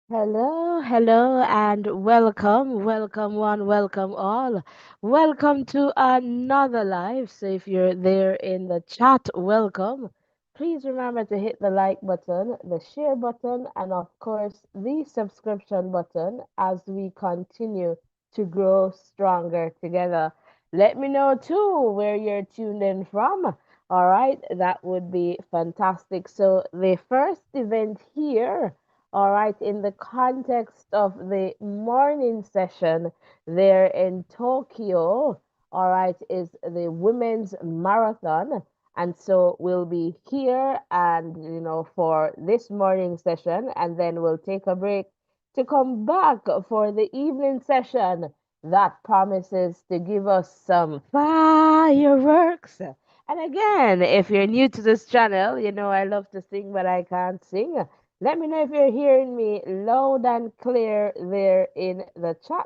Hello, hello, and welcome one, welcome all. Welcome to another live. So if you're there in the chat, welcome. Please remember to hit the like button, the share button, and of course the subscription button as we continue to grow stronger together. Let me know too where you're tuned in from. All right, that would be fantastic. So the first event here, all right, in the context of the morning session there in Tokyo, all right, is the women's marathon. And so we'll be here and, for this morning session, and then we'll take a break to come back for the evening session that promises to give us some fireworks. And again, if you're new to this channel, I love to sing, but I can't sing. Let me know if you're hearing me loud and clear there in the chat.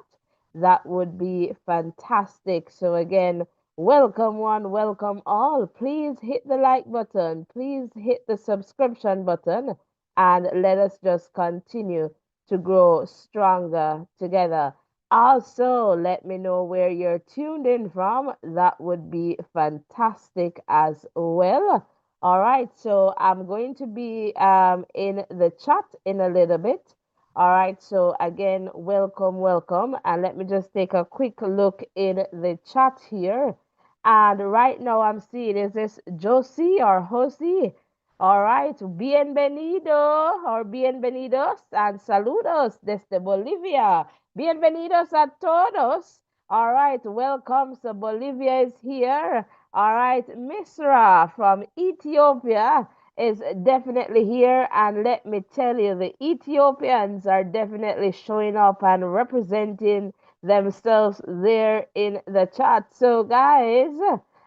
That would be fantastic. So, again, welcome one, welcome all. Please hit the like button, please hit the subscription button, and let us just continue to grow stronger together. Also, let me know where you're tuned in from. That would be fantastic as well. All right, so I'm going to be in the chat in a little bit. All right, so again, welcome. And let me just take a quick look in the chat here. And right now I'm seeing, is this Josie or Josie? All right, bienvenido or bienvenidos and saludos desde Bolivia. Bienvenidos a todos. All right, welcome. So Bolivia is here. All right, Misra from Ethiopia is definitely here. And let me tell you, the Ethiopians are definitely showing up and representing themselves there in the chat. So, guys,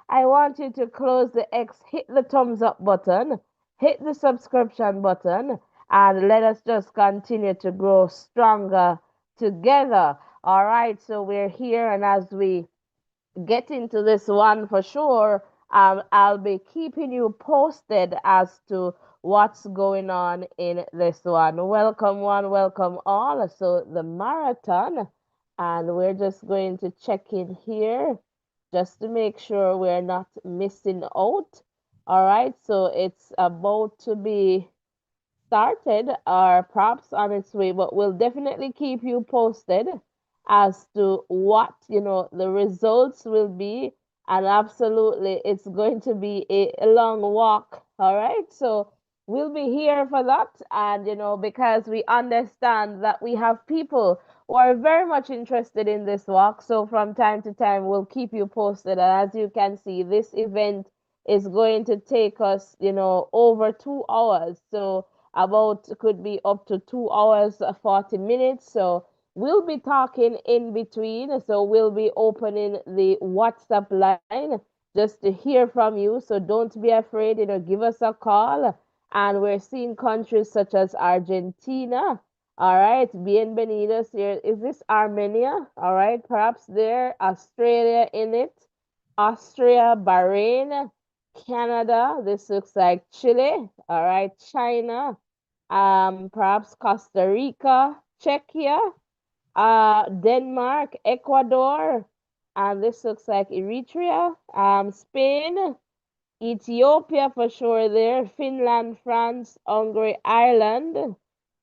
I want you to close the X, hit the thumbs up button, hit the subscription button, and let us just continue to grow stronger together. All right, so we're here, and as we get into this one for sure, I'll be keeping you posted as to what's going on in this one, welcome all. So, the marathon, and we're just going to check in here just to make sure we're not missing out. All right, so it's about to be started or perhaps on its way, but we'll definitely keep you posted as to what the results will be. And absolutely, it's going to be a long walk. All right, so we'll be here for that. And because we understand that we have people who are very much interested in this walk, so from time to time, we'll keep you posted. And as you can see, this event is going to take us over 2 hours. So about could be up to 2 hours 40 minutes. So we'll be talking in between. So we'll be opening the WhatsApp line just to hear from you. So don't be afraid, give us a call. And we're seeing countries such as Argentina. All right, bienvenidos here. Is this Armenia? All right, perhaps there, Australia in it, Austria, Bahrain, Canada. This looks like Chile. All right, China, perhaps Costa Rica, Czechia, Denmark, Ecuador, and this looks like Eritrea, Spain, Ethiopia for sure there, Finland, France, Hungary, Ireland,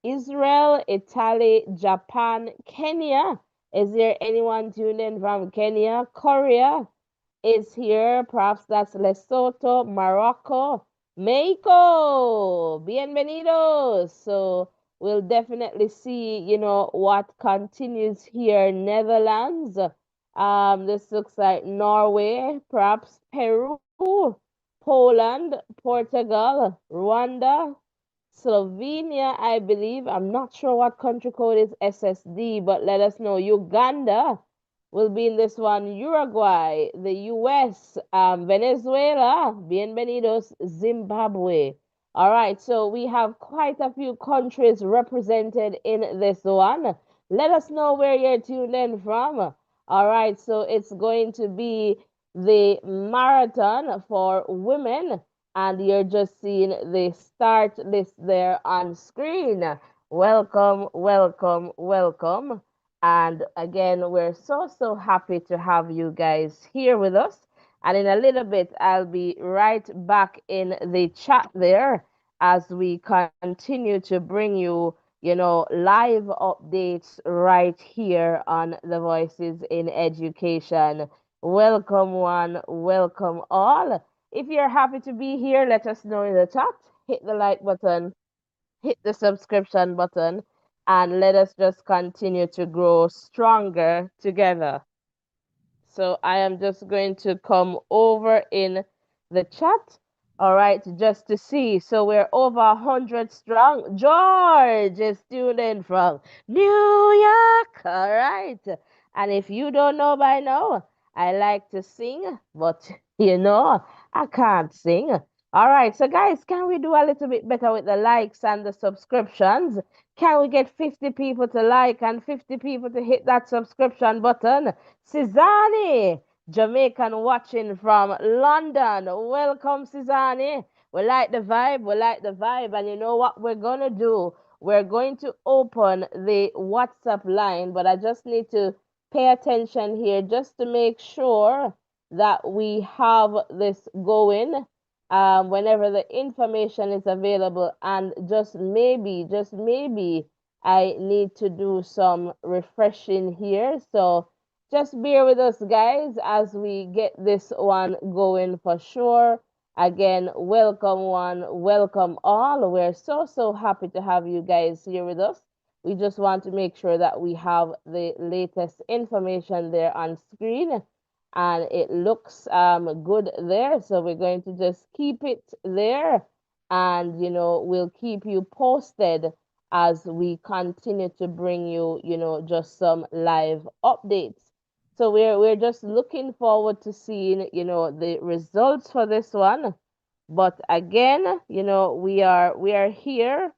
Israel, Italy, Japan, Kenya. Is there anyone tuned in from Kenya? Korea is here. Perhaps that's Lesotho, Morocco, Mexico. Bienvenidos. So we'll definitely see, what continues here. Netherlands. This looks like Norway, perhaps Peru, Poland, Portugal, Rwanda, Slovenia, I believe. I'm not sure what country code is SSD, but let us know. Uganda will be in this one. Uruguay, the US, Venezuela, bienvenidos, Zimbabwe. All right, so we have quite a few countries represented in this one. Let us know where you're tuned in from. All right, so it's going to be the marathon for women, and you're just seeing the start list there on screen. Welcome, welcome, welcome. And again, we're so happy to have you guys here with us. And in a little bit, I'll be right back in the chat there as we continue to bring you, live updates right here on the Voices in Education. Welcome, one, welcome all. If you're happy to be here, let us know in the chat. Hit the like button, hit the subscription button, and let us just continue to grow stronger together. So I am just going to come over in the chat. All right, just to see. So we're over 100 strong. George is tuned in from New York. All right. And if you don't know by now, I like to sing, but I can't sing. All right. So guys, can we do a little bit better with the likes and the subscriptions? Can we get 50 people to like and 50 people to hit that subscription button? Sizani, Jamaican watching from London. Welcome, Sizani. We like the vibe. We like the vibe. And you know what we're going to do? We're going to open the WhatsApp line, but I just need to pay attention here just to make sure that we have this going whenever the information is available. And just maybe, I need to do some refreshing here. So just bear with us, guys, as we get this one going for sure. Again, welcome one, welcome all. We're so happy to have you guys here with us. We just want to make sure that we have the latest information there on screen and it looks good there. So we're going to just keep it there and, we'll keep you posted as we continue to bring you, just some live updates. So we're just looking forward to seeing, the results for this one. But again, we are here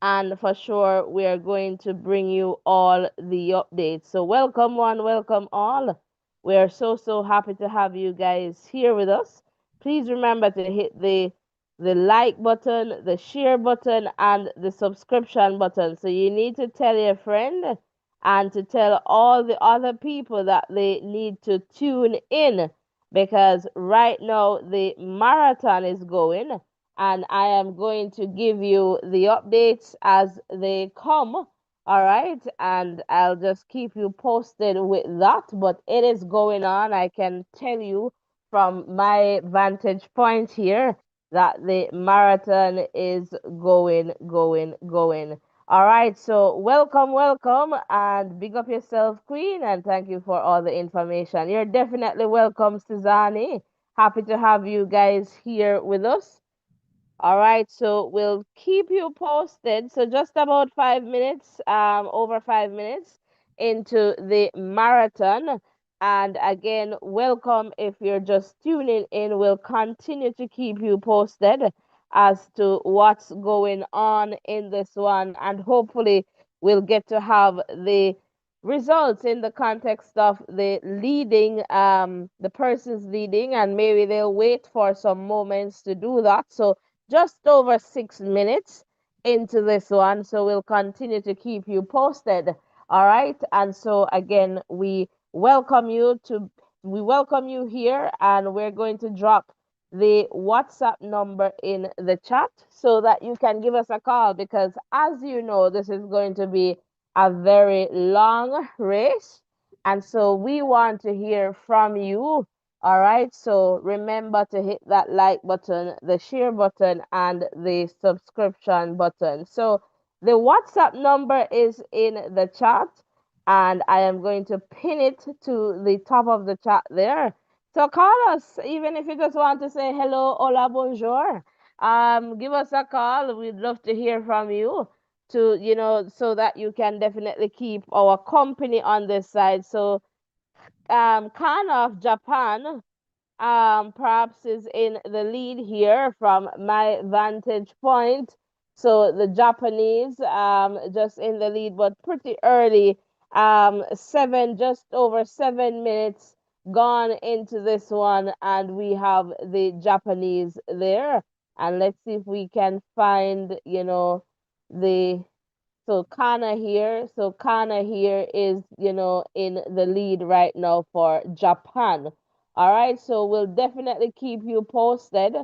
and for sure we are going to bring you all the updates. So welcome one, welcome all. We are so happy to have you guys here with us. Please remember to hit the like button, the share button, and the subscription button. So you need to tell your friend and to tell all the other people that they need to tune in because right now the marathon is going and I am going to give you the updates as they come. All right. And I'll just keep you posted with that. But it is going on. I can tell you from my vantage point here that the marathon is going. All right. So welcome, welcome, and big up yourself, Queen. And thank you for all the information. You're definitely welcome, Suzanne. Happy to have you guys here with us. All right, so we'll keep you posted. So just about 5 minutes, over 5 minutes into the marathon. And again, welcome if you're just tuning in. We'll continue to keep you posted as to what's going on in this one. And hopefully we'll get to have the results in the context of the persons leading, and maybe they'll wait for some moments to do that. So just over 6 minutes into this one. So we'll continue to keep you posted. All right. And so again, we welcome you here and we're going to drop the WhatsApp number in the chat so that you can give us a call because as you know, this is going to be a very long race. And so we want to hear from you. All right, so remember to hit that like button, the share button, and the subscription button. So the WhatsApp number is in the chat, and I am going to pin it to the top of the chat there. So call us, even if you just want to say hello, hola, bonjour. Give us a call. We'd love to hear from you so that you can definitely keep our company on this side. So Khan of Japan perhaps is in the lead here from my vantage point. So the Japanese just in the lead, but pretty early. Just over 7 minutes gone into this one, and we have the Japanese there. And let's see if we can find, the so Kana here is, in the lead right now for Japan. All right, so we'll definitely keep you posted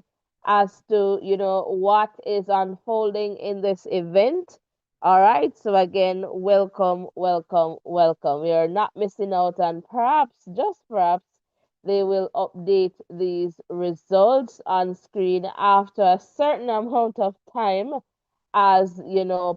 as to, what is unfolding in this event. All right, so again, welcome, welcome, welcome. We are not missing out, and perhaps, just perhaps, they will update these results on screen after a certain amount of time as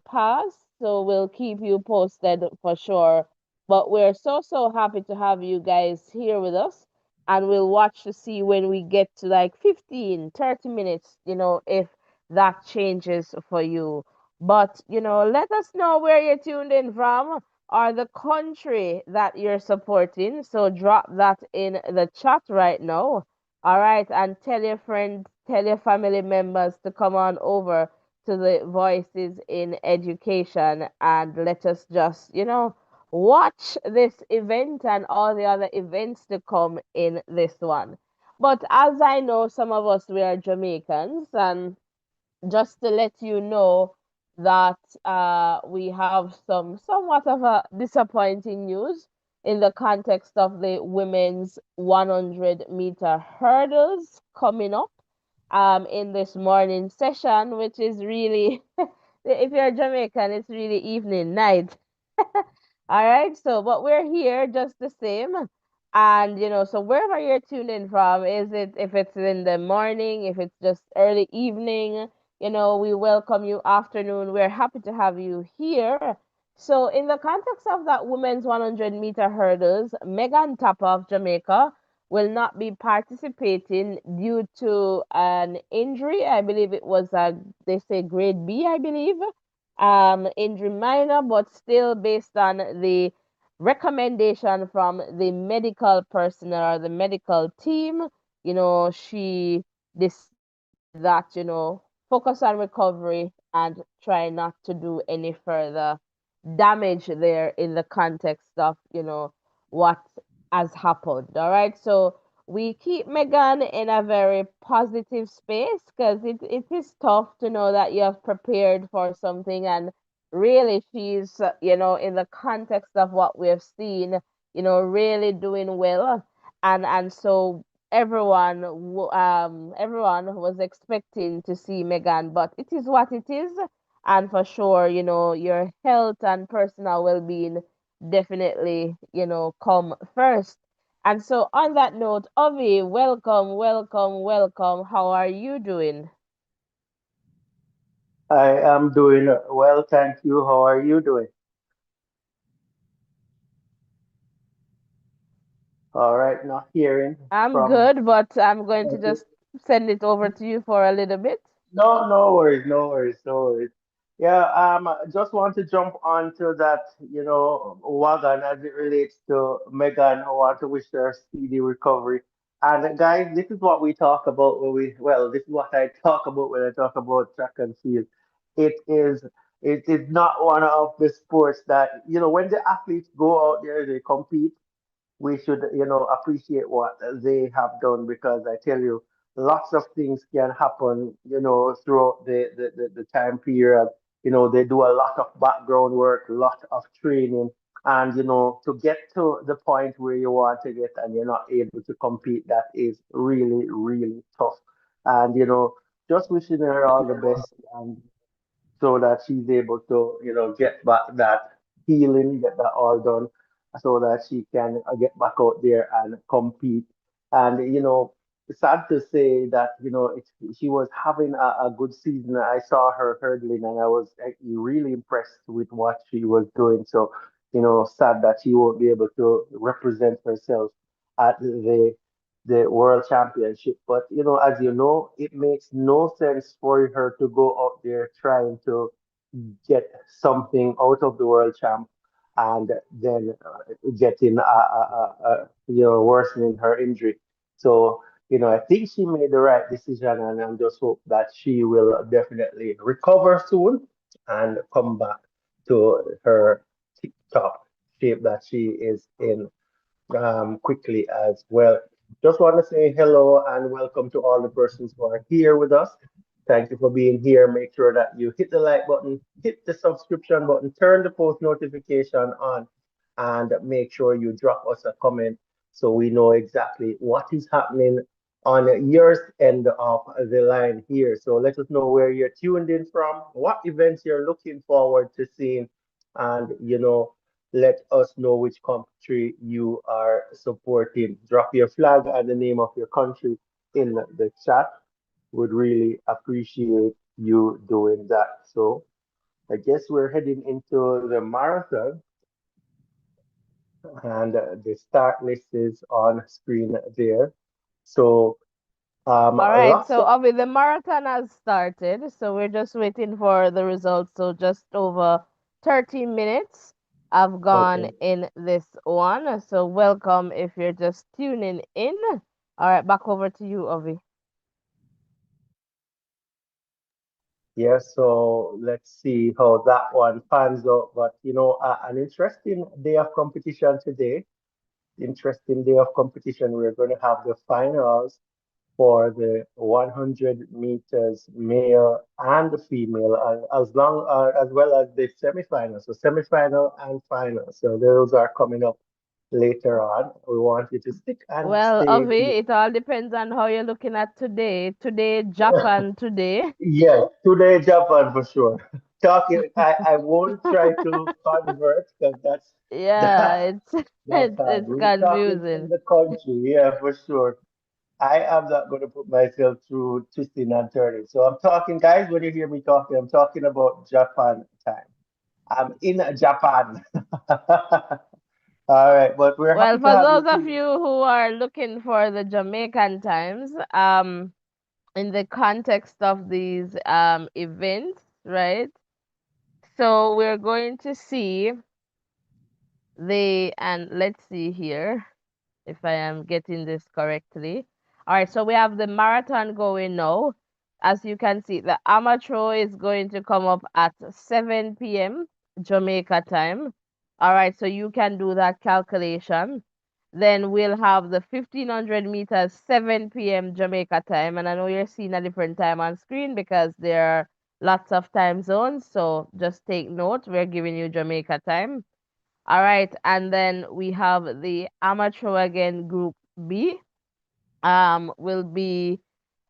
pass. So we'll keep you posted for sure. But we're so happy to have you guys here with us. And we'll watch to see when we get to like 15, 30 minutes, if that changes for you. But, let us know where you're tuned in from or the country that you're supporting. So drop that in the chat right now. All right. And tell your friends, tell your family members to come on over to the Voices in Education and let us just, watch this event and all the other events to come in this one. But as I know, some of us, we are Jamaicans, and just to let you know that we have some somewhat of a disappointing news in the context of the women's 100-meter hurdles coming up in this morning session, which is really, if you're Jamaican, it's really evening, night. All right, so but we're here just the same. And so wherever you're tuned in from, is it if it's in the morning, if it's just early evening, we welcome you afternoon. We're happy to have you here. So in the context of that women's 100-meter hurdles, Megan Tapper of Jamaica will not be participating due to an injury. I believe it was they say grade B, I believe injury minor, but still based on the recommendation from the medical personnel or the medical team, she decided that, focus on recovery and try not to do any further damage there in the context of, what has happened. All right. So we keep Megan in a very positive space because it is tough to know that you have prepared for something and really she's, in the context of what we have seen, really doing well. And so everyone was expecting to see Megan, but it is what it is. And for sure, your health and personal well-being definitely, come first. And so, on that note, Ovi, welcome, welcome, welcome. How are you doing? I am doing well, thank you. How are you doing? All right, not hearing I'm from. good, but I'm going to just send it over to you for a little bit. No, no worries, no worries, no worries. Yeah, just want to jump onto that, wagon as it relates to Megan. I want to wish her a speedy recovery. And guys, this is what we talk about this is what I talk about when I talk about track and field. It is, it is not one of the sports that, when the athletes go out there, they compete we should, appreciate what they have done because I tell you, lots of things can happen, throughout the time period. They do a lot of background work, a lot of training, and, to get to the point where you want to get and you're not able to compete, that is really, really tough. And, just wishing her all the best. And so that she's able to, get back that healing, get that all done, so that she can get back out there and compete. And it's sad to say that she was having a good season. I saw her hurdling, and I was really impressed with what she was doing. So sad that she won't be able to represent herself at the world championship. But as you know, it makes no sense for her to go out there trying to get something out of the world champ and then getting worsening her injury. So I think she made the right decision, and I just hope that she will definitely recover soon and come back to her tip-top shape that she is in quickly as well. Just want to say hello and welcome to all the persons who are here with us. Thank you for being here. Make sure that you hit the like button, hit the subscription button, turn the post notification on, and make sure you drop us a comment so we know exactly what is happening on your end of the line here. So let us know where you're tuned in from, what events you're looking forward to seeing, and let us know which country you are supporting. Drop your flag and the name of your country in the chat. Would really appreciate you doing that. So I guess we're heading into the marathon, and the start list is on screen there. So All right, lots so of Avi, the marathon has started, so we're just waiting for the results. So just over 30 minutes have gone okay. in this one. So welcome if you're just tuning in. All right, back over to you, Avi. Yeah, so let's see how that one pans out. But an interesting day of competition today. Interesting day of competition. We're going to have the finals for the 100 meters male and the female, as well as the semifinal. So semifinal and final. So those are coming up later on. We want you to stick and Well, stay Avi, here. it all depends on how you're looking at today. Today, Japan today. Yes, today Japan for sure. Talking, I won't try to convert because that's Yeah, that it's that's hard. it's We're talking from confusing. the country, yeah, for sure. I am not going to put myself through twisting and turning. So I'm talking, guys, when you hear me talking, I'm talking about Japan time. I'm in Japan. All right, but we're Well, happy to for have you those of here. you who are looking for the Jamaican times, in the context of these events, right? So we're going to see and let's see here if I am getting this correctly. All right, so we have the marathon going now. As you can see, the amateur is going to come up at 7 p.m. Jamaica time. All right, so you can do that calculation. Then we'll have the 1500 meters 7 p.m. Jamaica time. And I know you're seeing a different time on screen because there are lots of time zones. So just take note, we're giving you Jamaica time. All right, and then we have the amateur again, Group B. Will be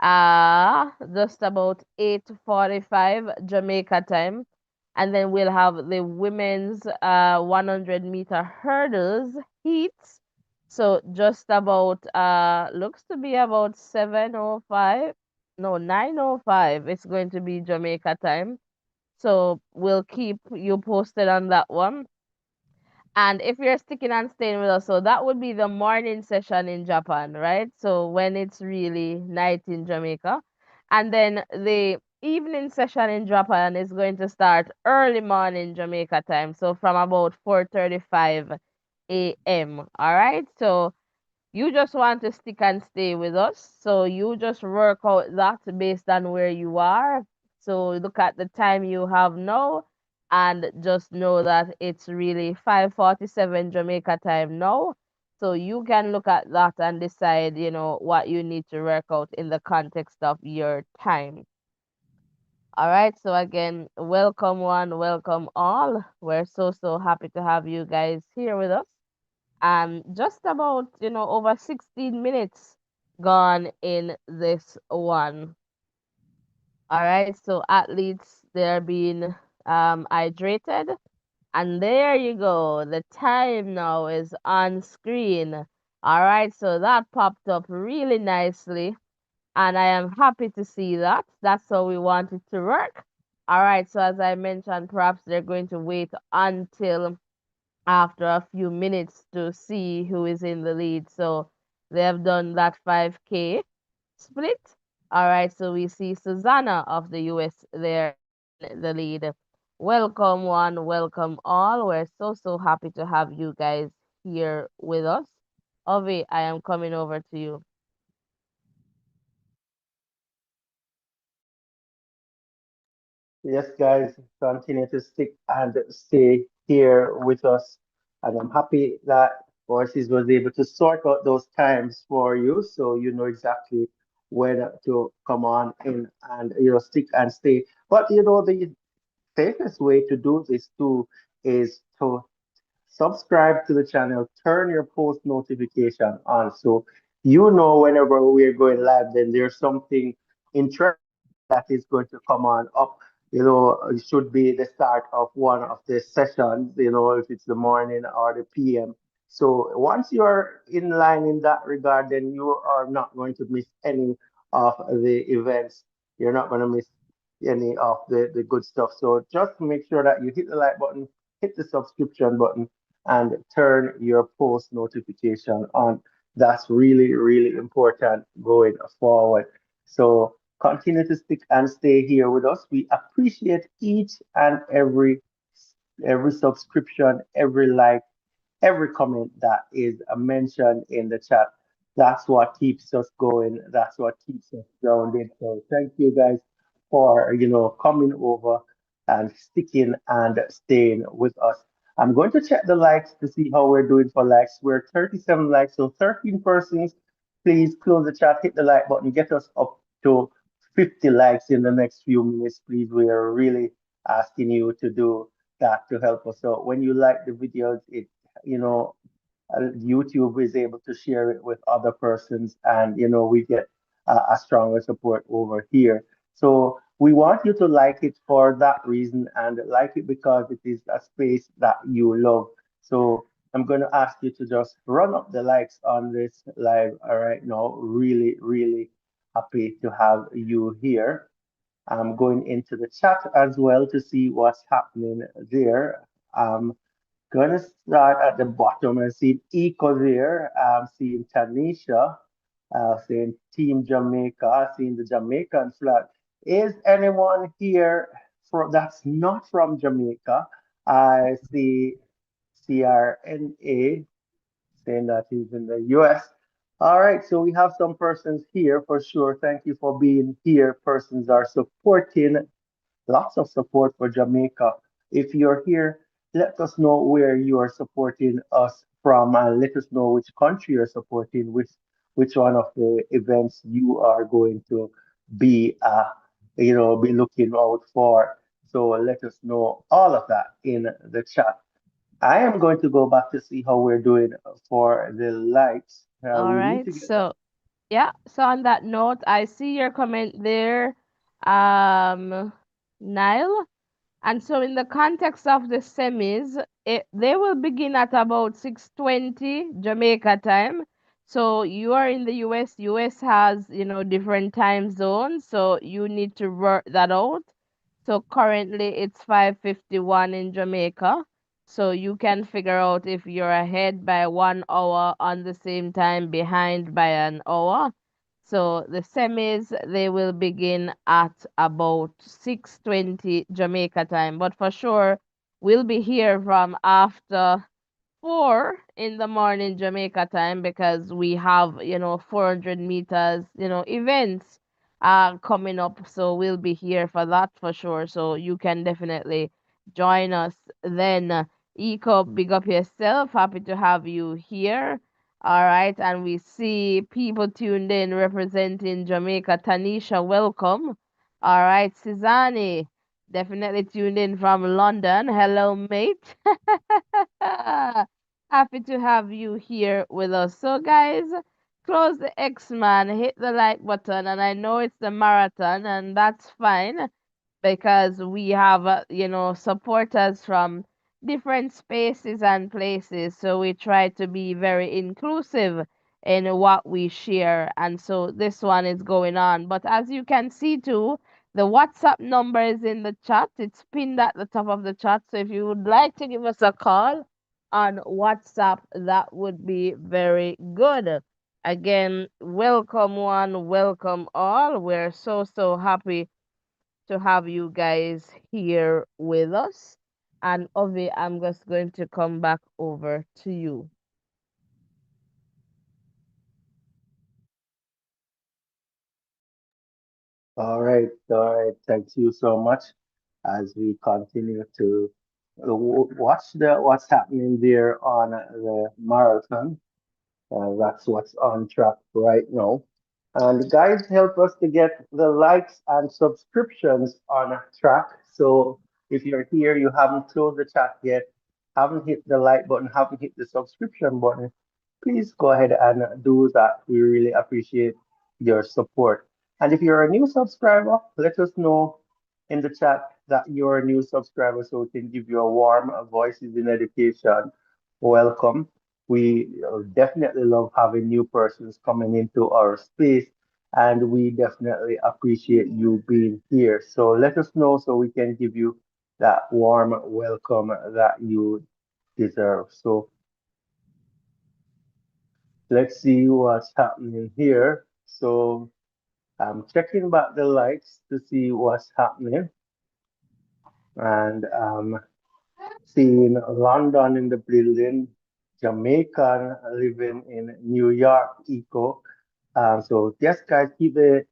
just about 8:45 Jamaica time, and then we'll have the women's 100-meter hurdles heats. So just about looks to be about 7:05, no 9:05. It's going to be Jamaica time. So we'll keep you posted on that one. And if you're sticking and staying with us, so that would be the morning session in Japan, right? So when it's really night in Jamaica. And then the evening session in Japan is going to start early morning Jamaica time. So from about 4:35 a.m. All right. So you just want to stick and stay with us. So you just work out that based on where you are. So look at the time you have now and just know that it's really 5:47 Jamaica time now. So you can look at that and decide, what you need to work out in the context of your time. All right. So again, welcome one, welcome all. We're so happy to have you guys here with us. Just about, over 16 minutes gone in this one. All right, so athletes, they're being hydrated. And there you go. The time now is on screen. All right, so that popped up really nicely. And I am happy to see that. That's how we want it to work. All right, so as I mentioned, perhaps they're going to wait until after a few minutes to see who is in the lead. So they have done that 5K split. All right, so we see Susanna of the US there in the lead. Welcome one, welcome all. We're so happy to have you guys here with us. Ovi, I am coming over to you. Yes, guys, continue to stick and stay here with us. And I'm happy that Voices was able to sort out those times for you so you know exactly when to come on in and stick and stay. But the safest way to do this too is to subscribe to the channel, turn your post notification on so you know whenever we're going live, then there's something interesting that is going to come on up. It should be the start of one of the sessions, if it's the morning or the PM. So once you're in line in that regard, then you are not going to miss any of the events. You're not going to miss any of the good stuff. So just make sure that you hit the like button, hit the subscription button, and turn your post notification on. That's really, really important going forward. So continue to stick and stay here with us. We appreciate each and every subscription, every like, every comment that is mentioned in the chat. That's what keeps us going. That's what keeps us grounded. So thank you guys for coming over and sticking and staying with us. I'm going to check the likes to see how we're doing for likes. We're 37 likes, so 13 persons. Please close the chat, hit the like button, get us up to 50 likes in the next few minutes, please. We are really asking you to do that to help us out. When you like the videos, it you know YouTube is able to share it with other persons, and we get a stronger support over here. So we want you to like it for that reason, and like it because it is a space that you love. So I'm going to ask you to just run up the likes on this live. All right, now really, really happy to have you here. I'm going into the chat as well to see what's happening there. Gonna start at the bottom and see Eco there. I'm seeing Tanisha, seeing Team Jamaica, seeing the Jamaican flag. Is anyone here that's not from Jamaica? I see CRNA saying that he's in the US. All right, so we have some persons here for sure. Thank you for being here. Persons are supporting, lots of support for Jamaica. If you're here, let us know where you are supporting us from, and let us know which country you're supporting, which one of the events you are going to be be looking out for. So let us know all of that in the chat. I am going to go back to see how we're doing for the likes. All We need right. to get that. So, yeah. So on that note, I see your comment there, Nile. And so in the context of the semis, they will begin at about 6:20 Jamaica time. So you are in the US. US has, different time zones, so you need to work that out. So currently it's 5:51 in Jamaica. So you can figure out if you're ahead by 1 hour on the same time, behind by an hour. So the semis they will begin at about 6:20 Jamaica time, but for sure we'll be here from after 4 in the morning Jamaica time because we have 400 meters events coming up, so we'll be here for that for sure. So you can definitely join us then. Eco, big up yourself. Happy to have you here. All right, and we see people tuned in representing Jamaica. Tanisha, welcome. All right, Sizani, definitely tuned in from London. Hello, mate. Happy to have you here with us. So, guys, close the X Man, hit the like button, and I know it's the marathon, and that's fine because we have supporters from different spaces and places, so we try to be very inclusive in what we share, and so this one is going on. But as you can see too, the WhatsApp number is in the chat. It's pinned at the top of the chat, so if you would like to give us a call on WhatsApp, that would be very good. Again, welcome one, welcome all. We're so happy to have you guys here with us. And Ovi, I'm just going to come back over to you. All right. Thank you so much. As we continue to watch what's happening there on the marathon. That's what's on track right now. And guys, help us to get the likes and subscriptions on track. So if you're here, you haven't closed the chat yet, haven't hit the like button, haven't hit the subscription button, please go ahead and do that. We really appreciate your support. And if you're a new subscriber, let us know in the chat that you're a new subscriber so we can give you a warm voices in education welcome. We definitely love having new persons coming into our space, and we definitely appreciate you being here. So let us know so we can give you that warm welcome that you deserve. So let's see what's happening here. So I'm checking back the likes to see what's happening, and seeing London in the building, Jamaican living in New York, Eco. So yes, guys, keep the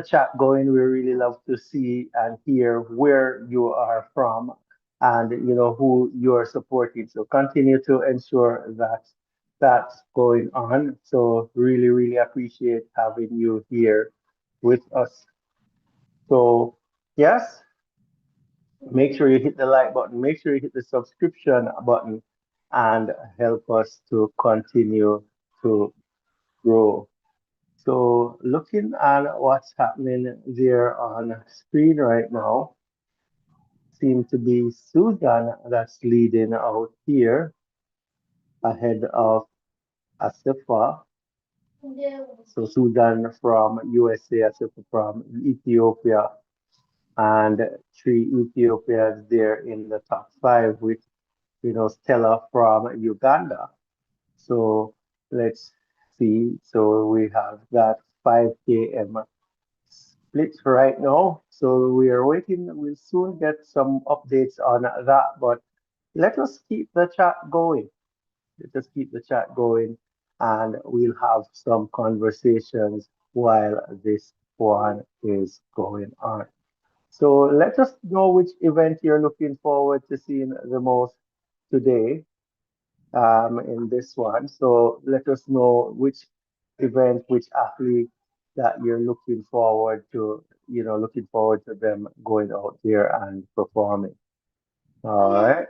chat going. We really love to see and hear where you are from and who you are supporting. So continue to ensure that that's going on. So really appreciate having you here with us. So yes, make sure you hit the like button, make sure you hit the subscription button, and help us to continue to grow. So, looking at what's happening there on screen right now, seem to be Susan that's leading out here ahead of Asifa. So, Sudan from USA, Asifa from Ethiopia, and three Ethiopians there in the top five with Stella from Uganda. So let's see. So we have that 5 km split right now. So we are waiting. We'll soon get some updates on that. But let us keep the chat going. Let us keep the chat going, and we'll have some conversations while this one is going on. So let us know which event you're looking forward to seeing the most today in this one. So let us know which event, which athlete that you're looking forward to, looking forward to them going out there and performing. All right.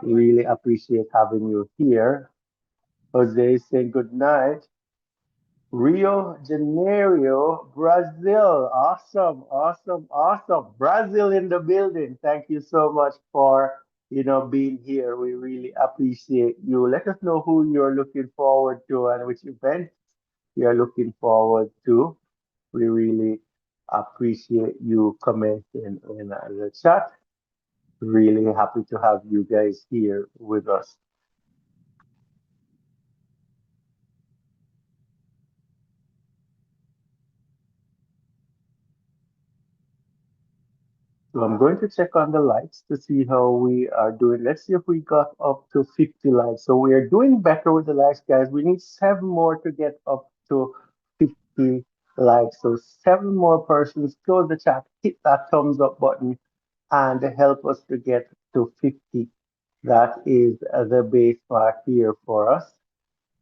Really appreciate having you here. Jose saying good night. Rio Janeiro, Brazil. Awesome, awesome, awesome. Brazil in the building. Thank you so much for, being here. We really appreciate you. Let us know who you're looking forward to and which event you're looking forward to. We really appreciate you commenting in the chat. Really happy to have you guys here with us. So I'm going to check on the likes to see how we are doing. Let's see if we got up to 50 likes. So we are doing better with the likes, guys. We need seven more to get up to 50 likes. So seven more persons. Close the chat, hit that thumbs up button, and help us to get to 50. That is the base mark here for us.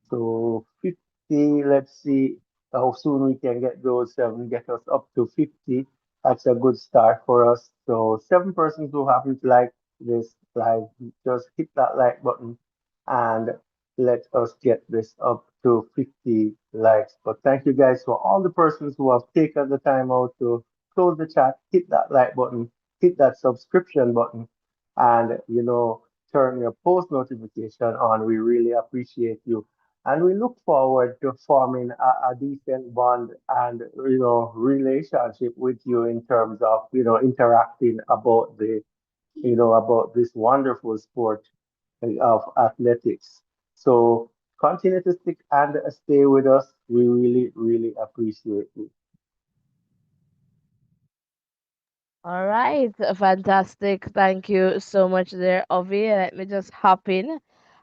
So 50, let's see how soon we can get those seven, get us up to 50. That's a good start for us. So seven persons who happen to like this live, just hit that like button and let us get this up to 50 likes. But thank you guys for all the persons who have taken the time out to close the chat, hit that like button, hit that subscription button, and turn your post notification on. We really appreciate you, and we look forward to forming a decent bond and relationship with you in terms of interacting about the about this wonderful sport of athletics. So continue to stick and stay with us. We really appreciate you. All right, fantastic. Thank you so much there, Ovi. Let me just hop in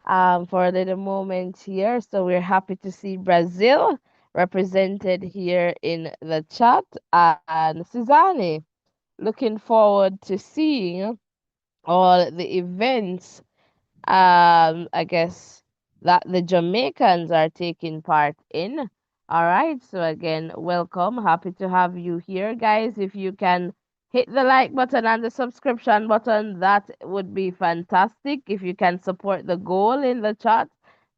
for a little moment here. So we're happy to see Brazil represented here in the chat. And Suzanne, looking forward to seeing all the events, I guess, that the Jamaicans are taking part in. All right. So again, welcome. Happy to have you here, guys. If you can hit the like button and the subscription button, that would be fantastic. If you can support the goal in the chat,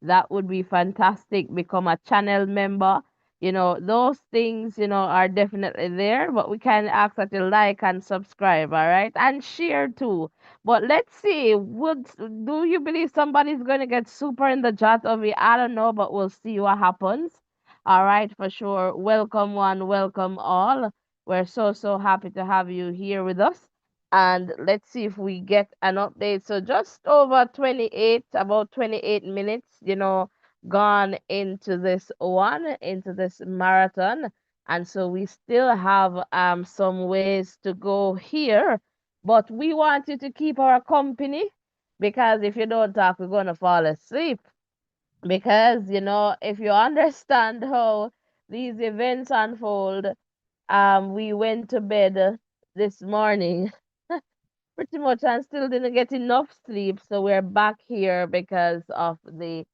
that would be fantastic. Become a channel member. Those things, are definitely there, but we can ask that you like and subscribe, all right? And share too. But let's see, do you believe somebody's going to get super in the chat of it? I don't know, but we'll see what happens. All right, for sure. Welcome one, welcome all. We're so happy to have you here with us. And let's see if we get an update. So just over 28, about 28 minutes, gone into this marathon. And so we still have some ways to go here. But we want you to keep our company because if you don't talk, we're gonna fall asleep because if you understand how these events unfold, we went to bed this morning pretty much and still didn't get enough sleep. So we're back here because of the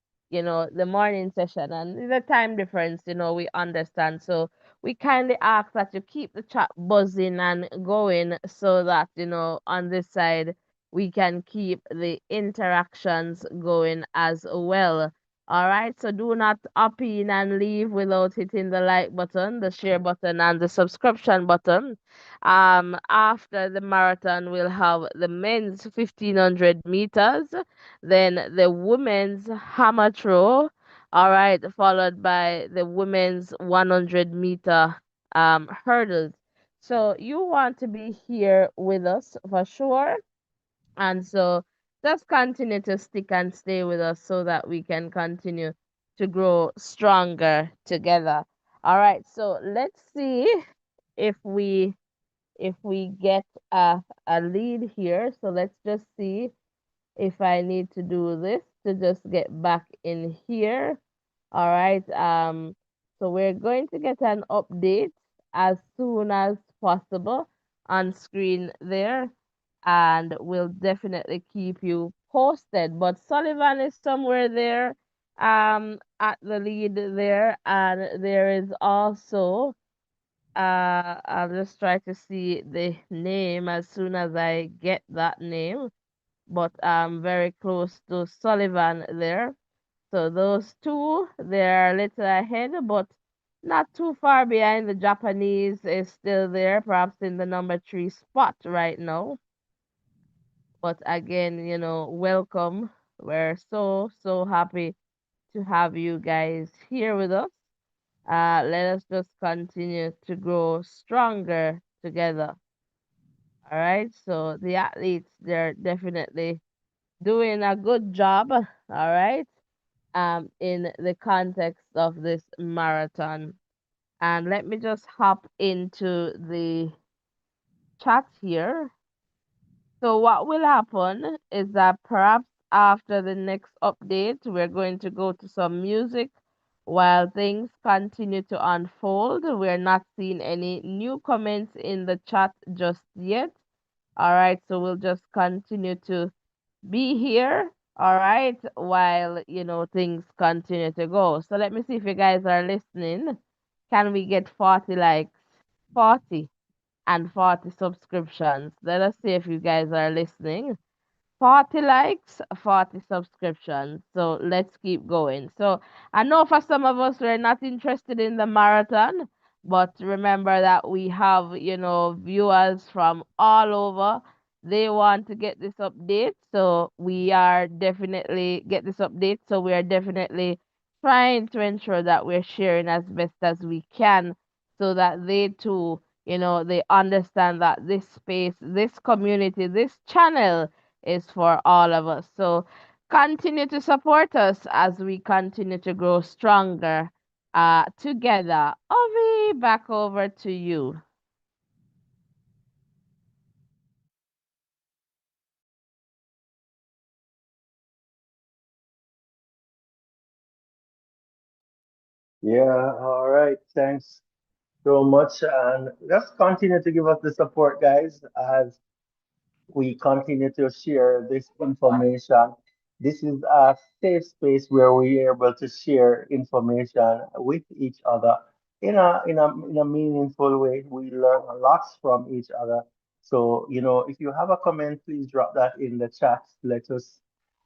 morning session and the time difference, we understand. So we kindly ask that you keep the chat buzzing and going so that, on this side, we can keep the interactions going as well. All right, so do not up in and leave without hitting the like button, the share button, and the subscription button. After the marathon, we'll have the men's 1500 meters, then the women's hammer throw, all right, followed by the women's 100-meter hurdles. So you want to be here with us for sure. And so just continue to stick and stay with us so that we can continue to grow stronger together. All right, so let's see if we get a lead here. So let's just see if I need to do this to just get back in here. All right. So we're going to get an update as soon as possible on screen there, and we'll definitely keep you posted. But Sullivan is somewhere there at the lead there, and there is also I'll just try to see the name as soon as I get that name, but I'm very close to Sullivan there. So those two, they're a little ahead, but not too far behind. The Japanese is still there, perhaps in the number 3 spot right now. But again, welcome. We're so happy to have you guys here with us. Let us just continue to grow stronger together. All right. So the athletes, they're definitely doing a good job. All right. In the context of this marathon. And let me just hop into the chat here. So what will happen is that perhaps after the next update, we're going to go to some music while things continue to unfold. We're not seeing any new comments in the chat just yet. All right, so we'll just continue to be here, all right, while things continue to go. So let me see if you guys are listening. Can we get 40 likes? 40 and 40 subscriptions. Let us see if you guys are listening. 40 likes, 40 subscriptions. So let's keep going. So I know for some of us, we're not interested in the marathon, but remember that we have, viewers from all over. They want to get this update. So we are definitely get this update. So we are definitely trying to ensure that we're sharing as best as we can so that they too, they understand that this space, this community, this channel is for all of us. So continue to support us as we continue to grow stronger together. Ovi, back over to you. Yeah, all right. Thanks so much. And just continue to give us the support, guys, as we continue to share this information. This is a safe space where we are able to share information with each other in a meaningful way. We learn a lot from each other. So, if you have a comment, please drop that in the chat. Let us,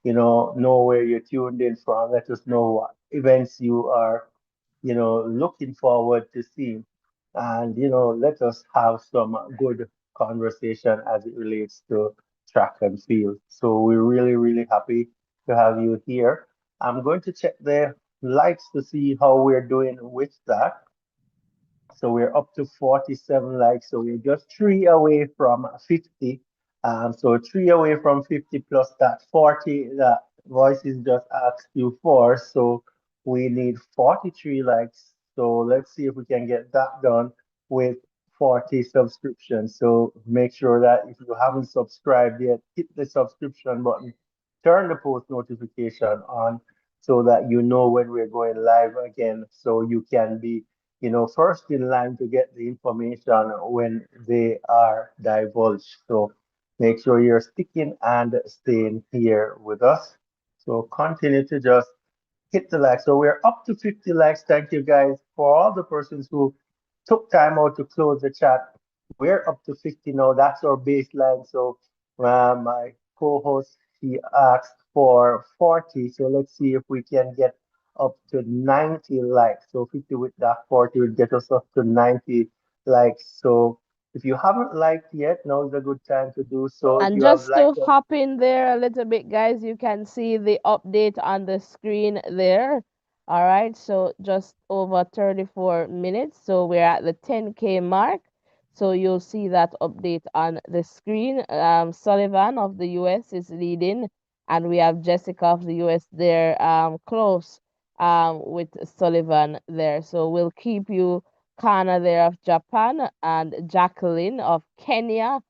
know where you're tuned in from. Let us know what events you are, looking forward to seeing. And, let us have some good conversation as it relates to track and field. So we're really, really happy to have you here. I'm going to check the likes to see how we're doing with that. So we're up to 47 likes. So we're just three away from 50. So three away from 50 plus that 40 that Voices just asked you for. So we need 43 likes. So let's see if we can get that done with 40 subscriptions. So make sure that if you haven't subscribed yet, hit the subscription button, turn the post notification on so that you know when we're going live again, so you can be first in line to get the information when they are divulged. So make sure you're sticking and staying here with us. So continue to just hit the like. So we're up to 50 likes. Thank you guys for all the persons who took time out to close the chat. We're up to 50 now. That's our baseline. So my co-host, he asked for 40. So let's see if we can get up to 90 likes. So 50 with that 40 would get us up to 90 likes. So if you haven't liked yet, now is a good time to do so. If And you have just to liked us, hop in there a little bit, guys, you can see the update on the screen there. All right, so just over 34 minutes. So we're at the 10K mark. So you'll see that update on the screen. Sullivan of the US is leading, and we have Jessica of the US there, close with Sullivan there. So we'll keep you Kana there of Japan and Jacqueline of Kenya,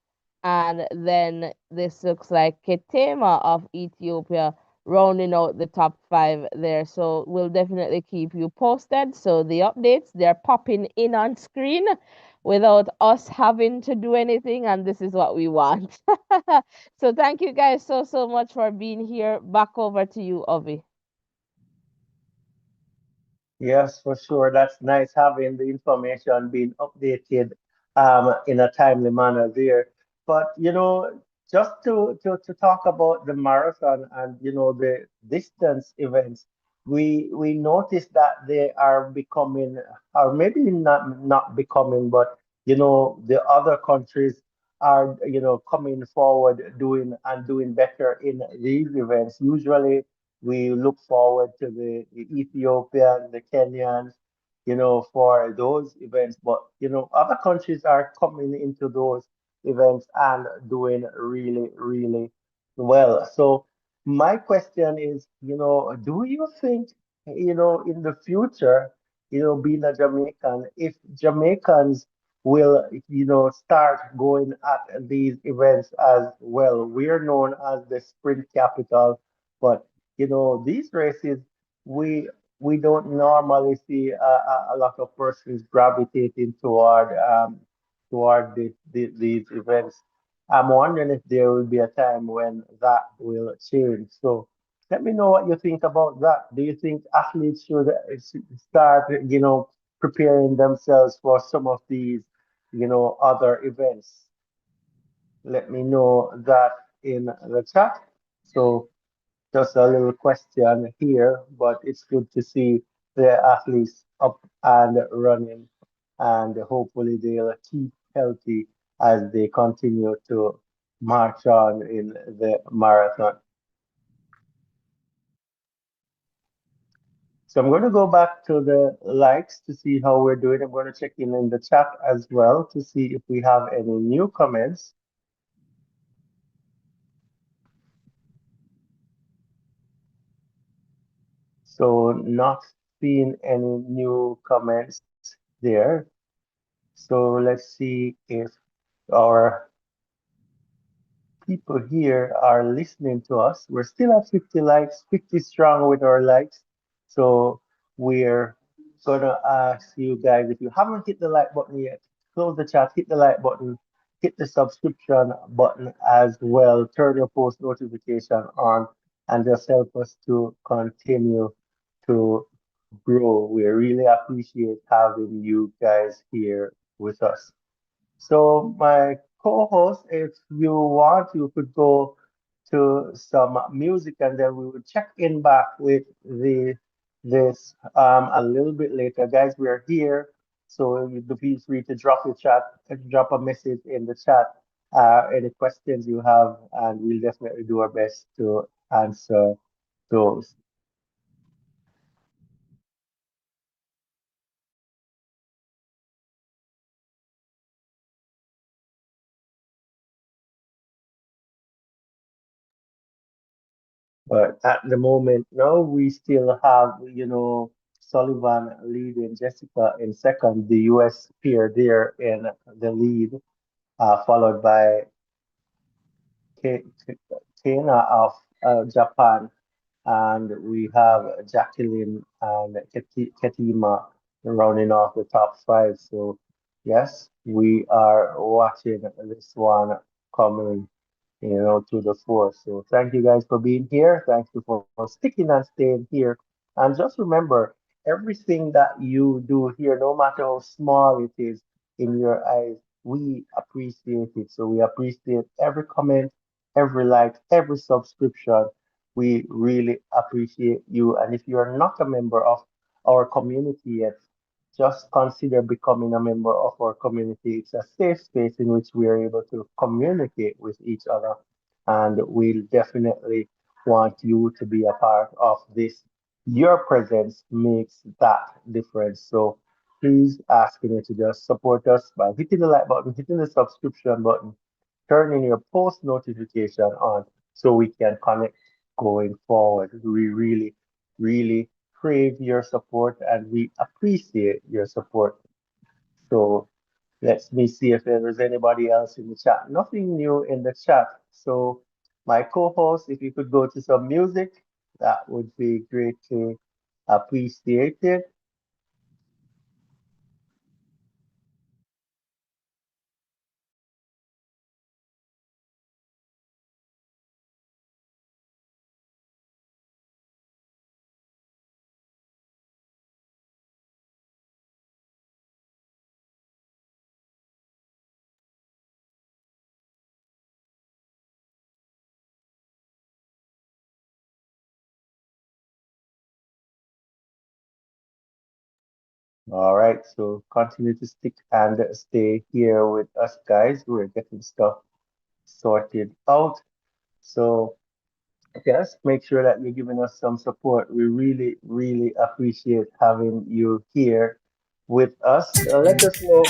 and then this looks like Ketema of Ethiopia rounding out the top five there. So we'll definitely keep you posted. So the updates, they're popping in on screen without us having to do anything. And this is what we want. So thank you guys so much for being here. Back over to you, Ovi. yes, for sure. That's nice having the information being updated in a timely manner there. But just to talk about the marathon and the distance events, we noticed that they are becoming, or maybe not becoming, but the other countries are coming forward doing better in these events. Usually we look forward to the Ethiopian, the Kenyans, for those events. But, other countries are coming into those events and doing really, really well. So my question is, do you think, in the future, being a Jamaican, if Jamaicans will, start going at these events as well? We're known as the sprint capital, but these races, we we don't normally see a lot of persons gravitating toward these events. I'm wondering if there will be a time when that will change. So let me know what you think about that. Do you think athletes should start, preparing themselves for some of these, other events? Let me know that in the chat. So just a little question here, but it's good to see the athletes up and running, and hopefully they'll keep healthy as they continue to march on in the marathon. So I'm going to go back to the likes to see how we're doing. I'm going to check in the chat as well to see if we have any new comments. So not seeing any new comments there. So let's see if our people here are listening to us. We're still at 50 likes, 50 strong with our likes. So we're gonna ask you guys, if you haven't hit the like button yet, close the chat, hit the like button, hit the subscription button as well, turn your post notification on, and just help us to continue to grow. We really appreciate having you guys here with us. So, my co-host, if you want, you could go to some music, and then we will check in back with the this a little bit later. Guys, we are here, so you do feel free to drop a message in the chat, any questions you have, and we'll definitely do our best to answer those. But at the moment, no, we still have, Sullivan leading Jessica in second, the US peer there in the lead, followed by Ke- Ke- Kena of Japan, and we have Jacqueline and Ketima rounding off the top five. So, yes, we are watching this one coming to the fore. So thank you guys for being here. Thank you for sticking and staying here. And just remember, everything that you do here, no matter how small it is in your eyes, we appreciate it. So we appreciate every comment, every like, every subscription. We really appreciate you. And if you are not a member of our community yet, just consider becoming a member of our community. It's a safe space in which we are able to communicate with each other, and we'll definitely want you to be a part of this. Your presence makes that difference. So please asking you to just support us by hitting the like button, hitting the subscription button, turning your post notification on so we can connect going forward. We really, really crave your support and we appreciate your support. So let me see if there is anybody else in the chat. Nothing new in the chat. So my co-host, if you could go to some music, that would be greatly appreciated. All right, so continue to stick and stay here with us, guys. We're getting stuff sorted out. So yes, make sure that you're giving us some support. We really, really appreciate having you here with us. Let us know.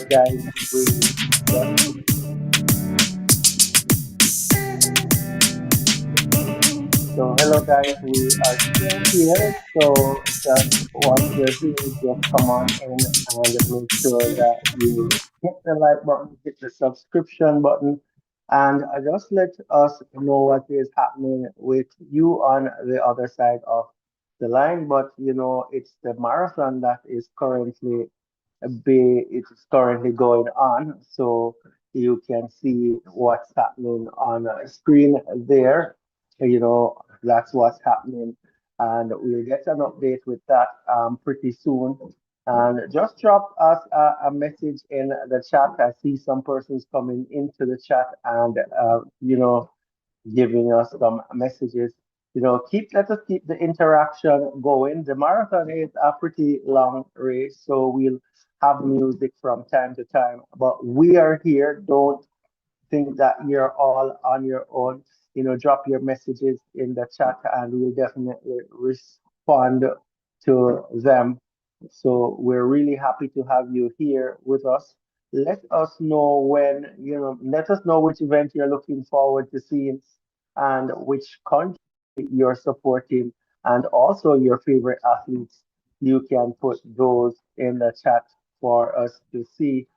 guys, we just so hello guys, we are still here. So just once you're here, just come on in and make sure that you hit the like button, hit the subscription button, and just let us know what is happening with you on the other side of the line. But you know, it's the marathon that is currently it is currently going on, so you can see what's happening on a screen there. You know, that's what's happening, and we'll get an update with that pretty soon. And just drop us a message in the chat. I see some persons coming into the chat, and you know, giving us some messages. You know, let us keep the interaction going. The marathon is a pretty long race, so we'll have music from time to time. But we are here. Don't think that you're all on your own. You know, drop your messages in the chat, and we'll definitely respond to them. So we're really happy to have you here with us. Let us know let us know which event you're looking forward to seeing and which country you're supporting, and also your favorite athletes. You can put those in the chat for us to see.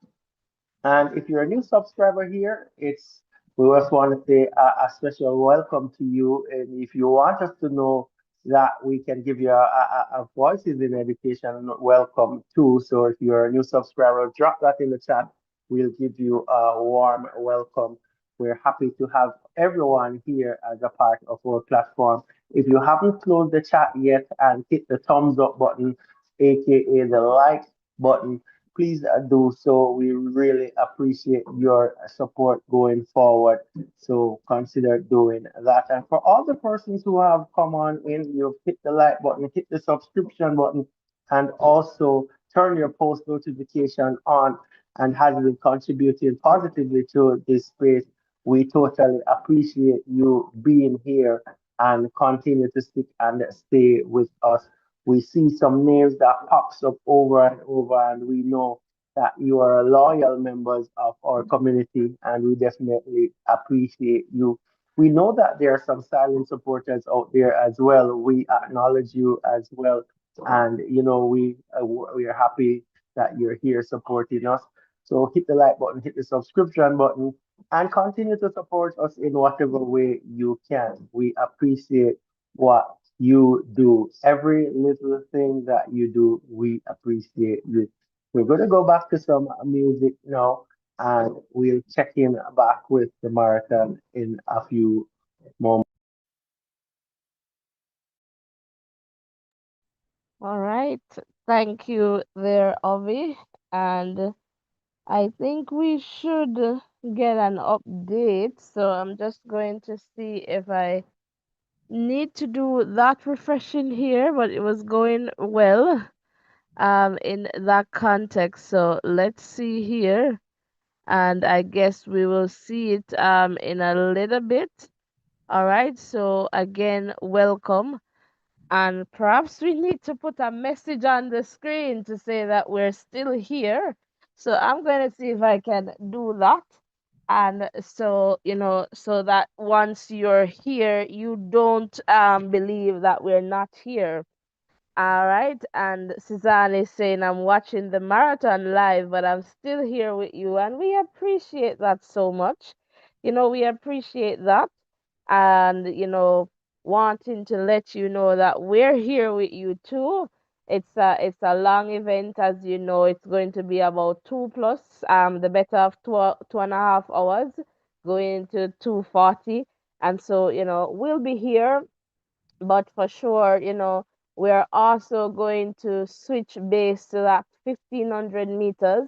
And if you're a new subscriber here, we just want to say a special welcome to you. And if you want us to know that we can give you a voices in education, welcome too. So if you're a new subscriber, drop that in the chat. We'll give you a warm welcome. We're happy to have everyone here as a part of our platform. If you haven't closed the chat yet and hit the thumbs up button, aka the like button, please do so. We really appreciate your support going forward. So consider doing that. And for all the persons who have come on in, you've hit the like button, hit the subscription button, and also turn your post notification on and has been contributing positively to this space. We totally appreciate you being here and continue to stick and stay with us. We see some names that pops up over and over, and we know that you are loyal members of our community, and we definitely appreciate you. We know that there are some silent supporters out there as well. We acknowledge you as well, and you know we are happy that you're here supporting us. So hit the like button, hit the subscription button, and continue to support us in whatever way you can. We appreciate what you do. Every little thing that you do, we appreciate you. We're going to go back to some music now, and we'll check in back with the marathon in a few moments. All right. Thank you there, Ovi. And I think we should get an update. So I'm just going to see if I need to do that refreshing here, but it was going well in that context. So let's see here. And I guess we will see it in a little bit. All right. So again, welcome. And perhaps we need to put a message on the screen to say that we're still here. So I'm going to see if I can do that. And so, so that once you're here, you don't believe that we're not here. All right. And Suzanne is saying, I'm watching the marathon live, but I'm still here with you. And we appreciate that so much. We appreciate that. And, wanting to let you know that we're here with you too. It's a long event, as you know. It's going to be about 2 plus, the better of 2.5 hours, going to 2:40. And so, we'll be here, but for sure, we're also going to switch base to that 1500 meters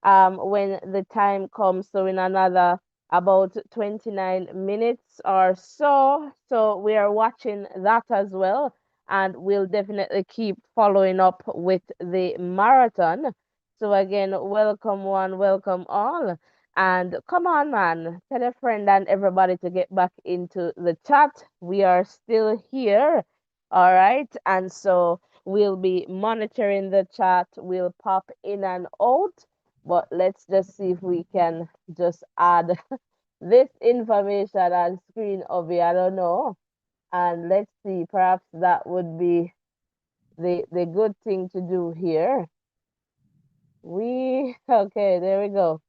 when the time comes. So in another about 29 minutes or so. So we are watching that as well. And we'll definitely keep following up with the marathon. So again, welcome one, welcome all. And come on, man, tell a friend and everybody to get back into the chat. We are still here. All right. And so we'll be monitoring the chat. We'll pop in and out. But let's just see if we can just add this information on screen of it. I don't know. And let's see, perhaps that would be the good thing to do here. Okay, there we go.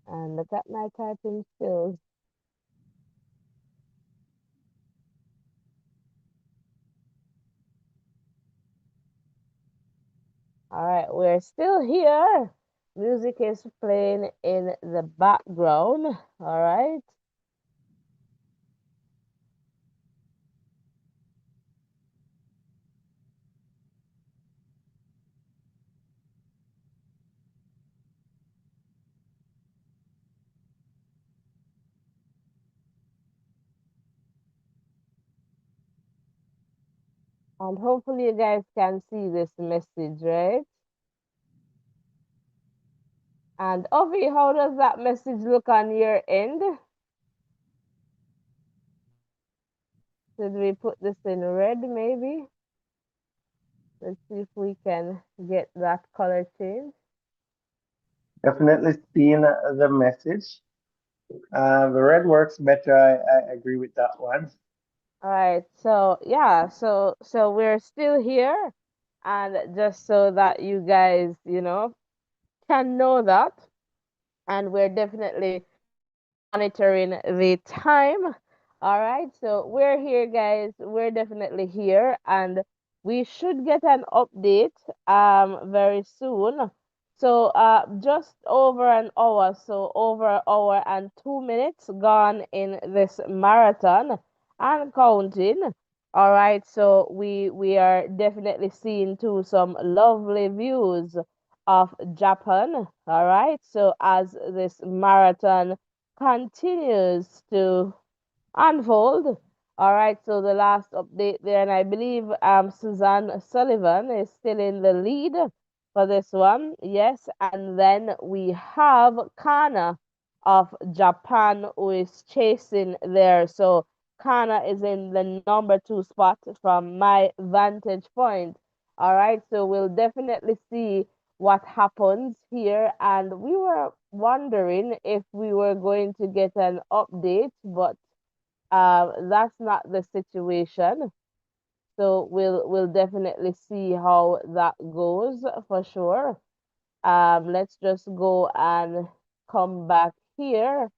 And look at my typing skills. All right, we're still here. Music is playing in the background. All right. And hopefully you guys can see this message, right? And Ovi, how does that message look on your end? Should we put this in red maybe? Let's see if we can get that color change. Definitely seeing the message. The red works better. I agree with that one. All right, so yeah, so we're still here, and just so that you guys, can know that, and we're definitely monitoring the time. All right, so we're here, guys. We're definitely here, and we should get an update very soon. So just over an hour, so over an hour and 2 minutes gone in this marathon and counting. All right, so we are definitely seeing too some lovely views of Japan. All right, so as this marathon continues to unfold. All right, so the last update there, and I believe Suzanne Sullivan is still in the lead for this one. Yes, and then we have Kana of Japan who is chasing there. So Kana is in the number 2 spot from my vantage point. All right, so we'll definitely see what happens here. And we were wondering if we were going to get an update, but that's not the situation. So we'll definitely see how that goes for sure. Let's just go and come back here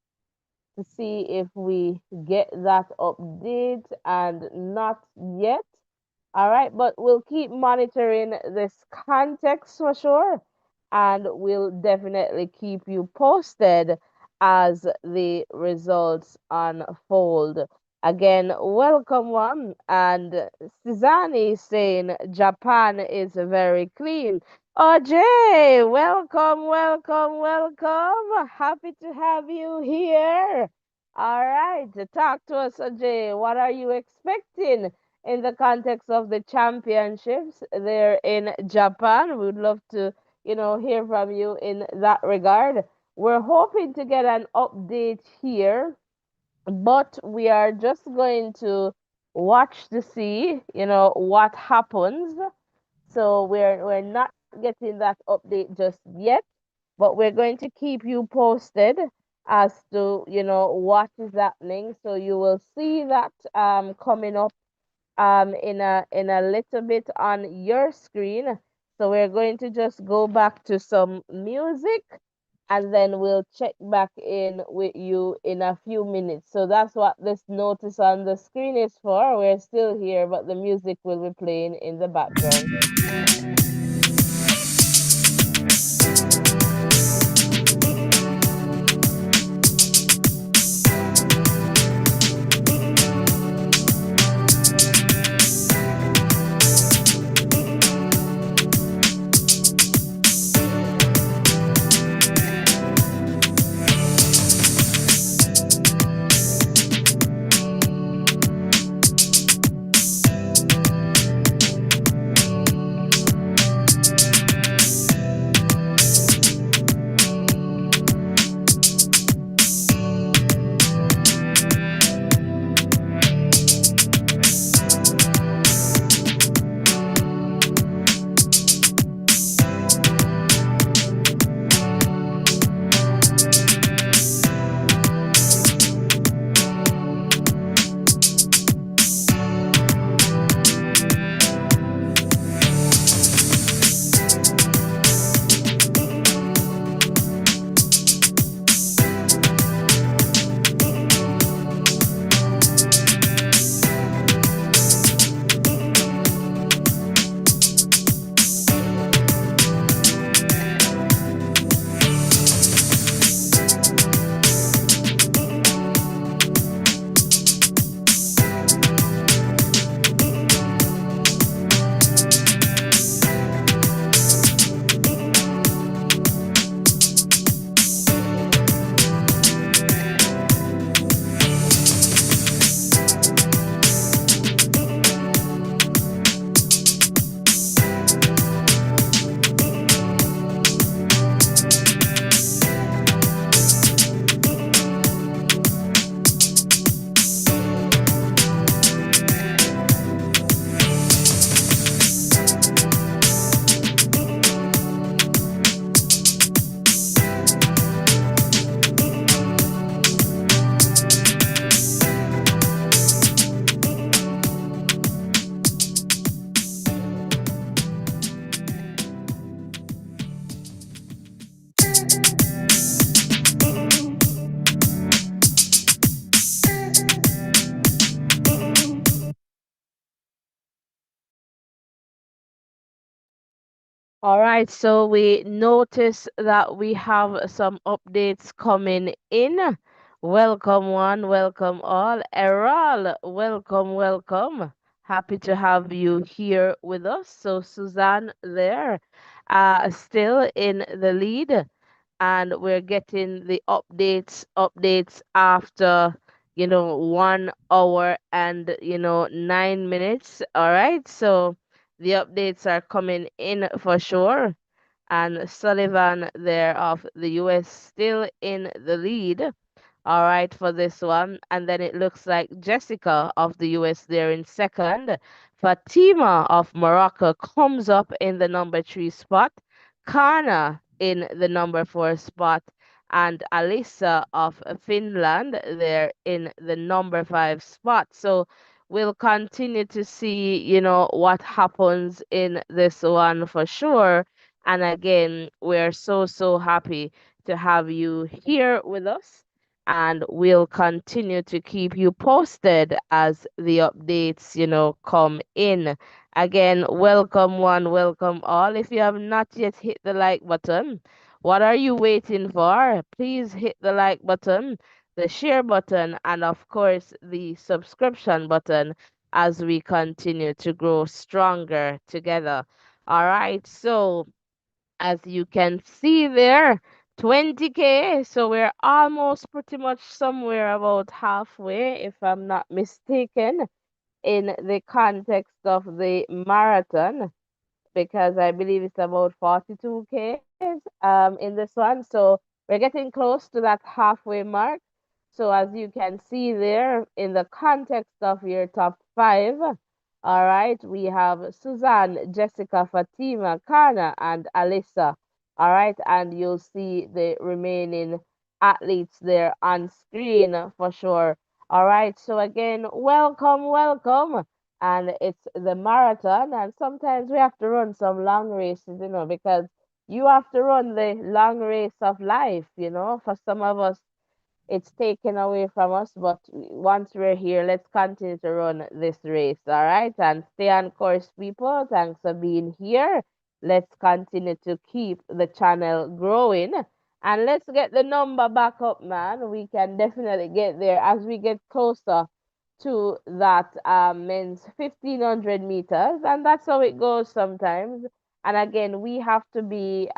to see if we get that update, and not yet. All right, but we'll keep monitoring this context for sure, and we'll definitely keep you posted as the results unfold. Again, welcome one. And Sizani saying Japan is very clean. Oh, Jay, welcome, welcome, welcome. Happy to have you here. All right, talk to us, Jay. What are you expecting in the context of the championships there in Japan? We'd love to, hear from you in that regard. We're hoping to get an update here, but we are just going to watch to see, what happens. So we're not getting that update just yet, but we're going to keep you posted as to, what is happening. So you will see that coming up in a little bit on your screen. So we're going to just go back to some music, and then we'll check back in with you in a few minutes. So that's what this notice on the screen is for. We're still here, but the music will be playing in the background. All right, so we notice that we have some updates coming in. Welcome one, welcome all. Errol, welcome, welcome. Happy to have you here with us. So Suzanne there, still in the lead, and we're getting the updates after 1 hour and 9 minutes. All right, so the updates are coming in for sure, and Sullivan there of the US still in the lead. All right, for this one. And then it looks like Jessica of the US there in second. Fatima of Morocco comes up in the number 3 spot. Kana in the number 4 spot. And Alisa of Finland there in the number 5 spot. So we'll continue to see, what happens in this one for sure. And again, we're so happy to have you here with us, and we'll continue to keep you posted as the updates, come in. Again, welcome one, welcome all. If you have not yet hit the like button, what are you waiting for? Please hit the like button, the share button, and of course, the subscription button as we continue to grow stronger together. All right, so as you can see there, 20K. So we're almost pretty much somewhere about halfway, if I'm not mistaken, in the context of the marathon, because I believe it's about 42Ks in this one. So we're getting close to that halfway mark. So as you can see there, in the context of your top five, all right, we have Suzanne, Jessica, Fatima, Kana, and Alyssa. All right, and you'll see the remaining athletes there on screen for sure. All right, so again, welcome, welcome, and it's the marathon, and sometimes we have to run some long races, because you have to run the long race of life. For some of us it's taken away from us, but once we're here, let's continue to run this race. All right, and stay on course, people. Thanks for being here. Let's continue to keep the channel growing, and let's get the number back up, man. We can definitely get there as we get closer to that men's 1500 meters, and that's how it goes sometimes. And again, we have to be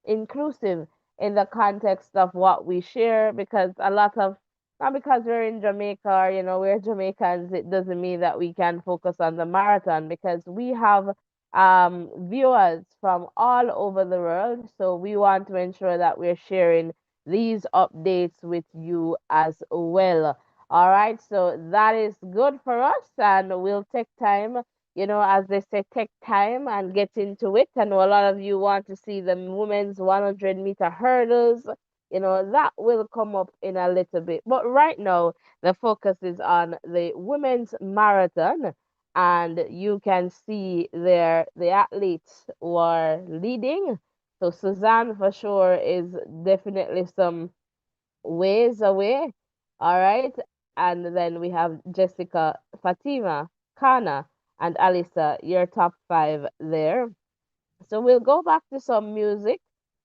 inclusive in the context of what we share, because a lot of, not because we're in Jamaica or we're Jamaicans, it doesn't mean that we can focus on the marathon, because we have viewers from all over the world, so we want to ensure that we're sharing these updates with you as well. All right, so that is good for us, and we'll take time, as they say, take time and get into it. I know a lot of you want to see the women's 100-meter hurdles. That will come up in a little bit. But right now, the focus is on the women's marathon. And you can see there the athletes who are leading. So Suzanne for sure is definitely some ways away. All right. And then we have Jessica, Fatima, Kana, and Alisa, your top five there. So we'll go back to some music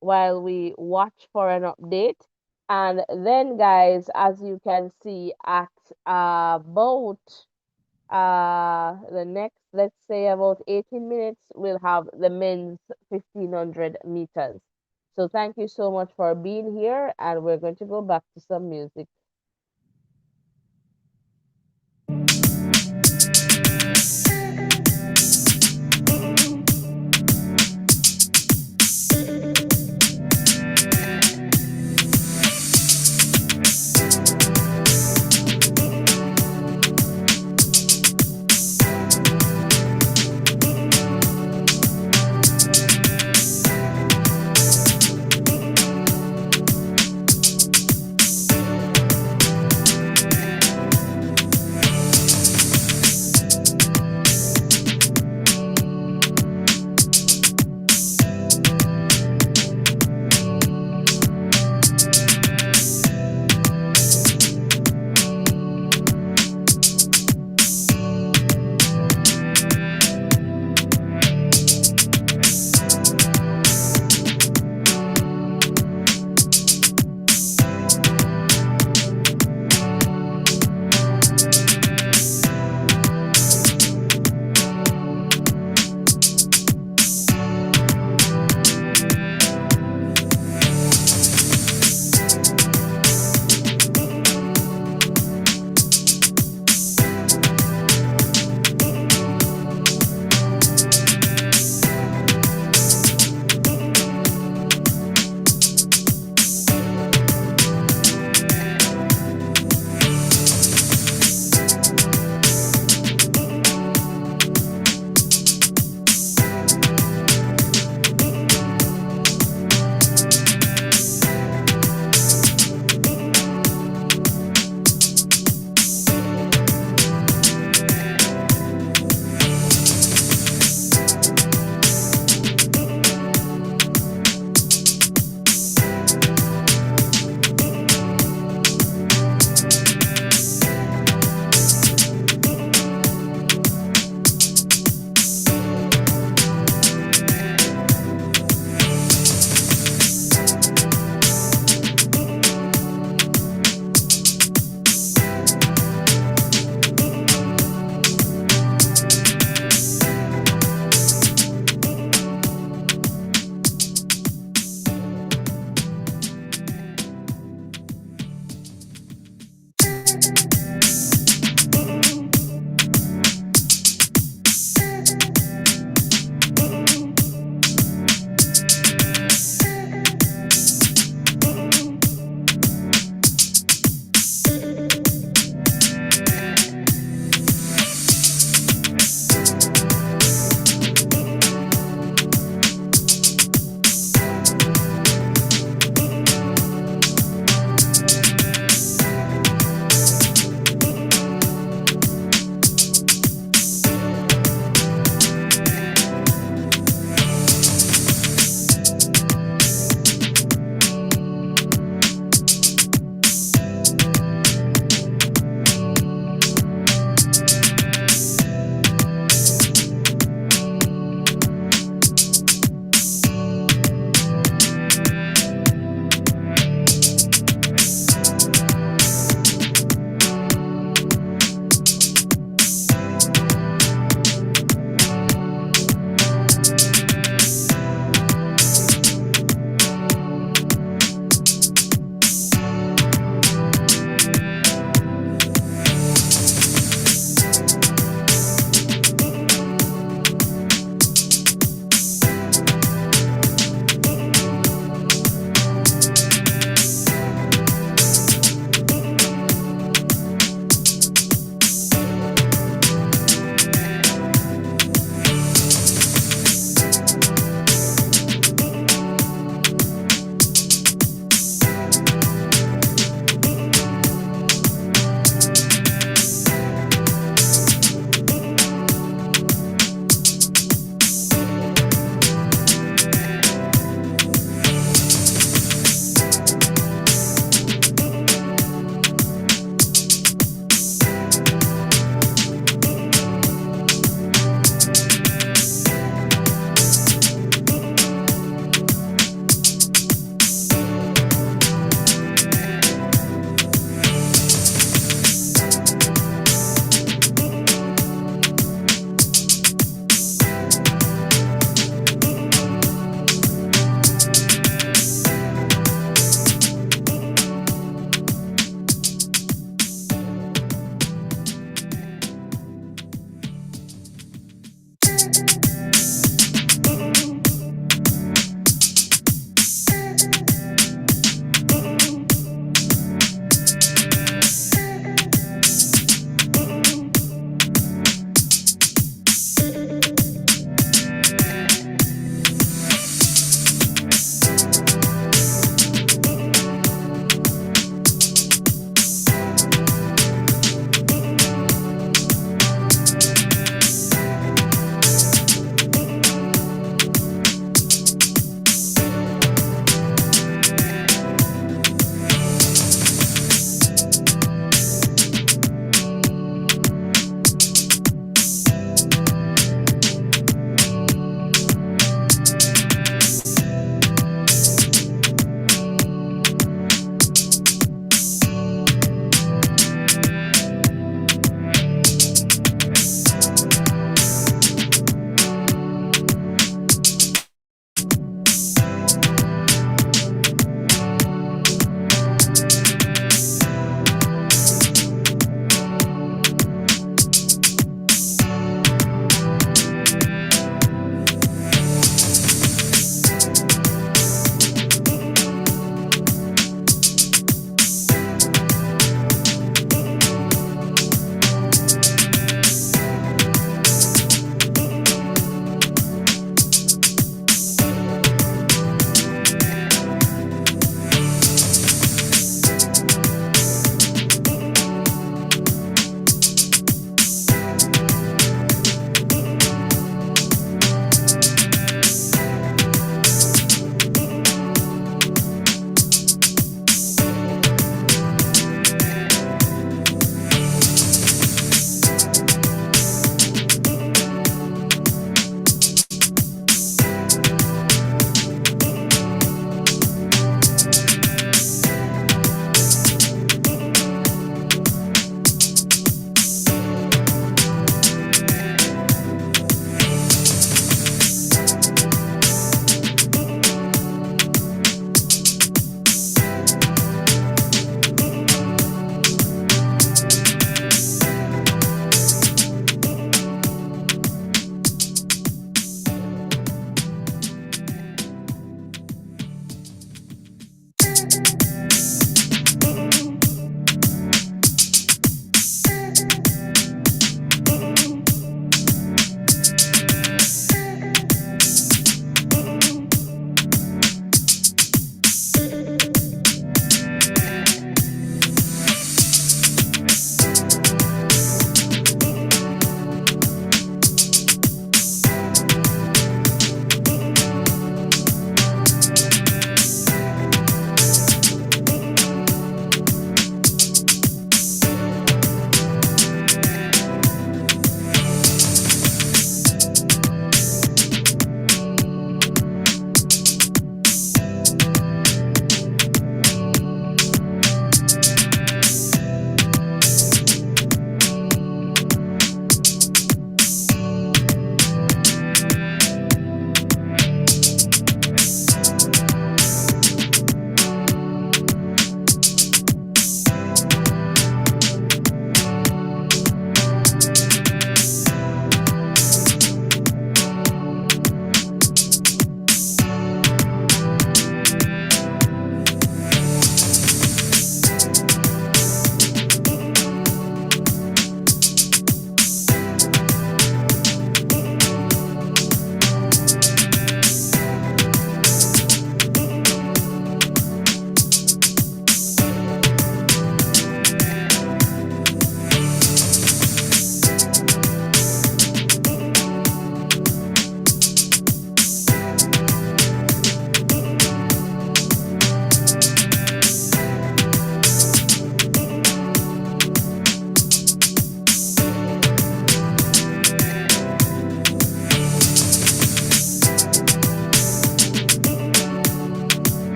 while we watch for an update. And then, guys, as you can see at about the next, let's say about 18 minutes, we'll have the men's 1500 meters. So thank you so much for being here, and we're going to go back to some music.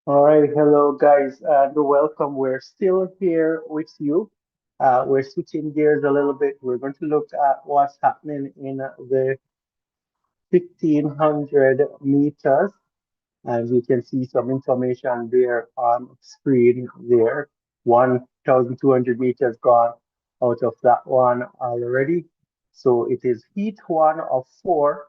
All right, hello guys, and welcome. We're still here with you. We're switching gears a little bit. We're going to look at what's happening in the 1500 meters, and you can see some information there on screen there. 1200 meters gone out of that one already. So it is heat one of four,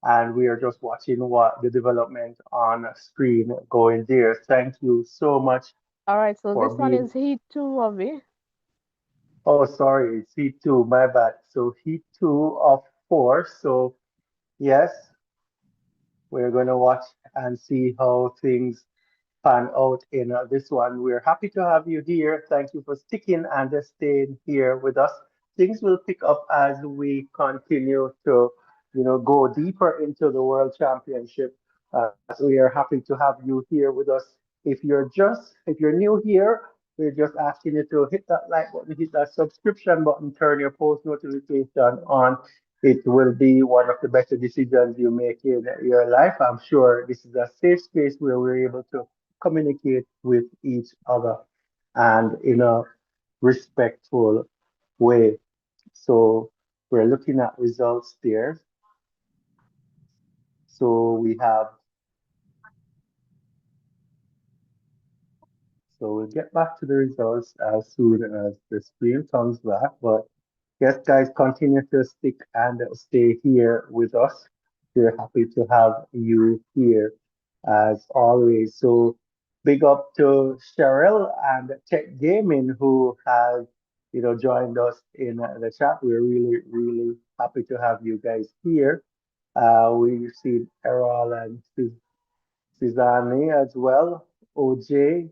and we are just watching what the development on screen going there. Thank you so much All right, so for this one being. is heat two of it. Oh, sorry, it's heat two, my bad. So heat two of four. So yes, we're gonna watch and see how things pan out in this one. We're happy to have you here. Thank you for sticking and staying here with us. Things will pick up as we continue to, go deeper into the World Championship. So we are happy to have you here with us. If you're new here, we're just asking you to hit that like button, hit that subscription button, turn your post notification on. It will be one of the better decisions you make in your life. I'm sure this is a safe space where we're able to communicate with each other and in a respectful way. So we're looking at results there. So we have, so we'll get back to the results as soon as the screen comes back. But yes, guys, continue to stick and stay here with us. We're happy to have you here as always. So big up to Cheryl and Tech Gaming who has, joined us in the chat. We're really, really happy to have you guys here. We've seen Errol and Suzanne as well, OJ.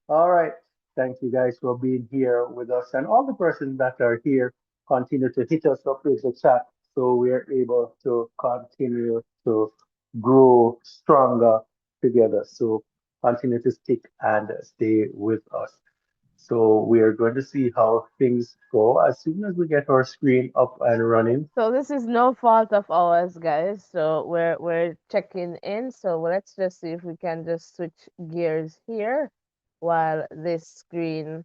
All right. Thank you guys for being here with us. And all the persons that are here continue to hit us up with the chat so we're able to continue to grow stronger together. So continue to stick and stay with us. So we are going to see how things go as soon as we get our screen up and running. So this is no fault of ours, guys. So we're checking in. So let's just see if we can just switch gears here while this screen,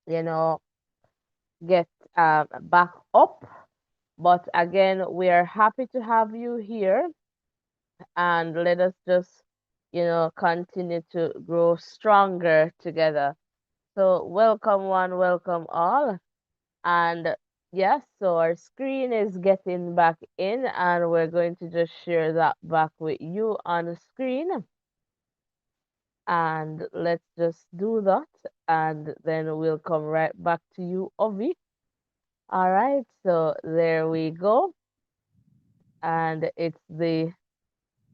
you know, get back up. But again, we are happy to have you here, and let us just, continue to grow stronger together. So welcome one, welcome all. And yes, so our screen is getting back in, and we're going to just share that back with you on the screen. And let's just do that, and then we'll come right back to you, Ovi. All right, so there we go. And it's the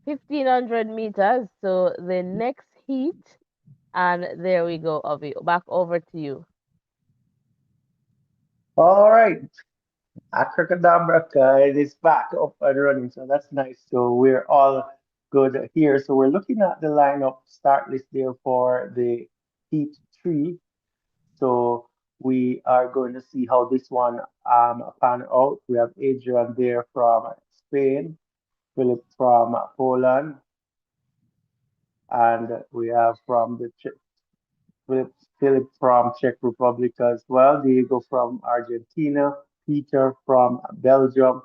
1500 meters. So the next heat, and there we go, Ovi. Back over to you. All right. Abracadabra guys is back up and running, so that's nice. So we're all good here. So we're looking at the lineup start list there for the Heat 3. So we are going to see how this one pan out. We have Adrian there from Spain, Philip from Poland, and we have from the Philip, Philip from Czech Republic as well, Diego from Argentina, Peter from Belgium,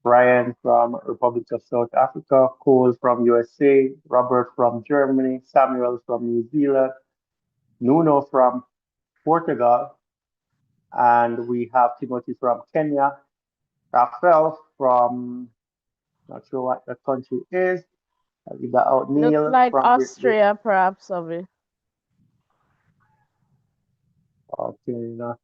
Brian from Republic of South Africa, Cole from USA, Robert from Germany, Samuel from New Zealand, Nuno from Portugal, and we have Timothy from Kenya, Rafael from not sure what the country is. I'll leave that out. Looks Neil like from Great Britain. Austria, perhaps, Ovi. Okay, no.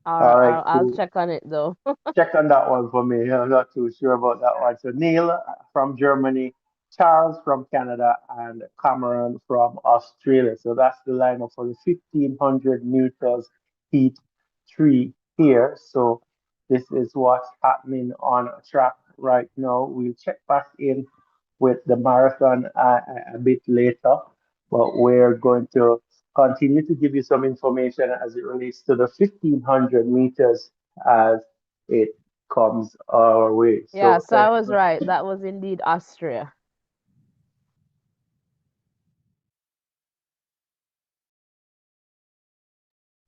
Or All right, I'll cool. check on it though. Check on that one for me. I'm not too sure about that one. So Neil from Germany, Charles from Canada, and Cameron from Australia. So that's the lineup for the 1500 meters heat three here. So this is what's happening on track right now. We'll check back in with the marathon a bit later, but we're going to continue to give you some information as it relates to the 1500 meters as it comes our way. Yeah, So so I thank you was very right. much. That was indeed Austria.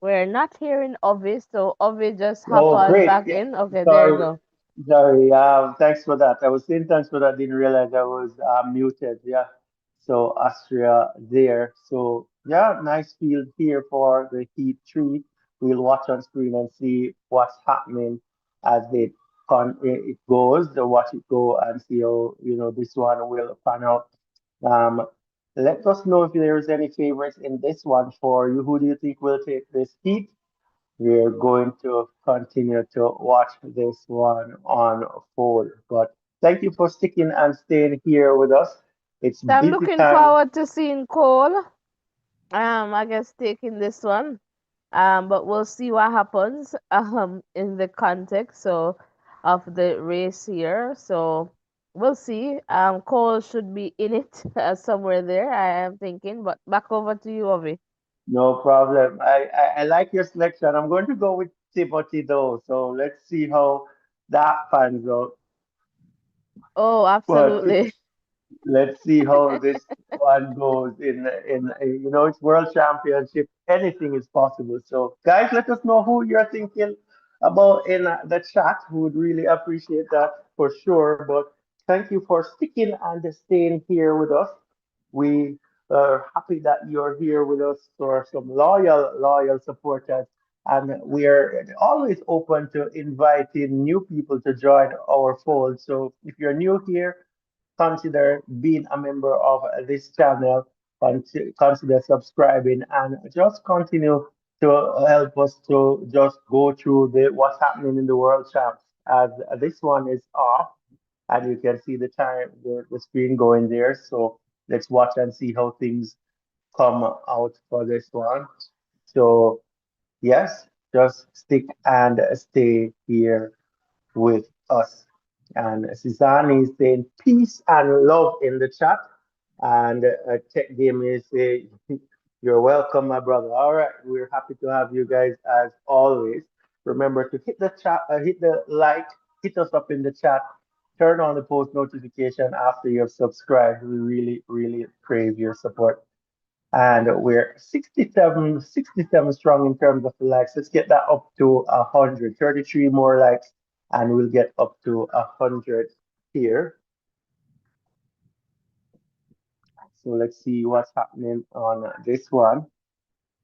We're not hearing Ovi, so Ovi just hop Oh, on great. back Yeah. in. Okay, there you Sorry. go. Sorry. Thanks for that. I was saying thanks for that. Didn't realize I was muted. Yeah. So Austria there. So yeah, nice field here for the Heat 3. We'll watch on screen and see what's happening as it goes. Watch it go and see how this one will pan out. Um, Let us know if there's any favorites in this one for you. Who do you think will take this Heat? We're going to continue to watch this one unfold. But thank you for sticking and staying here with us. It's So I'm busy looking time. forward to seeing Cole. I guess taking this one. But we'll see what happens in the context of the race here. So we'll see. Cole should be in it somewhere there, I am thinking. But back over to you, Ovi. No problem. I like your selection. I'm going to go with Timothy though. So let's see how that pans out. Oh, But absolutely. let's see how this one goes in it's world championship. Anything is possible. So guys, let us know who you're thinking about in the chat. We would really appreciate that for sure. But thank you for sticking and staying here with us. We are happy that you're here with us for some loyal supporters. And we are always open to inviting new people to join our fold. So if you're new here, consider being a member of this channel, consider subscribing, and just continue to help us to just go through what's happening in the world champs. As this one is off, and you can see the time, the screen going there. So let's watch and see how things come out for this one. So yes, just stick and stay here with us. And Suzanne is saying peace and love in the chat. And Tech Game is saying, you're welcome, my brother. All right, we're happy to have you guys as always. Remember to hit the chat, hit the like, hit us up in the chat, turn on the post notification after you have subscribed. We really crave your support. And we're 67 strong in terms of likes. Let's get that up to 100, 33 more likes, and we'll get up to 100 here. So let's see what's happening on this one.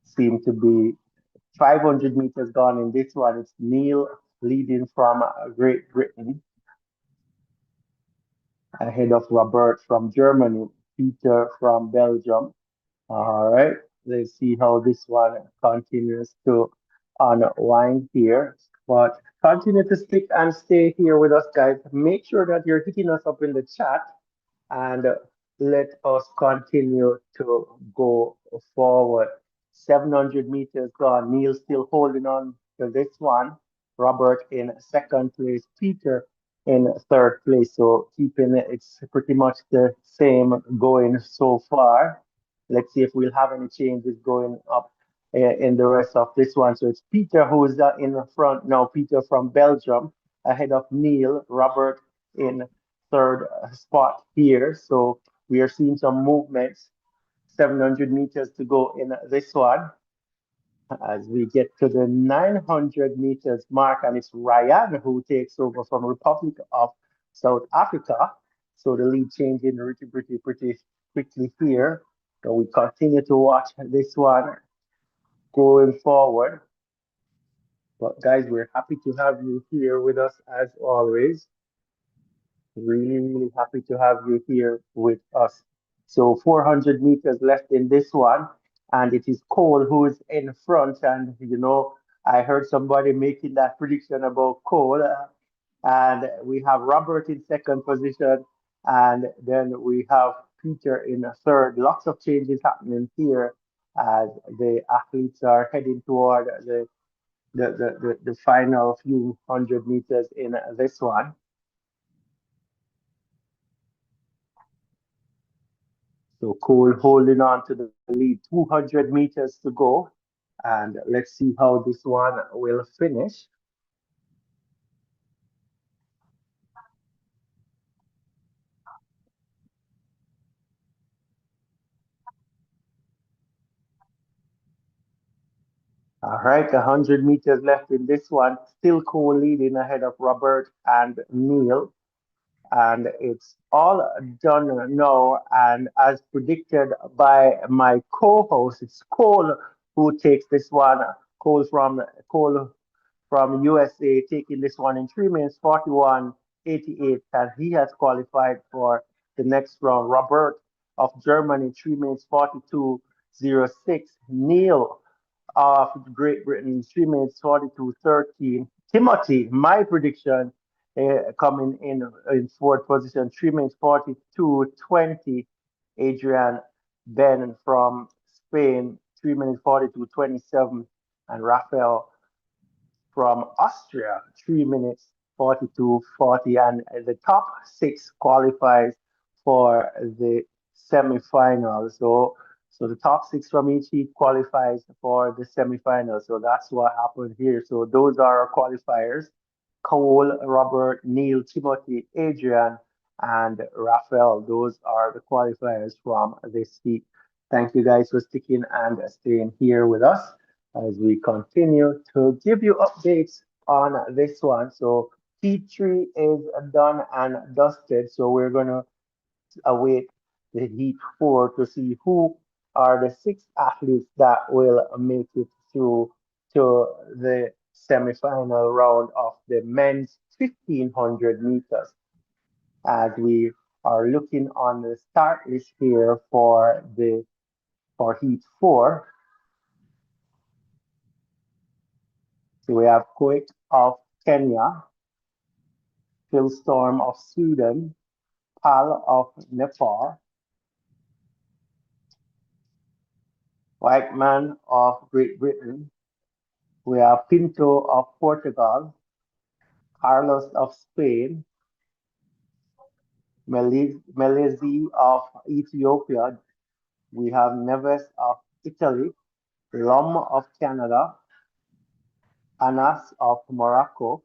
Seem to be 500 meters gone in this one. It's Neil leading from Great Britain ahead of Robert from Germany, Peter from Belgium. All right, let's see how this one continues to unwind here. But continue to stick and stay here with us, guys. Make sure that you're hitting us up in the chat and let us continue to go forward. 700 meters gone. Neil still holding on to this one. Robert in second place. Peter in third place. So keeping it's pretty much the same going so far. Let's see if we'll have any changes going up in the rest of this one. So it's Peter who is in the front now. Peter from Belgium ahead of Neil. Robert in third spot here. So we are seeing some movements. 700 meters to go in this one as we get to the 900 meters mark, and it's Ryan who takes over from Republic of South Africa. So the lead changing pretty quickly here. So we continue to watch this one going forward. But guys, we're happy to have you here with us as always. Really happy to have you here with us. So 400 meters left in this one, and it is Cole who is in front. And I heard somebody making that prediction about Cole, and we have Robert in second position, and then we have Peter in a third. Lots of changes happening here as the athletes are heading toward the final few hundred meters in this one. So Cole holding on to the lead, 200 meters to go. And let's see how this one will finish. All right, 100 meters left in this one. Still co-leading ahead of Robert and Neil. And it's all done now. And as predicted by my co-host, it's Cole who takes this one. Cole from USA taking this one in 3 minutes 41:88, and he has qualified for the next round. Robert of Germany 3 minutes 42:06. Neil of Great Britain 3 minutes 42:13. Timothy, my prediction, coming in fourth position 3 minutes 42:20. Adrian Ben from Spain 3 minutes 42:27, and Rafael from Austria, 3 minutes 42:40, and the top six qualifies for the semifinals. So the top six from each heat qualifies for the semifinals. So that's what happened here. So those are our qualifiers: Cole, Robert, Neil, Timothy, Adrian, and Raphael. Those are the qualifiers from this heat. Thank you guys for sticking and staying here with us as we continue to give you updates on this one. So T3 is done and dusted. So we're going to await the Heat 4 to see who are the six athletes that will make it through to the semifinal round of the men's 1500 meters. As we are looking on the start list here for Heat 4, so we have Koik of Kenya, Phil Storm of Sweden, Pal of Nepal, Whiteman of Great Britain. We have Pinto of Portugal, Carlos of Spain, Melezi of Ethiopia. We have Neves of Italy, Lom of Canada, Anas of Morocco.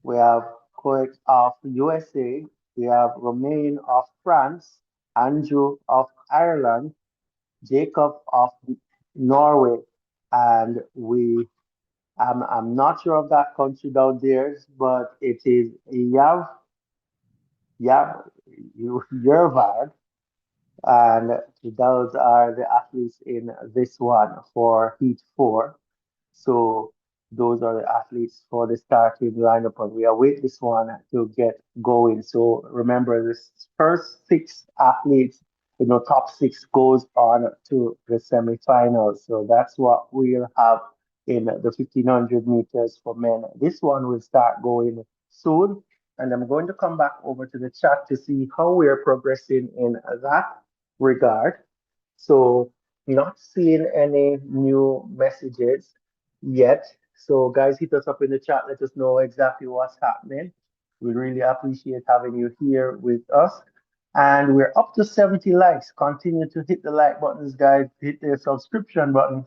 We have Koik of USA. We have Romain of France, Andrew of Ireland, Jacob of Norway, and I'm not sure of that country down there, but it is Yav Yervad, and those are the athletes in this one for Heat 4. So those are the athletes for the starting lineup, and we await this one to get going. So remember, this first six athletes, top six goes on to the semifinals. So that's what we'll have in the 1500 meters for men. This one will start going soon, and I'm going to come back over to the chat to see how we are progressing in that regard. So not seeing any new messages yet. So guys, hit us up in the chat. Let us know exactly what's happening. We really appreciate having you here with us. And we're up to 70 likes. Continue to hit the like buttons, guys. Hit the subscription button.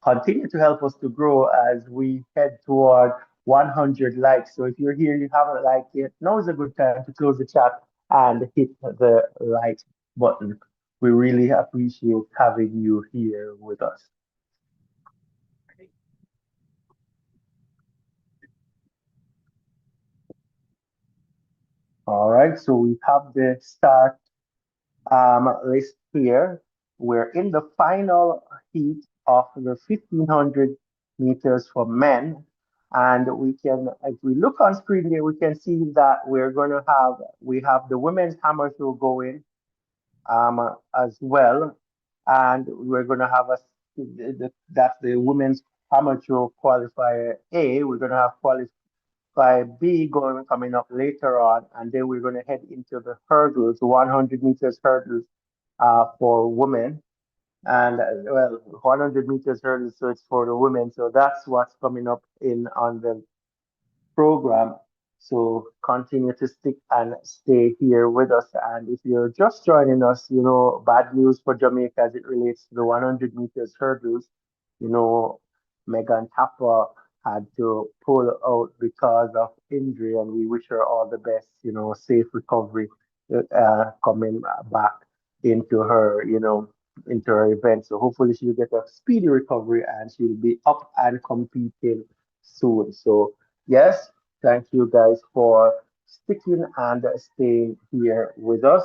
Continue to help us to grow as we head toward 100 likes. So if you're here, you haven't liked yet, now is a good time to close the chat and hit the like button. We really appreciate having you here with us. All right, so we have the start list here. We're in the final heat of the 1500 meters for men. And we can, if we look on screen here, we can see that we have the women's hammer throw going as well. And we're going to have that's the women's hammer throw qualifier A. We're going to have qualifier B going coming up later on, and then we're going to head into the hurdles, 100 meters hurdles for women. And well, 100 meters hurdles, so it's for the women. So that's what's coming up in on the program. So continue to stick and stay here with us. And if you're just joining us, bad news for Jamaica as it relates to the 100 meters hurdles. Megan Tapper had to pull out because of injury, and we wish her all the best, safe recovery coming back into her, into her event. So hopefully she'll get a speedy recovery and she'll be up and competing soon. So yes, thank you guys for sticking and staying here with us.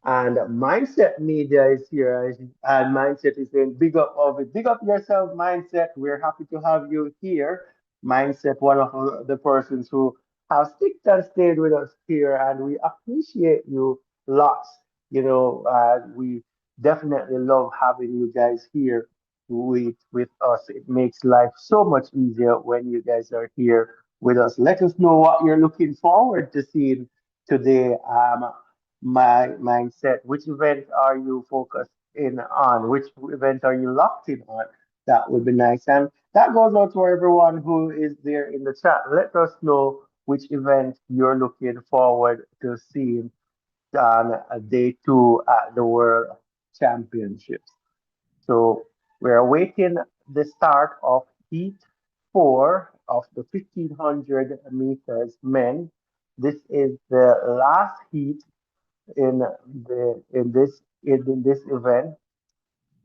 And Mindset Media is here, and Mindset is saying, big up of it. Big up yourself, Mindset. We're happy to have you here. Mindset, one of the persons who have sticked and stayed with us here, and we appreciate you lots. We definitely love having you guys here with us. It makes life so much easier when you guys are here with us. Let us know what you're looking forward to seeing today. My mindset. Which event are you focused in on? Which event are you locked in on? That would be nice. And that goes out to everyone who is there in the chat. Let us know which event you're looking forward to seeing on day two at the World Championships. So we're awaiting the start of heat four of the 1500 meters men. This is the last heat in in this event.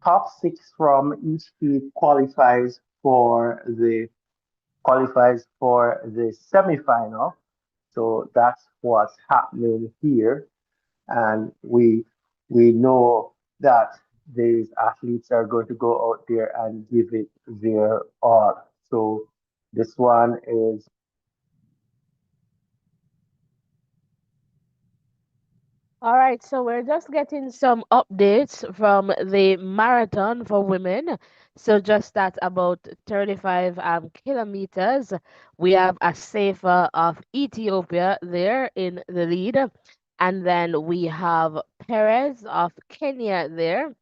Top six from each heat qualifies for the semifinal. So that's what's happening here, and we know that these athletes are going to go out there and give it their all. So this one is All right, so we're just getting some updates from the marathon for women. So just at about 35 kilometers, we have a Safer of Ethiopia there in the lead. And then we have Perez of Kenya there.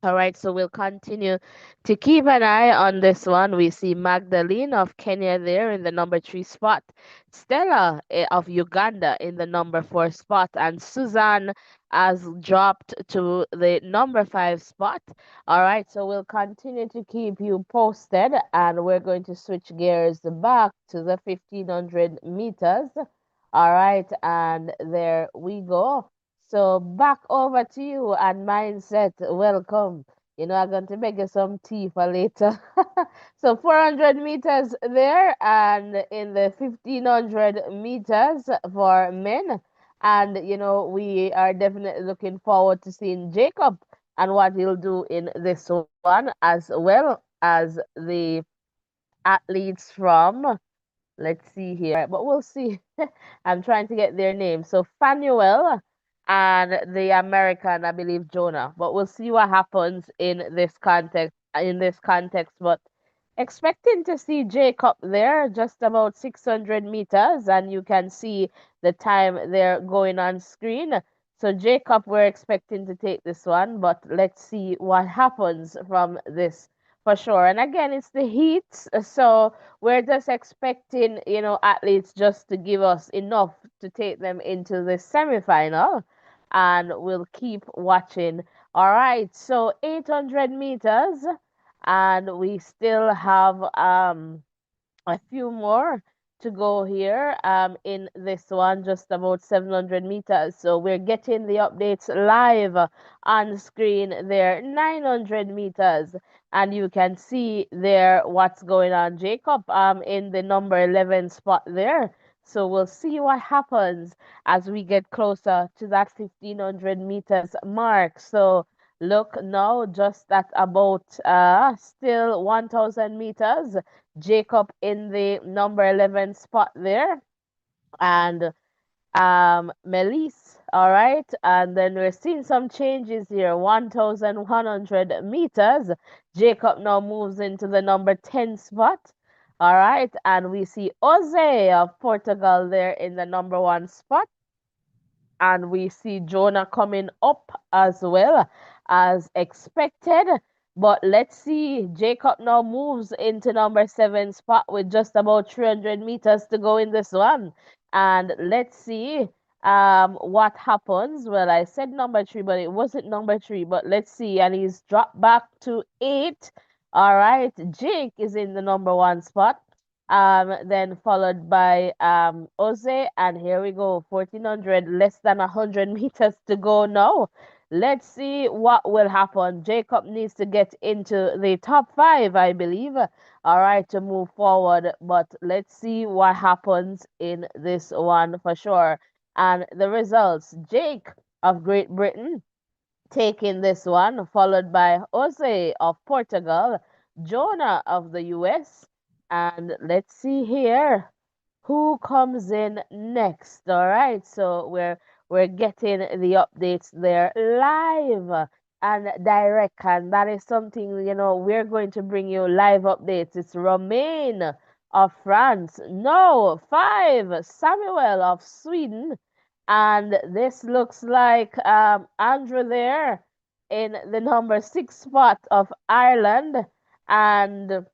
All right, so we'll continue to keep an eye on this one. We see Magdalene of Kenya there in the number 3 spot, Stella of Uganda in the number 4 spot, and Suzanne has dropped to the number 5 spot. All right, so we'll continue to keep you posted, and we're going to switch gears back to the 1500 meters. All right, and there we go. So back over to you and mindset. Welcome. I'm going to beg you some tea for later. So 400 meters there and in the 1500 meters for men. And, we are definitely looking forward to seeing Jacob and what he'll do in this one, as well as the athletes from, let's see here, but we'll see. I'm trying to get their names. So Fanuel and the American, I believe Jonah. But we'll see what happens in this context. But expecting to see Jacob there, just about 600 meters, and you can see the time there going on screen. So Jacob, we're expecting to take this one, but let's see what happens from this for sure. And again, it's the heats, so we're just expecting, athletes just to give us enough to take them into the semifinal, and we'll keep watching. All right, so 800 meters, and we still have a few more to go here in this one, just about 700 meters. So we're getting the updates live on screen there, 900 meters. And you can see there what's going on. Jacob in the number 11 spot there. So we'll see what happens as we get closer to that 1500 meters mark. So look now, just at about still 1000 meters. Jacob in the number 11 spot there, and Melise, all right. And then we're seeing some changes here. 1100 meters. Jacob now moves into the number 10 spot. All right, and we see Jose of Portugal there in the number 1 spot, and we see Jonah coming up as well as expected. But let's see, Jacob now moves into number 7 spot with just about 300 meters to go in this one. And let's see what happens. Well, I said number 3, but it wasn't number 3. But let's see, and he's dropped back to 8. All right, Jake is in the number 1 spot, then followed by Oze, and here we go, 1400, less than 100 meters to go now. Let's see what will happen. Jacob needs to get into the top five, I believe, all right, to move forward. But let's see what happens in this one for sure. And the results: Jake of Great Britain taking this one, followed by Jose of Portugal, Jonah of the US, and let's see here who comes in next. All right, so we're getting the updates there live and direct, and that is something we're going to bring you live updates. It's Romain of France, no five, Samuel of Sweden, and this looks like Andrew there in the number six spot of Ireland, and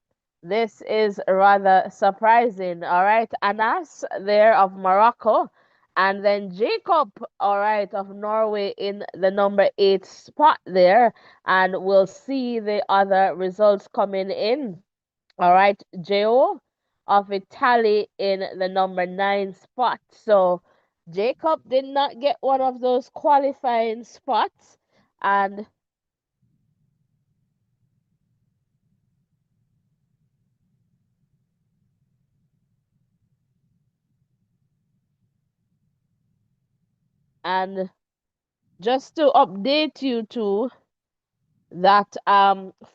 this is rather surprising. All right, Anas there of Morocco, and then Jacob, all right, of Norway in the number eight spot there, and we'll see the other results coming in. All right, Jo of Italy in the number nine spot. So Jacob did not get one of those qualifying spots, and and just to update you too that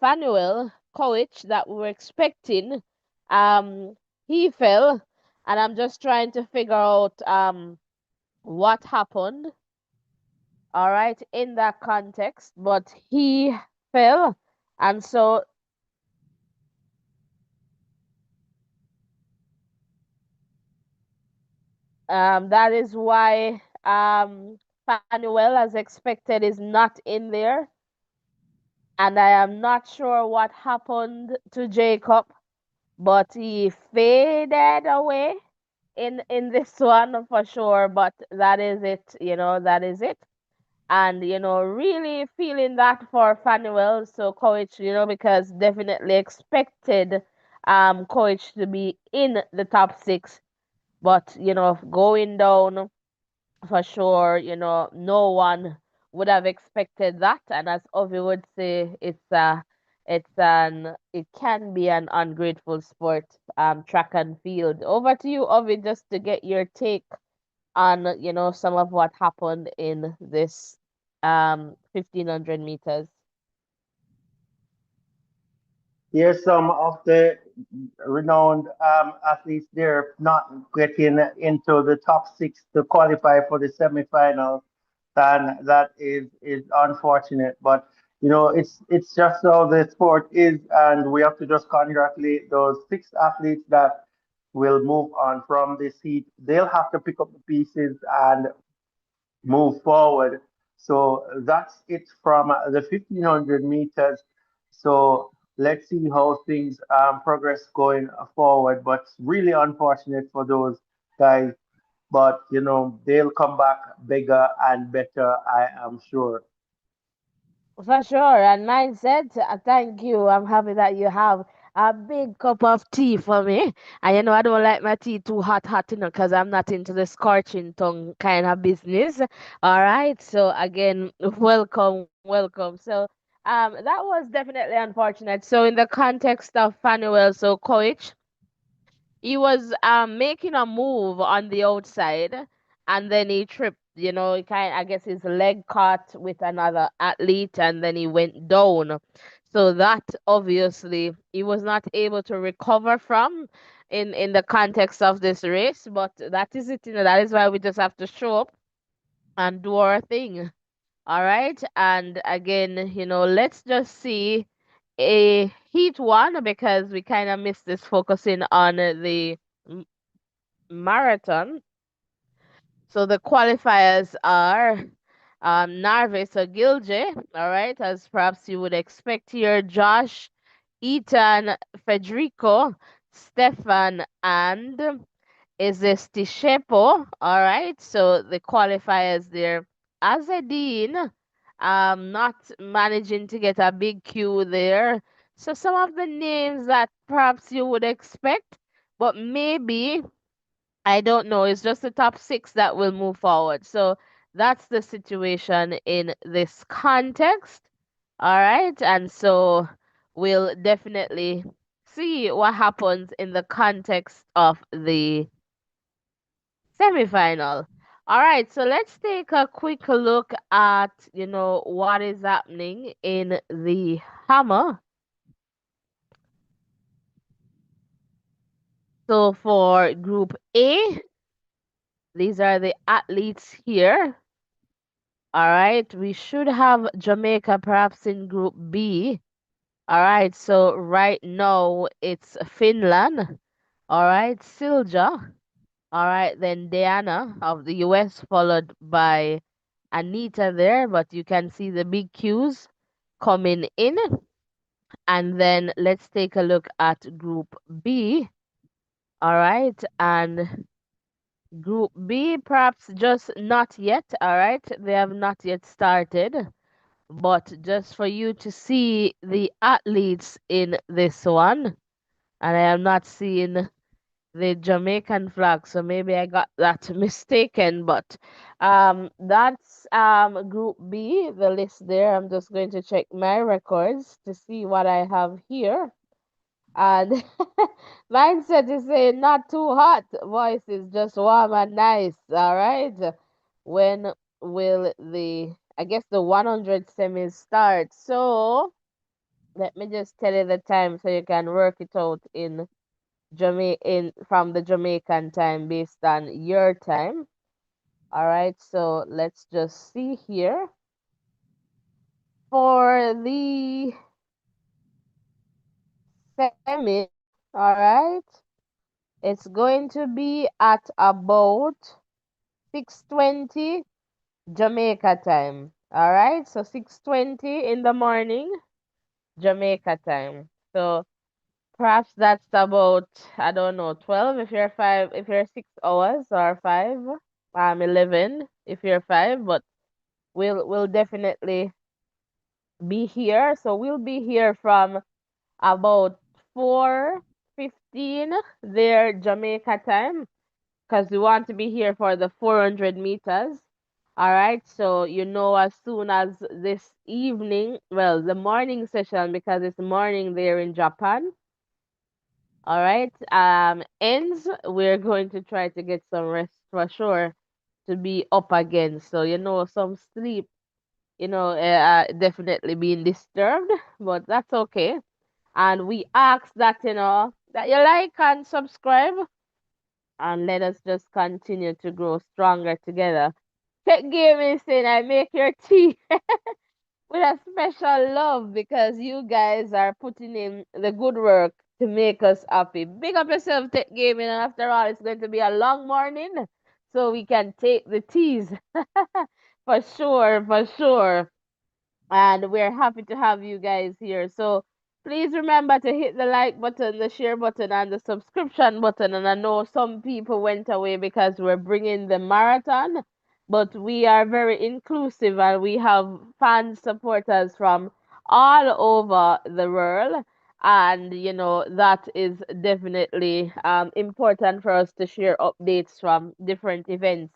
Fanuel Coach that we were expecting, um he fell, and I'm just trying to figure out what happened, all right, in that context, but he fell, and so that is why Fanuel, as expected, is not in there, and I am not sure what happened to Jacob, but he faded away in this one for sure. But that is it, that is it. And really feeling that for Fanuel, so coach, because definitely expected coach to be in the top six, but going down for sure, no one would have expected that. And as Ovi would say, it can be an ungrateful sport, track and field. Over to you, Ovi, just to get your take on, some of what happened in this 1500 meters. Here's some of the renowned athletes there not getting into the top six to qualify for the semifinals, and that is unfortunate. But it's just how the sport is, and we have to just congratulate those six athletes that will move on from this heat. They'll have to pick up the pieces and move forward. So that's it from the 1500 meters. So let's see how things progress going forward. But it's really unfortunate for those guys. But they'll come back bigger and better, I am sure. For sure. And mindset, thank you. I'm happy that you have a big cup of tea for me. And I don't like my tea too hot, because I'm not into the scorching tongue kind of business. All right. So again, welcome, welcome. So that was definitely unfortunate. So in the context of Fanuel, so coach, he was making a move on the outside, and then he tripped. He I guess his leg caught with another athlete, and then he went down. So that obviously he was not able to recover from in the context of this race. But that is it. That is why we just have to show up and do our thing. All right. And again, let's just see a heat one, because we kind of missed this focusing on the m- marathon. So the qualifiers are Narvis or Gilje, all right, as perhaps you would expect here, Josh, Ethan, Federico, Stefan, and is this Tishepo? All right. So the qualifiers there. Azedine, not managing to get a big queue there. So some of the names that perhaps you would expect, but maybe I don't know. It's just the top six that will move forward. So that's the situation in this context. All right. And so we'll definitely see what happens in the context of the semifinal. All right. So let's take a quick look at, what is happening in the hammer. So for Group A, these are the athletes here. All right. We should have Jamaica perhaps in Group B. All right. So right now it's Finland. All right. Silja. All right. Then Diana of the US, followed by Anita there. But you can see the big cues coming in. And then let's take a look at Group B. All right. And Group B, perhaps just not yet. All right. They have not yet started. But just for you to see the athletes in this one, and I am not seeing the Jamaican flag, so maybe I got that mistaken. But that's Group B, the list there. I'm just going to check my records to see what I have here. And mindset is saying not too hot. Voice is just warm and nice. All right. When will I guess the 100 semis start? So let me just tell you the time so you can work it out in from the Jamaican time based on your time. All right. So let's just see here for the semis. All right. It's going to be at about 6:20 Jamaica time. All right, so 6:20 in the morning Jamaica time. So perhaps that's about, I don't know, 12 if you're 5, if you're 6 hours, or 5, 11 if you're 5, but we'll definitely be here. So we'll be here from about 4:15 there Jamaica time, because we want to be here for the 400 meters. All right, so as soon as this evening, well, the morning session, because it's morning there in Japan, all right, ends, we're going to try to get some rest for sure to be up again. So, some sleep, definitely being disturbed, but that's okay. And we ask that, that you like and subscribe, and let us just continue to grow stronger together. Tech Gaming saying I make your tea with a special love because you guys are putting in the good work to make us happy. Big up yourself, Tech Gaming, and after all, it's going to be a long morning, so we can take the teas for sure, for sure. And we're happy to have you guys here. So please remember to hit the like button, the share button, and the subscription button. And I know some people went away because we're bringing the marathon, but we are very inclusive and we have fan supporters from all over the world. And that is definitely important for us to share updates from different events.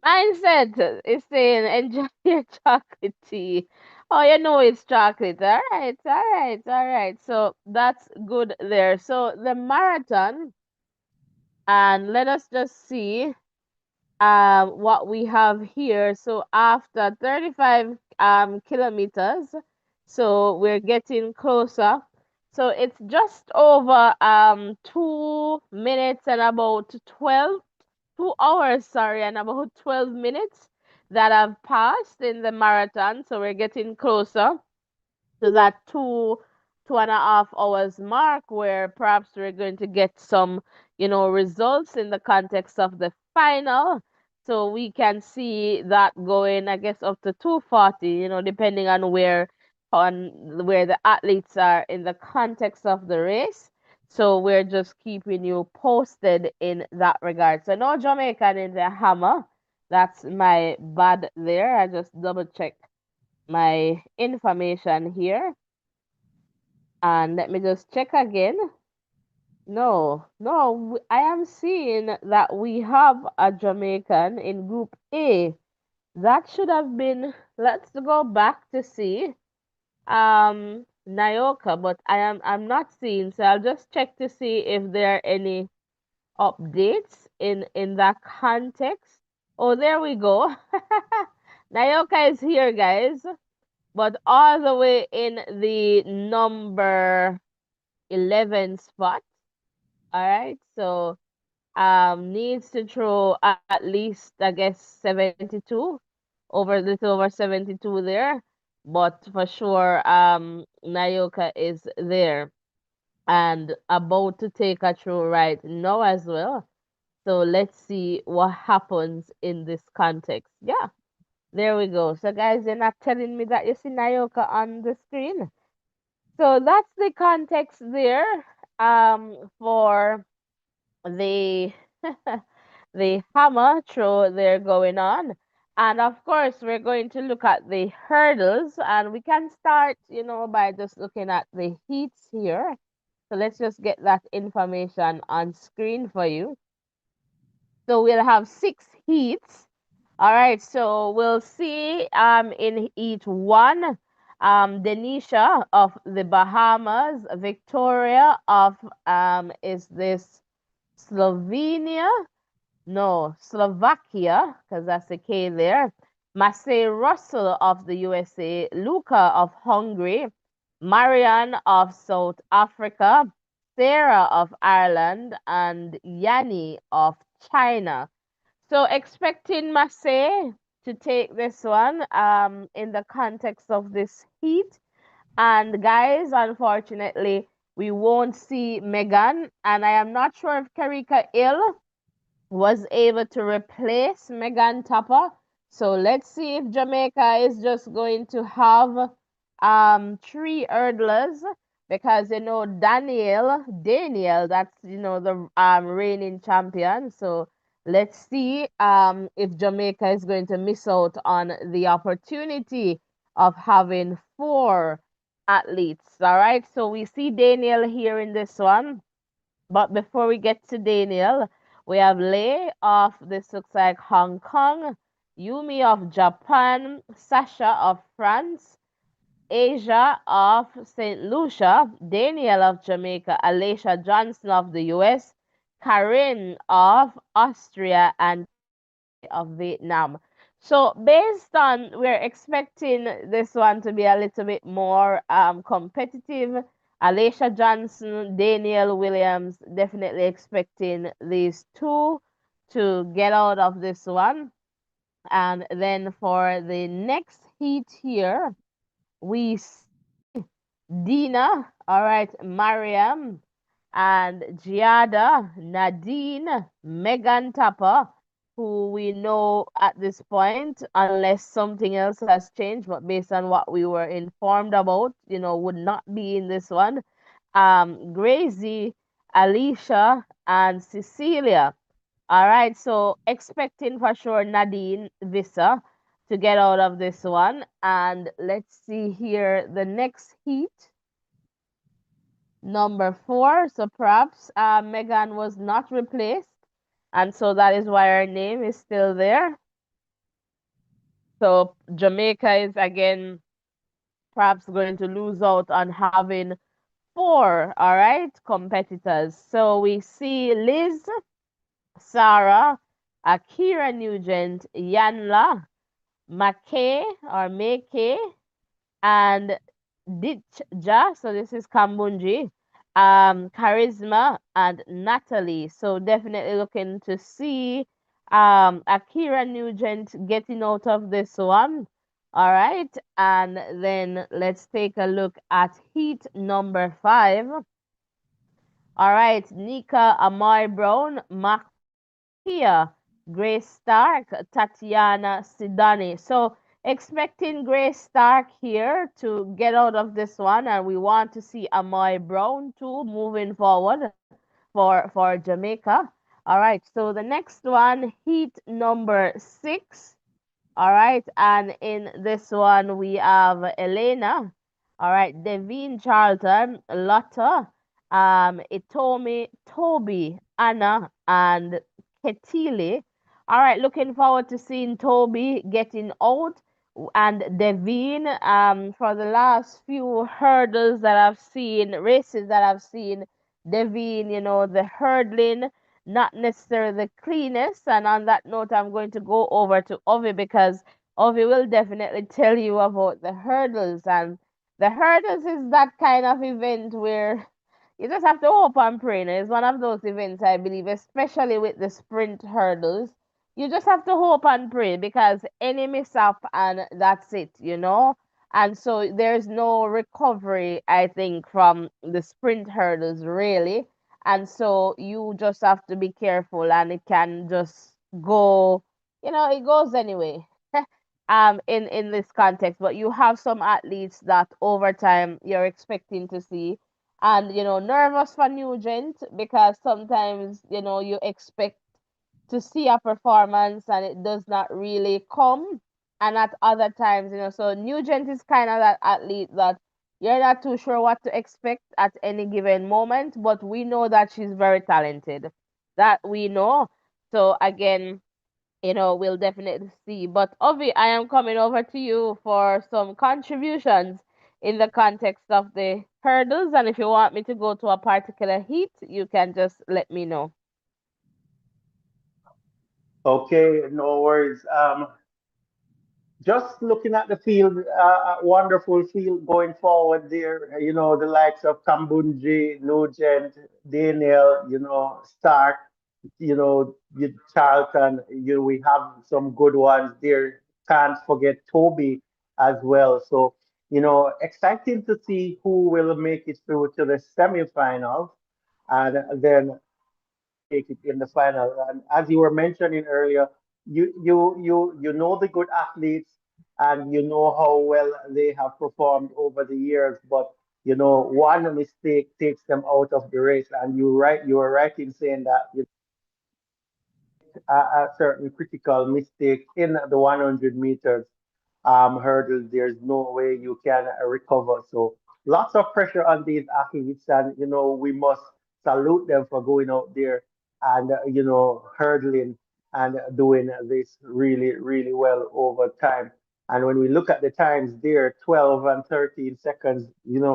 Mindset is saying enjoy your chocolate tea. Oh, it's chocolate. All right, all right, all right. So that's good there. So the marathon, and let us just see what we have here. So after 35 kilometers, so we're getting closer. So it's just over 2 minutes and about 2 hours, sorry, and about 12 minutes that have passed in the marathon. So we're getting closer to that 2.5 hours mark where perhaps we're going to get some results in the context of the final, so we can see that going, I guess, up to 2:40, depending on where the athletes are in the context of the race. So we're just keeping you posted in that regard. So no Jamaican in the hammer. That's my bad there. I just double checked my information here. And let me just check again. No, no, I am seeing that we have a Jamaican in Group A. That should have been, let's go back to see. Naoka, but I'm not seeing, so I'll just check to see if there are any updates in that context. Oh, there we go. Naoka is here, guys, but all the way in the number 11 spot. All right, so needs to throw at least, I guess, 72, over little over 72 there, but for sure Nayoka is there and about to take a throw right now as well. So let's see what happens in this context. Yeah, there we go. So guys, you're not telling me that you see Nayoka on the screen. So that's the context there for the the hammer throw they're going on. And of course, we're going to look at the hurdles, and we can start, by just looking at the heats here. So let's just get that information on screen for you. So we'll have 6 heats. All right, so we'll see in each one Denisha of the Bahamas, Victoria of is this Slovenia? No, Slovakia, because that's the K there. Massey Russell of the USA, Luca of Hungary, Marianne of South Africa, Sarah of Ireland, and Yanni of China. So expecting Massey to take this one in the context of this heat. And guys, unfortunately, we won't see Megan. And I am not sure if Karika Ill was able to replace Megan Topper. So let's see if Jamaica is just going to have 3 hurdlers, because Daniel, that's the reigning champion. So let's see if Jamaica is going to miss out on the opportunity of having 4 athletes. All right, so we see Daniel here in this one. But before we get to Daniel, we have Lei of, this looks like Hong Kong, Yumi of Japan, Sasha of France, Asia of St. Lucia, Daniel of Jamaica, Alicia Johnson of the US, Karin of Austria, and Chloe of Vietnam. So based on, we're expecting this one to be a little bit more competitive. Alicia Johnson, Daniel Williams, definitely expecting these two to get out of this one. And then for the next heat here, we see Dina, all right, Mariam, and Giada, Nadine, Megan Tapper, who we know at this point, unless something else has changed, but based on what we were informed about, would not be in this one. Gracie, Alicia, and Cecilia. All right, so expecting for sure Nadine Visa to get out of this one. And let's see here the next heat, number 4. So perhaps Megan was not replaced, and so that is why her name is still there. So Jamaica is again perhaps going to lose out on having 4, all right, competitors. So we see Liz, Sarah, Akira Nugent, Yanla, Make or Make, and Ditja. So this is Kambunji, Charisma, and Natalie. So definitely looking to see Akira Nugent getting out of this one. All right, and then let's take a look at heat number 5. All right, Nika Amai Brown, Makia, Grace Stark, Tatiana Sidani. So expecting Grace Stark here to get out of this one, and we want to see Amai Brown too moving forward for Jamaica. All right, so the next one, heat number 6. All right, and in this one we have Elena. All right, Devine Charlton, Lotta, Itomi, Toby, Anna, and Ketili. All right, looking forward to seeing Toby getting out and Devine. For the last few hurdles that I've seen, races that I've seen, Devine, the hurdling, not necessarily the cleanest. And on that note, I'm going to go over to Ovi because Ovi will definitely tell you about the hurdles. And the hurdles is that kind of event where you just have to hope and pray. It's one of those events, I believe, especially with the sprint hurdles. You just have to hope and pray because any mishap and that's it. And so there's no recovery, I think, from the sprint hurdles, really. And so you just have to be careful and it can just go, it goes anyway. In this context, but you have some athletes that over time you're expecting to see, and nervous for Nugent because sometimes you expect to see a performance and it does not really come. And at other times, so Nugent is kind of that athlete that you're not too sure what to expect at any given moment, but we know that she's very talented. That we know. So again, we'll definitely see. But Ovi, I am coming over to you for some contributions in the context of the hurdles. And if you want me to go to a particular heat, you can just let me know. Okay, no worries. Just looking at the field, wonderful field going forward there. The likes of Kambunji, Nugent, Daniel, Stark, Charlton. We have some good ones there. Can't forget Toby as well. So, exciting to see who will make it through to the semifinals and then take it in the final. And as you were mentioning earlier, you know the good athletes and you know how well they have performed over the years, but one mistake takes them out of the race. And you were right in saying that a certain critical mistake in the 100 meters hurdle, there's no way you can recover. So lots of pressure on these athletes, and we must salute them for going out there and hurdling and doing this really, really well over time. And when we look at the times there, 12 and 13 seconds,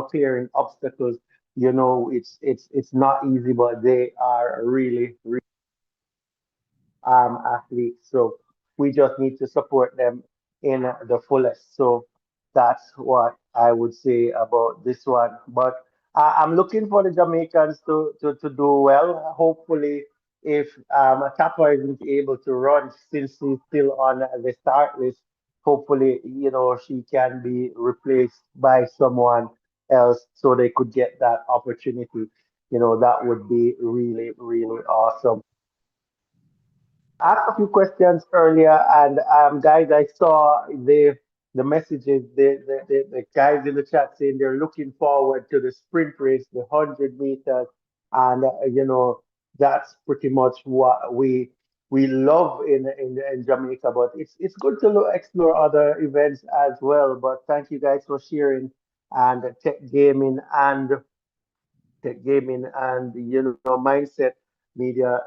clearing obstacles, it's not easy, but they are really, really athletes. So we just need to support them in the fullest. So that's what I would say about this one. But I'm looking for the Jamaicans to do well. Hopefully, if Tapa isn't able to run since she's still on the start list, hopefully, she can be replaced by someone else so they could get that opportunity. That would be really, really awesome. Asked a few questions earlier, and guys, I saw the messages, the guys in the chat saying they're looking forward to the sprint race, the 100 meters, and that's pretty much what we love in Jamaica. But it's good to explore other events as well. But thank you guys for sharing and tech gaming and mindset media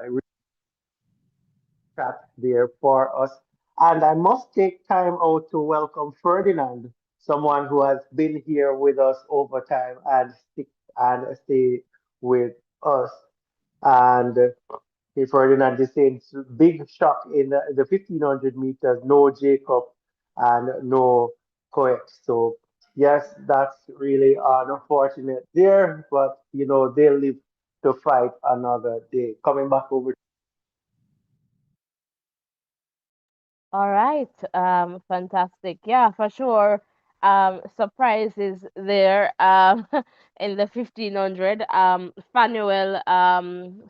chat there for us. And I must take time out to welcome Ferdinand, someone who has been here with us over time and stick and stay with us. And Ferdinand is saying big shock in the 1500 meters, no Jacob and no Coex. So yes, that's really unfortunate there, but they'll live to fight another day. Coming back over. All right. Fantastic. Yeah, for sure. Surprises there. In the 1500. Fanuel.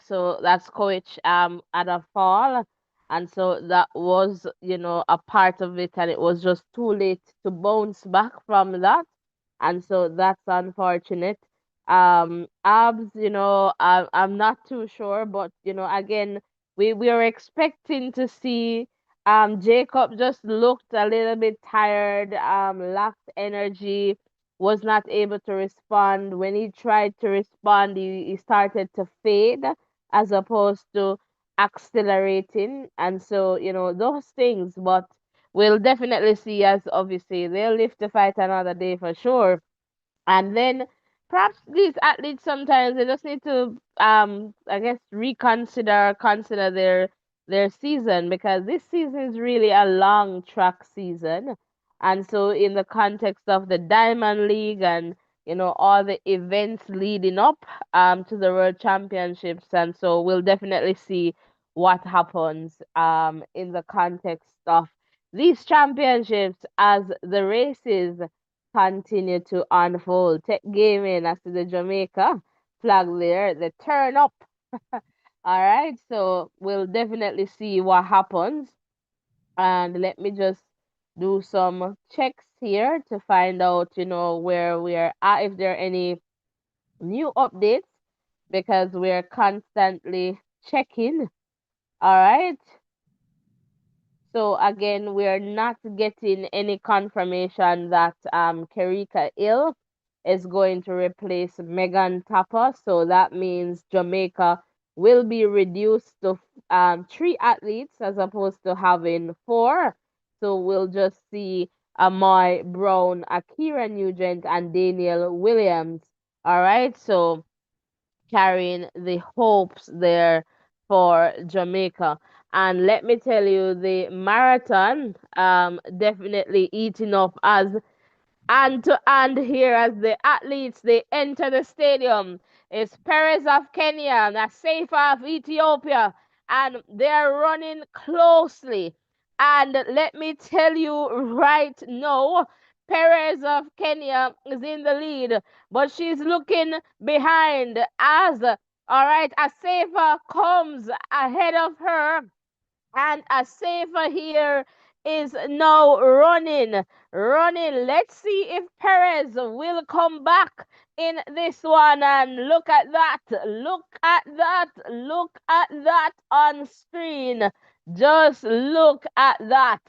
So that's coach. At a fall, and so that was, a part of it, and it was just too late to bounce back from that, and so that's unfortunate. Abs. I'm not too sure, but again, we were expecting to see Jacob just looked a little bit tired, lacked energy, was not able to respond. When he tried to respond, he started to fade as opposed to accelerating, and so those things. But we'll definitely see, as obviously they'll live to fight another day for sure. And then perhaps these athletes sometimes they just need to I guess consider their season, because this season is really a long track season. And so in the context of the Diamond League and all the events leading up to the World Championships, and so we'll definitely see what happens in the context of these championships as the races continue to unfold. Tech gaming, I see the Jamaica flag there, the turn up. All right, so we'll definitely see what happens. And let me just do some checks here to find out, where we're at, if there are any new updates, because we're constantly checking. All right. So again, we're not getting any confirmation that Kerika Hill is going to replace Megan Tapper. So that means Jamaica will be reduced to three athletes as opposed to having four. So we'll just see Amoy Brown, Akira Nugent, and Daniel Williams. All right. So carrying the hopes there for Jamaica. And let me tell you, the marathon definitely eating up as hand to hand here as the athletes they enter the stadium. It's Perez of Kenya, Nasefa of Ethiopia, and they're running closely. And let me tell you right now, Perez of Kenya is in the lead, but she's looking behind as all right, Asefa comes ahead of her, and a safer here is now running. Let's see if Perez will come back in this one. And look at that. Look at that on screen. Just look at that.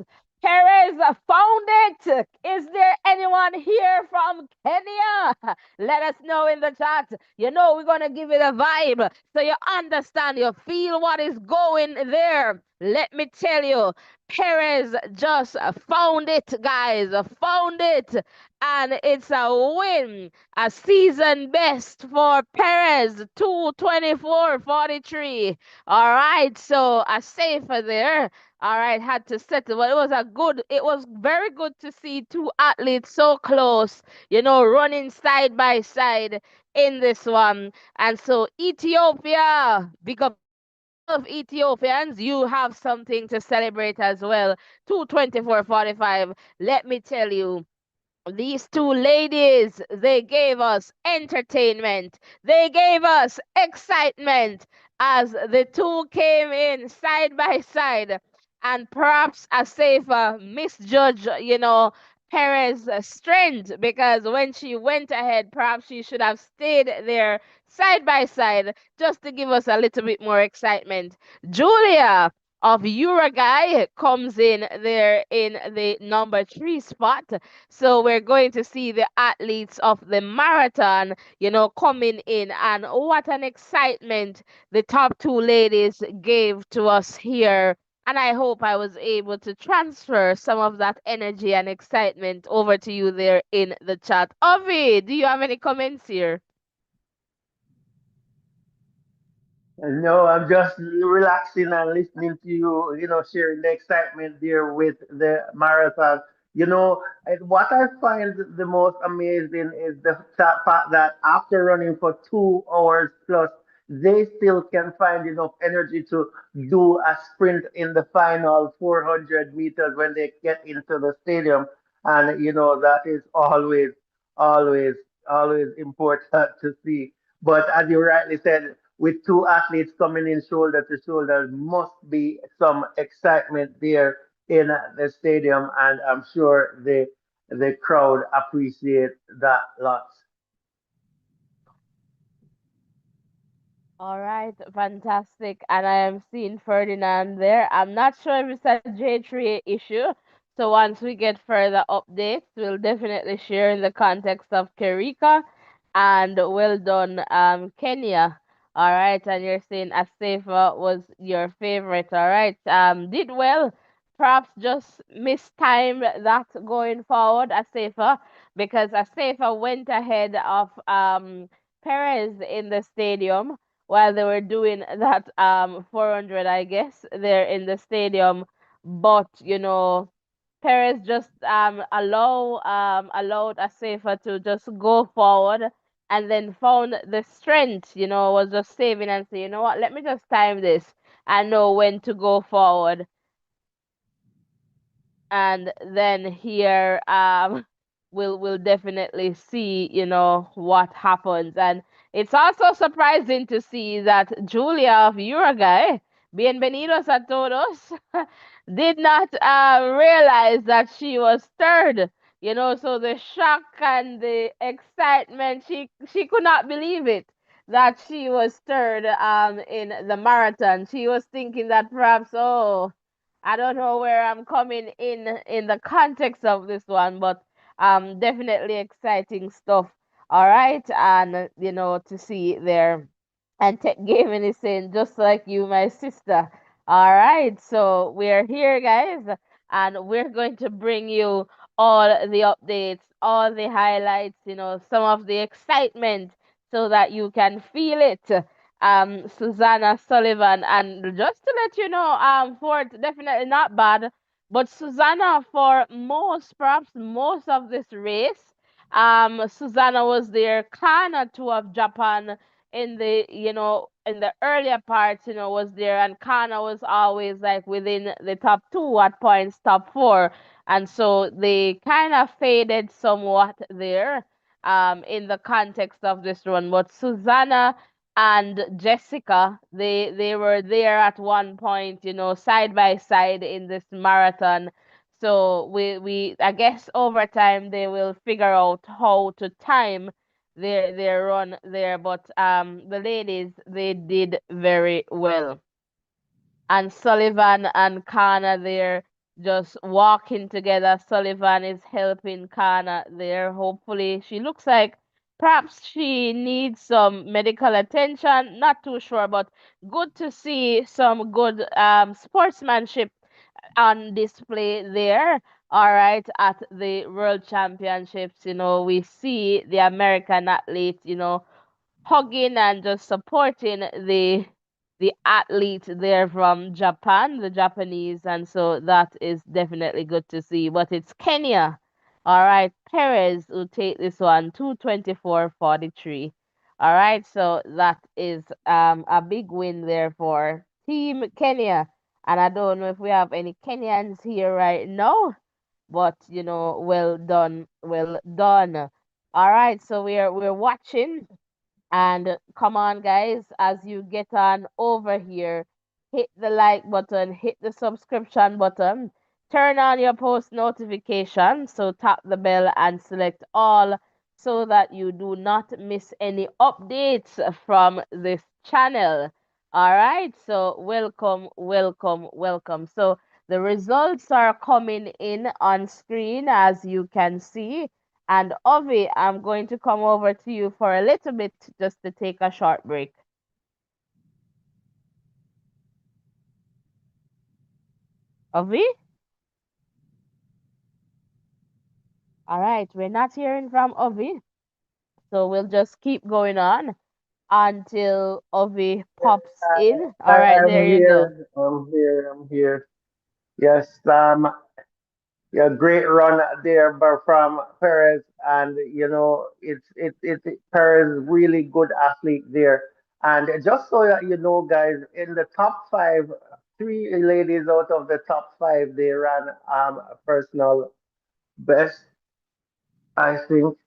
Perez found it. Is there anyone here from Kenya? Let us know in the chat. We're going to give it a vibe so you understand, you feel what is going there. Let me tell you, Perez just found it, guys. Found it. And it's a win. A season best for Perez, 2:24:43. All right, so a safer there. All right, had to settle. But it was very good to see two athletes so close, running side by side in this one. And so Ethiopia, big up all of Ethiopians, you have something to celebrate as well. 2:24:45. Let me tell you, these two ladies, they gave us entertainment. They gave us excitement as the two came in side by side. And perhaps a safer misjudge, Perez's strength, because when she went ahead, perhaps she should have stayed there side by side just to give us a little bit more excitement. Julia of Uruguay comes in there in the number 3 spot. So we're going to see the athletes of the marathon, coming in. And what an excitement the top two ladies gave to us here. And I hope I was able to transfer some of that energy and excitement over to you there in the chat. Ovi, do you have any comments here? No, I'm just relaxing and listening to you, sharing the excitement there with the marathon. And what I find the most amazing is the fact that after running for 2 hours plus, they still can find enough energy to do a sprint in the final 400 meters when they get into the stadium. And, that is always, always important to see. But as you rightly said, with two athletes coming in shoulder to shoulder, must be some excitement there in the stadium, and I'm sure the crowd appreciate that lots. All right, fantastic. And I am seeing Ferdinand there. I'm not sure if it's a J3 issue. So once we get further updates, we'll definitely share in the context of Kerika and well done, Kenya. All right, and you're saying Asafa was your favorite. All right, did well. Perhaps just mistimed that going forward, Asafa, because Asafa went ahead of Perez in the stadium while they were doing that 400, I guess, there in the stadium. But Perez just allowed Asafa to just go forward and then found the strength, was just saving and say, you know what, let me just time this. I know when to go forward, and then here we'll definitely see what happens. And it's also surprising to see that Julia of Uruguay, bienvenidos a todos, did not realize that she was third. So the shock and the excitement, she could not believe it that she was third in the marathon. She was thinking that perhaps, oh, I don't know where I'm coming in the context of this one, but definitely exciting stuff. All right, and to see there. And Tech Gaming is saying, just like you, my sister. All right, so we're here, guys, and we're going to bring you all the updates, all the highlights, some of the excitement so that you can feel it. Susanna Sullivan, and just to let you know, Ford definitely not bad, but Susanna for perhaps most of this race, Susanna was there, Kana too of Japan in the earlier parts, was there, and Kana was always like within the top two at points, top four, and so they kind of faded somewhat there, in the context of this run. But Susanna and Jessica, they were there at one point, side by side in this marathon. So we I guess over time they will figure out how to time their run there. But the ladies, they did very well. And Sullivan and Kana there just walking together. Sullivan is helping Kana there. Hopefully, she looks like perhaps she needs some medical attention. Not too sure, but good to see some good sportsmanship on display there. All right, at the World Championships, we see the American athletes, hugging and just supporting the athlete there from Japan, the Japanese, and so that is definitely good to see. But it's Kenya, all right, Perez who take this one 2:24:43. All right, so that is a big win there for Team Kenya. And I don't know if we have any Kenyans here right now, but well done, well done. All right, so we're watching, and come on, guys, as you get on over here, hit the like button, hit the subscription button, turn on your post notification. So tap the bell and select all so that you do not miss any updates from this channel. All right, so welcome, welcome, welcome. So the results are coming in on screen as you can see. And Ovi, I'm going to come over to you for a little bit just to take a short break. Ovi? All right, we're not hearing from Ovi, so we'll just keep going on until Ovi pops in. All right, I'm there you go. here. I'm here. I'm here. Yes. Yeah, great run there from Perez, and Perez really good athlete there. And just so that you know, guys, in the top five, three ladies out of the top five, they ran a personal best, I think.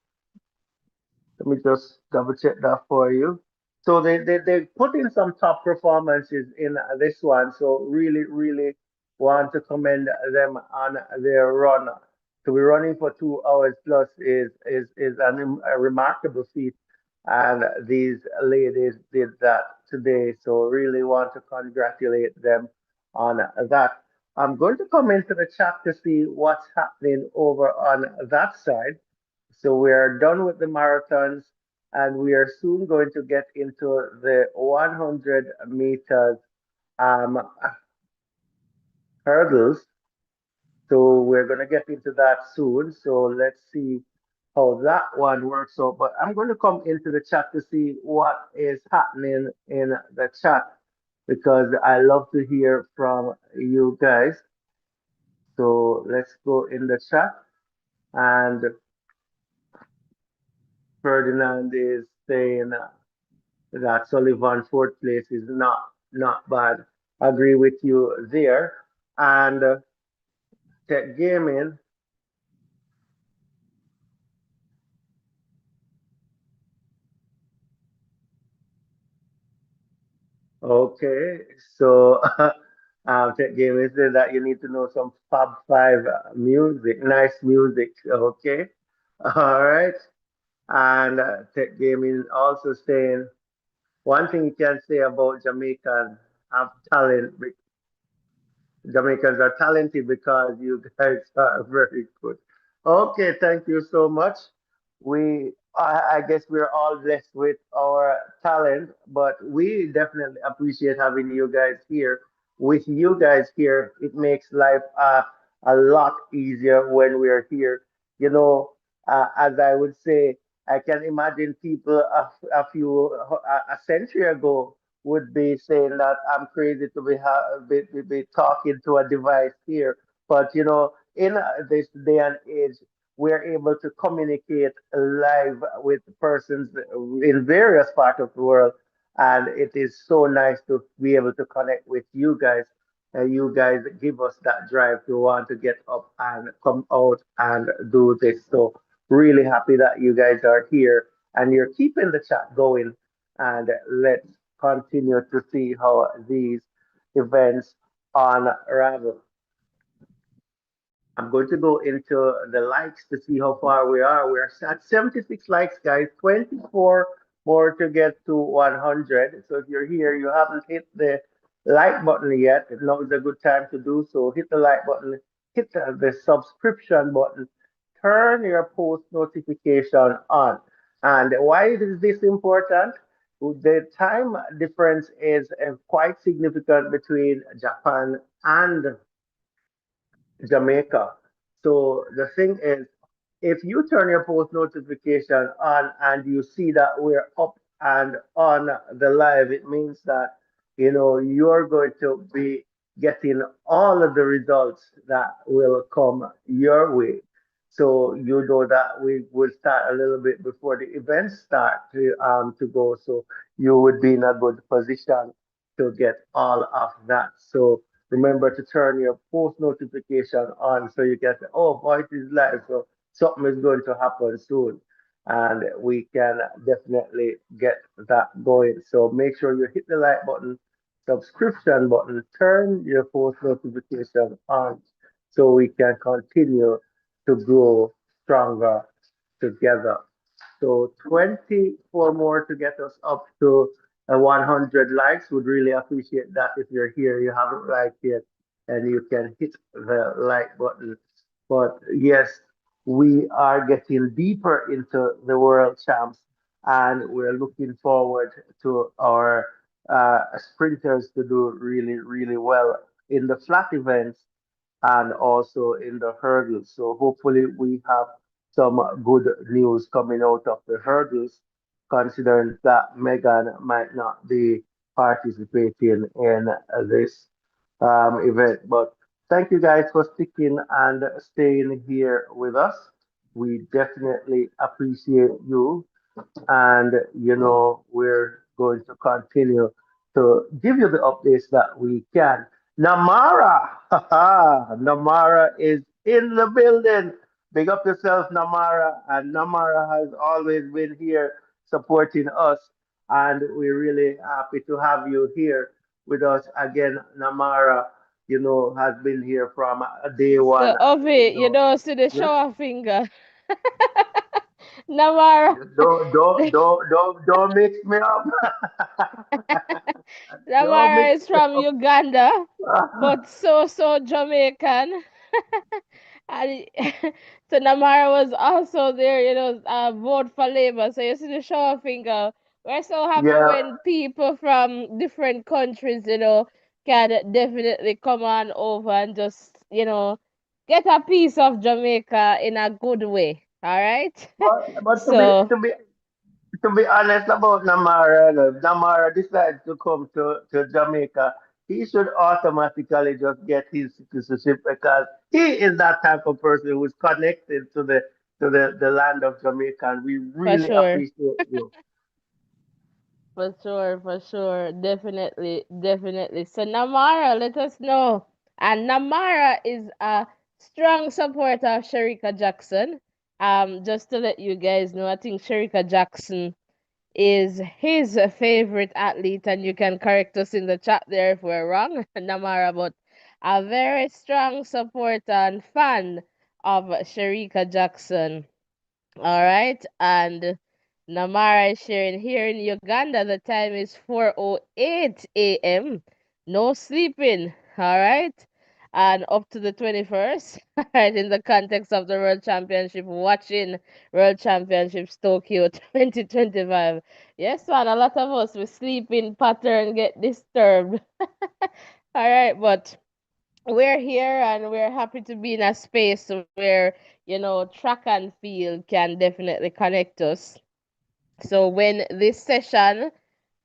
Let me just double check that for you. So they put in some top performances in this one. So really, really want to commend them on their run. To be running for 2 hours plus is a remarkable feat. And these ladies did that today. So really want to congratulate them on that. I'm going to come into the chat to see what's happening over on that side. So we're done with the marathons. and we are soon going to get into the 100 meters um, hurdles. So we're going to get into that soon. So let's see how that one works out. But I'm going to come into the chat to see what is happening in the chat because I love to hear from you guys. So let's go in the chat. And Ferdinand is saying that Sullivan fourth place is not bad. Agree with you there. And Tech Gaming, okay. So Tech Gaming said that you need to know some Fab Five music, nice music. Okay, all right. And Tech Gaming also saying one thing you can say about Jamaican have talent. Jamaicans are talented because you guys are very good. Okay, thank you so much. I guess we're all blessed with our talent, but we definitely appreciate having you guys here. With you guys here, it makes life a lot easier when we're here. You know, as I would say, I can imagine people a century ago would be saying that I'm crazy to be talking to a device here. But you know, in this day and age, we're able to communicate live with persons in various parts of the world, and it is so nice to be able to connect with you guys. You guys give us that drive to want to get up and come out and do this. So really happy that you guys are here and you're keeping the chat going. And let's continue to see how these events unravel. I'm going to go into the likes to see how far we are. We're at 76 likes, guys. 24 more to get to 100. So if you're here, you haven't hit the like button yet. Now is a good time to do so. Hit the like button, hit the subscription button, turn your post notification on. And why is this important? The time difference is quite significant between Japan and Jamaica. So the thing is, if you turn your post notification on and you see that we're up and on the live, it means that you're going to be getting all of the results that will come your way. So you know that we will start a little bit before the events start to go. So you would be in a good position to get all of that. So remember to turn your post notification on so you can say, oh, boy, it is live. So something is going to happen soon. And we can definitely get that going. So make sure you hit the like button, subscription button, turn your post notification on so we can continue to grow stronger together. So 24 more to get us up to 100 likes. Would really appreciate that if you're here, you haven't liked yet, and you can hit the like button. But yes, we are getting deeper into the world champs, and we're looking forward to our sprinters to do really, really well in the flat events and also in the hurdles. So hopefully we have some good news coming out of the hurdles, considering that Megan might not be participating in this event. But thank you guys for sticking and staying here with us. We definitely appreciate you, and we're going to continue to give you the updates that we can. Namara, Namara is in the building. Big up yourself, Namara, and Namara has always been here supporting us, and we're really happy to have you here with us again. Namara, has been here from day So, one. Ovi, you don't see the Yeah. shower finger. Namara, Don't mix me up. Don't Namara mix is me from up. Uganda, but so Jamaican. And so Namara was also there, vote for Labour. So you see the show of finger. We're so happy Yeah, when people from different countries, can definitely come on over and just, get a piece of Jamaica in a good way. All right. but So to be honest about Namara, Namara decides to come to Jamaica, he should automatically just get his citizenship because he is that type of person who is connected to the land of Jamaica, and we for really sure. appreciate you. For sure. Definitely, definitely. So Namara, let us know. And Namara is a strong supporter of Sharika Jackson. Just to let you guys know, I think Sharika Jackson is his favorite athlete, and you can correct us in the chat there if we're wrong, Namara, but a very strong supporter and fan of Sharika Jackson. All right. And Namara is sharing here in Uganda, the time is 4:08 a.m. No sleeping. All right. And up to the 21st, all right, in the context of the World Championship, watching World Championships Tokyo 2025. Yes, man, a lot of us, we sleeping pattern get disturbed. All right, but we're here and we're happy to be in a space where, track and field can definitely connect us. So when this session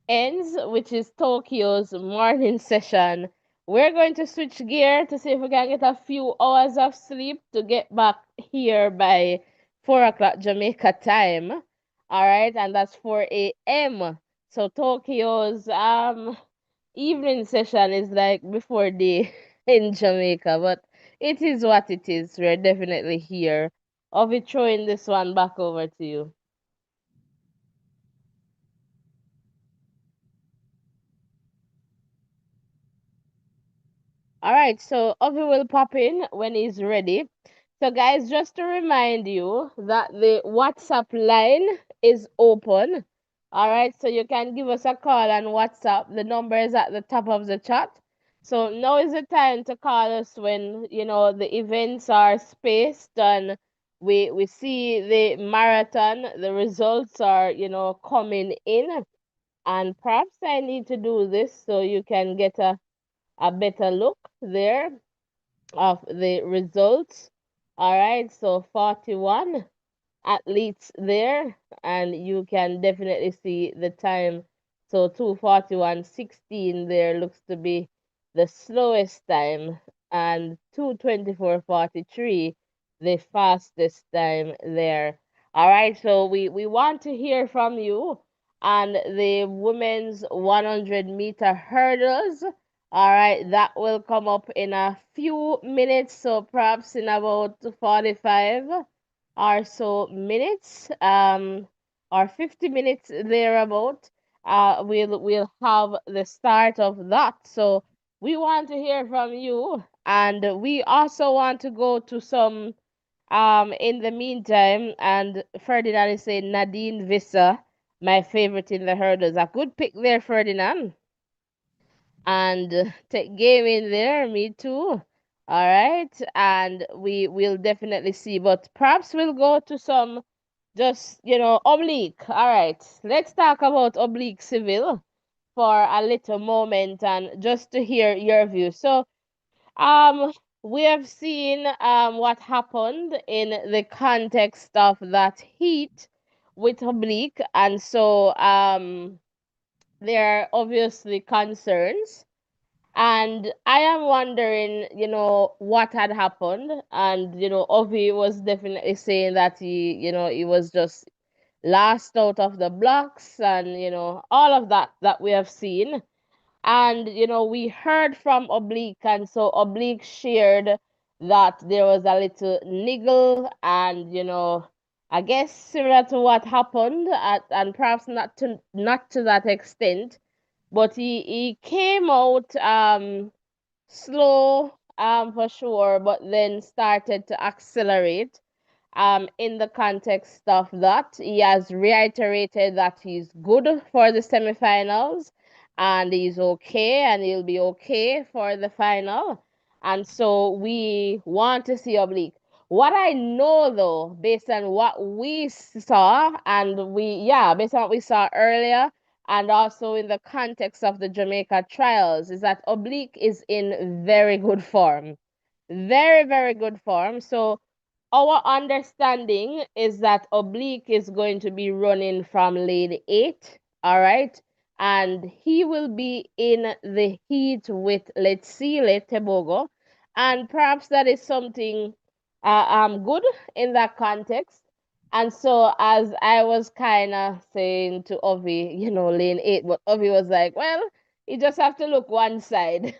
ends, which is Tokyo's morning session, we're going to switch gear to see if we can get a few hours of sleep to get back here by 4 o'clock Jamaica time. All right, and that's 4 a.m. So Tokyo's evening session is like before day in Jamaica, but it is what it is. We're definitely here. I'll be throwing this one back over to you. All right, so Ovi will pop in when he's ready. So, guys, just to remind you that the WhatsApp line is open. All right, so you can give us a call on WhatsApp. The number is at the top of the chat. So now is the time to call us when the events are spaced and we see the marathon. The results are coming in, and perhaps I need to do this so you can get a better look there of the results. All right, so 41 athletes there, and you can definitely see the time. So 2:41:16 there looks to be the slowest time, and 2:24:43 the fastest time there. All right, so we want to hear from you on the women's 100-meter hurdles. All right, that will come up in a few minutes, so perhaps in about 45 or so minutes, or 50 minutes thereabout. We'll have the start of that. So we want to hear from you, and we also want to go to some in the meantime. And Ferdinand is saying Nadine Visser, my favorite in the hurdles. A good pick there, Ferdinand. And take game in there, me too. All right, and we will definitely see, but perhaps we'll go to some just oblique. All right, let's talk about oblique civil for a little moment and just to hear your view. So um we have seen what happened in the context of that heat with oblique, and so there are obviously concerns, and I am wondering, what had happened. And, Ovi was definitely saying that he was just last out of the blocks, and, all of that we have seen. And, we heard from Oblique, and so Oblique shared that there was a little niggle, and, I guess similar to what happened and perhaps not to that extent, but he came out slow for sure, but then started to accelerate. In the context of that, he has reiterated that he's good for the semifinals, and he's okay, and he'll be okay for the final. And so we want to see Oblique. What I know though, based on what we saw, and yeah, based on what we saw earlier, and also in the context of the Jamaica trials, is that Oblique is in very good form. Very, very good form. So our understanding is that Oblique is going to be running from lane 8, all right? And he will be in the heat with, let's see, Let Tebogo. And perhaps that is something good in that context. And so, as I was kind of saying to Ovi, lane 8, but Ovi was like, well, you just have to look one side.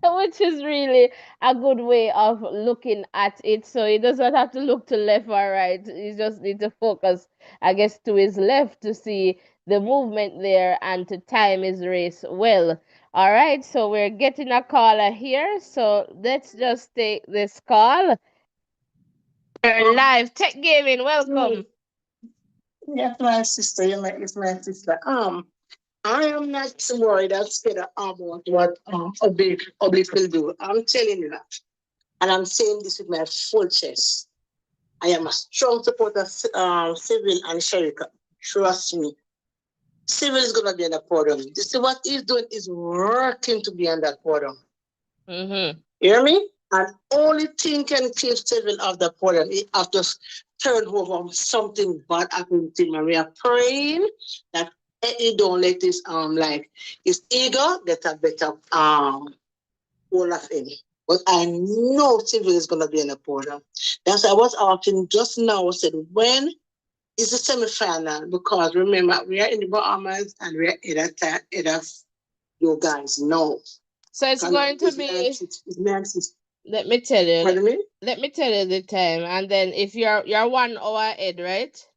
Which is really a good way of looking at it. So he doesn't have to look to left or right. He just need to focus, I guess, to his left to see the movement there and to time his race well. All right, so we're getting a caller here. So let's just take this call. We're live. Tech Gaming, welcome. Yes, my sister, it's my sister. I am not worried or scared about what Oblique will do. I'm telling you that. And I'm saying this with my full chest. I am a strong supporter of Civil and Sherika. Trust me. Civil is going to be on the podium. You see what he's doing is working to be on that podium. Mm-hmm. Hear me? And only thing can keep Civil off the podium. He have to turn over something bad happen to him. And we are praying that he don't let his his ego get a better hold of him. But I know Civil is gonna be in the podium. That's why I was asking just now. I said, when is the semi-final? Because remember, we are in the Bahamas and we are in that time. You guys know. So it's going to be. It's Let me tell you. Pardon me? Let me tell you the time, and then if you're 1 hour ahead, right?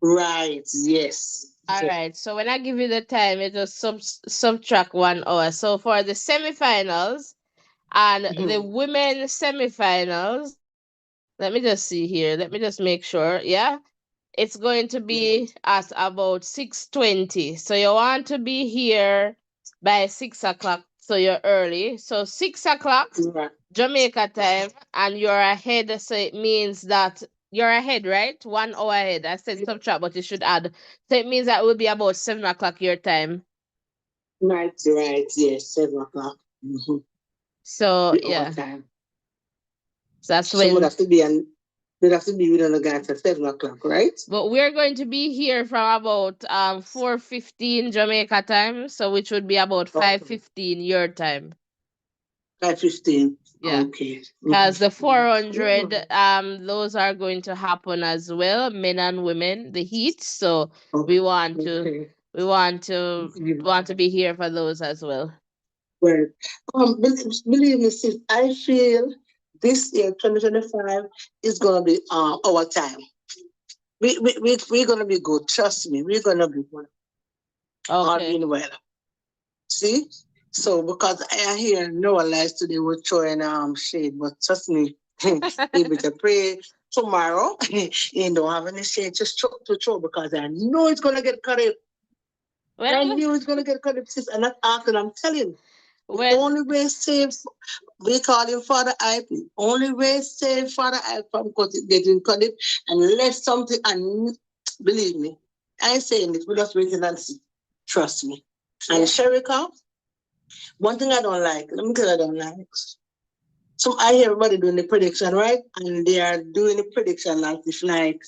Right. Yes. All right. So when I give you the time, you just subtract 1 hour. So for the semifinals and the Mhm. women semifinals, let me just see here. Let me just make sure. Yeah. It's going to be at about 6:20. So you want to be here by 6 o'clock. So you're early. So 6 o'clock Right. Jamaica time, and you're ahead. So it means that you're ahead, right? 1 hour ahead. I said subtract, but you should add. So it means that it will be about 7 o'clock your time. Right. Right. Yes. 7 o'clock. Mm-hmm. So The yeah, overtime. so that's So would when. have to be an would have to be within the guys at 7 o'clock, right? But we're going to be here from about 4:15 Jamaica time, so which would be about Okay. 5:15 your time. 5:15. Yeah. Okay. Because the Mm-hmm. 400, those are going to happen as well, men and women, the heat. So we want to, Okay. we want to, want to be here for those as well. Right. Believe me, sis, I feel this year, 2025, is gonna be our time. We're gonna be good. Trust me, we're gonna be good. All Okay. being well. See? So because I hear Noah lies today we're throwing shade, but trust me, maybe to pray tomorrow. You don't have any shade to throw because I know it's gonna get cut up. I Well, knew it's gonna get cut up, sis. I'm not asking, I'm telling you. The well, only way saved, we call him Father IP. Only way saved Father IP from getting cut it and let something, and believe me, I ain't saying it, we just waiting and see. Trust me. And Sherika, one thing I don't like, let me tell you I don't like. So I hear everybody doing the prediction, right? And they are doing the prediction as if like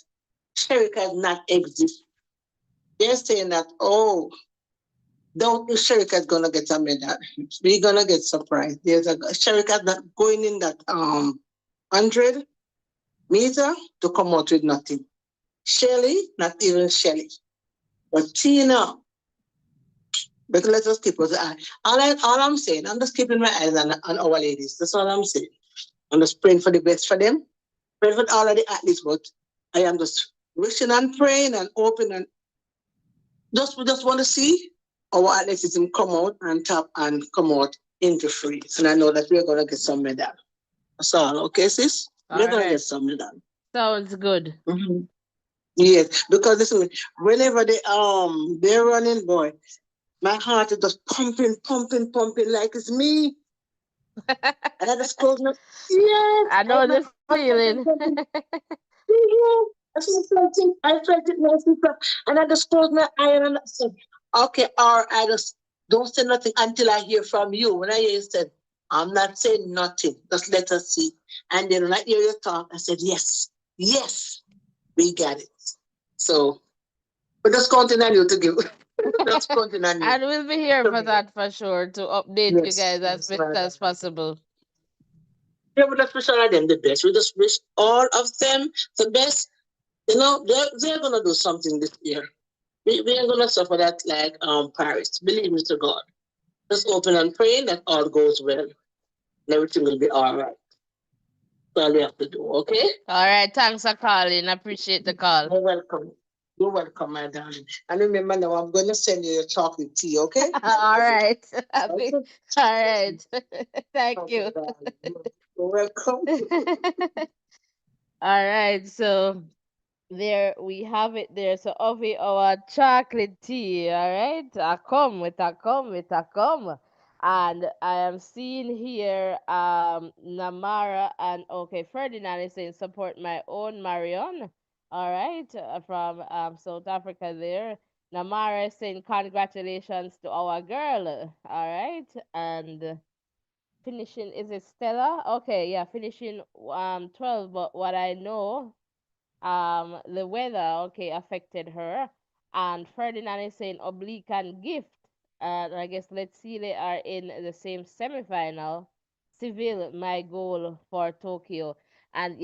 Sherika does not exist. They're saying that, oh, don't think Sherika's gonna get a medal. We're gonna get surprised. Sherika's not going in that 100 meter to come out with nothing. Shelly, not even Shelly. But Tina, but let us keep us all I'm saying, I'm just keeping my eyes on our ladies. That's all I'm saying. I'm just praying for the best for them. Praying for all of the athletes, but I am just wishing and praying and hoping and just want to see our athleticism come out and top and come out injury free. And I know that we're gonna get some medal. That's all, okay, sis? all We're gonna right. get some medal. Sounds good. Mm-hmm. Yes, because listen, whenever they're running, boy, my heart is just pumping, pumping, pumping like it's me. And I just closed my yes, I I know my the heart feeling. felt something. Yeah, I felt it, my sister. And I just closed my eye and I said, okay, or I just don't say nothing until I hear from you. When I hear you said, I'm not saying nothing, just let us see. And then when I hear you talk, I said, yes, yes, we got it. So we're just counting on you to give. Just counting on you And we'll be here to for give. that for sure to update you Yes, guys as yes, best as madam. possible. Yeah, we just wish all of them the best. We just wish all of them the best. You know, they're gonna do something this year. We are gonna suffer that like Paris. Believe me to God. Just open and pray that all goes well and everything will be all right. That's all we have to do, okay? All right, thanks for calling. Appreciate the call. You're welcome. You're welcome, my darling. And remember now, I'm gonna send you your chocolate tea, okay? All right. Happy. Okay. All right. Thank Okay, you. darling. You're welcome. All right. So there we have it there. So Ovi, our chocolate tea. All right. I come with a come with a come. And I am seeing here Namara and okay, Ferdinand is saying support my own Marion. All right, from South Africa there. Namara is saying congratulations to our girl. All right, and finishing is it Stella? Okay, yeah, finishing 12. But what I know the weather okay affected her, and Ferdinand is saying oblique and gift, and I guess let's see they are in the same semifinal. Seville my goal for Tokyo. And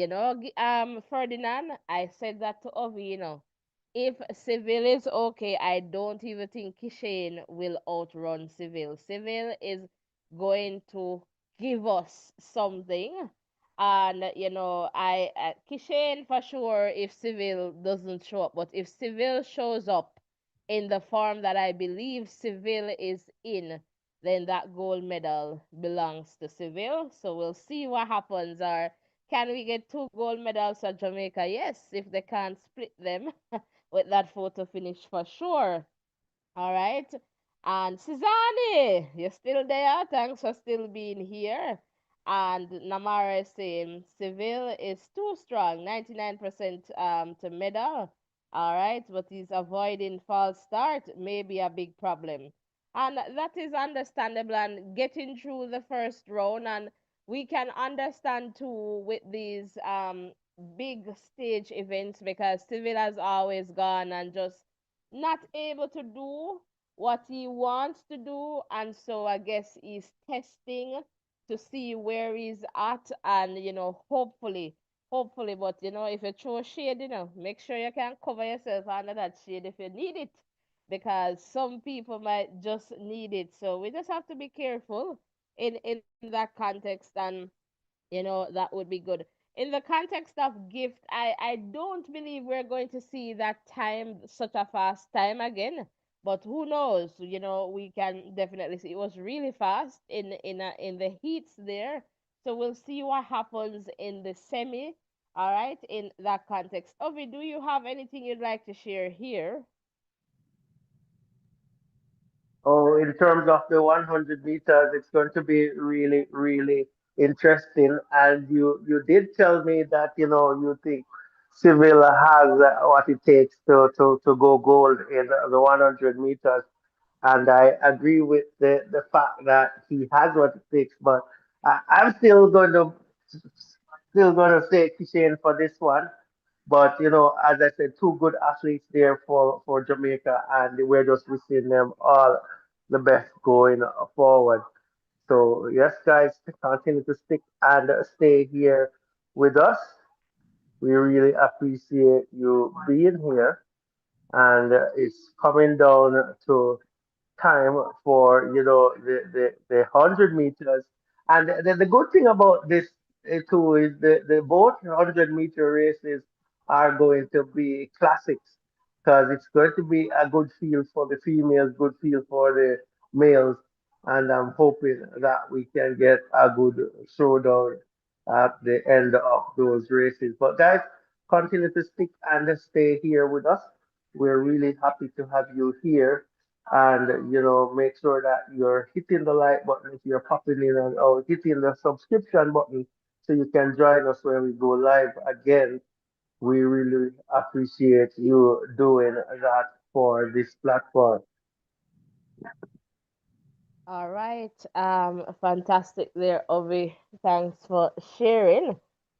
Ferdinand, I said that to Ovi, if Seville is okay, I don't even think Kishane will outrun Seville. Seville is going to give us something. And Kishane for sure if Seville doesn't show up. But if Seville shows up in the form that I believe Seville is in, then that gold medal belongs to Seville. So we'll see what happens. Or can we get two gold medals for Jamaica? Yes, if they can't split them with that photo finish for sure. All right. And Suzanne, you're still there. Thanks for still being here. And Namara is saying Seville is too strong, 99% to medal. All right, but he's avoiding false start, maybe a big problem. And that is understandable and getting through the first round. And we can understand too with these big stage events because Seville has always gone and just not able to do what he wants to do, and so I guess he's testing to see where he's at, and hopefully, but if you throw shade, make sure you can cover yourself under that shade if you need it, because some people might just need it. So we just have to be careful in that context, and that would be good. In the context of gift, I don't believe we're going to see that time, such a fast time again. But who knows? We can definitely see it was really fast in the heats there. So we'll see what happens in the semi. All right, in that context. Ovi, do you have anything you'd like to share here? Oh, in terms of the 100 meters, it's going to be really, really interesting. And you did tell me that, you think Sevilla has what it takes to go gold in the 100 meters. And I agree with the fact that he has what it takes. But I'm still going to say Kishane for this one. But as I said, two good athletes there for Jamaica, and we're just wishing them all the best going forward. So yes, guys, continue to stick and stay here with us. We really appreciate you being here, and it's coming down to time for the 100 meters. And the good thing about this too is the both 100-meter races are going to be classics because it's going to be a good field for the females, good field for the males, and I'm hoping that we can get a good showdown at the end of those races. But guys, continue to stick and stay here with us. We're really happy to have you here, And make sure that you're hitting the like button if you're popping in, and or hitting the subscription button so you can join us when we go live again. We really appreciate you doing that for this platform. All right. Fantastic there, Obi. Thanks for sharing.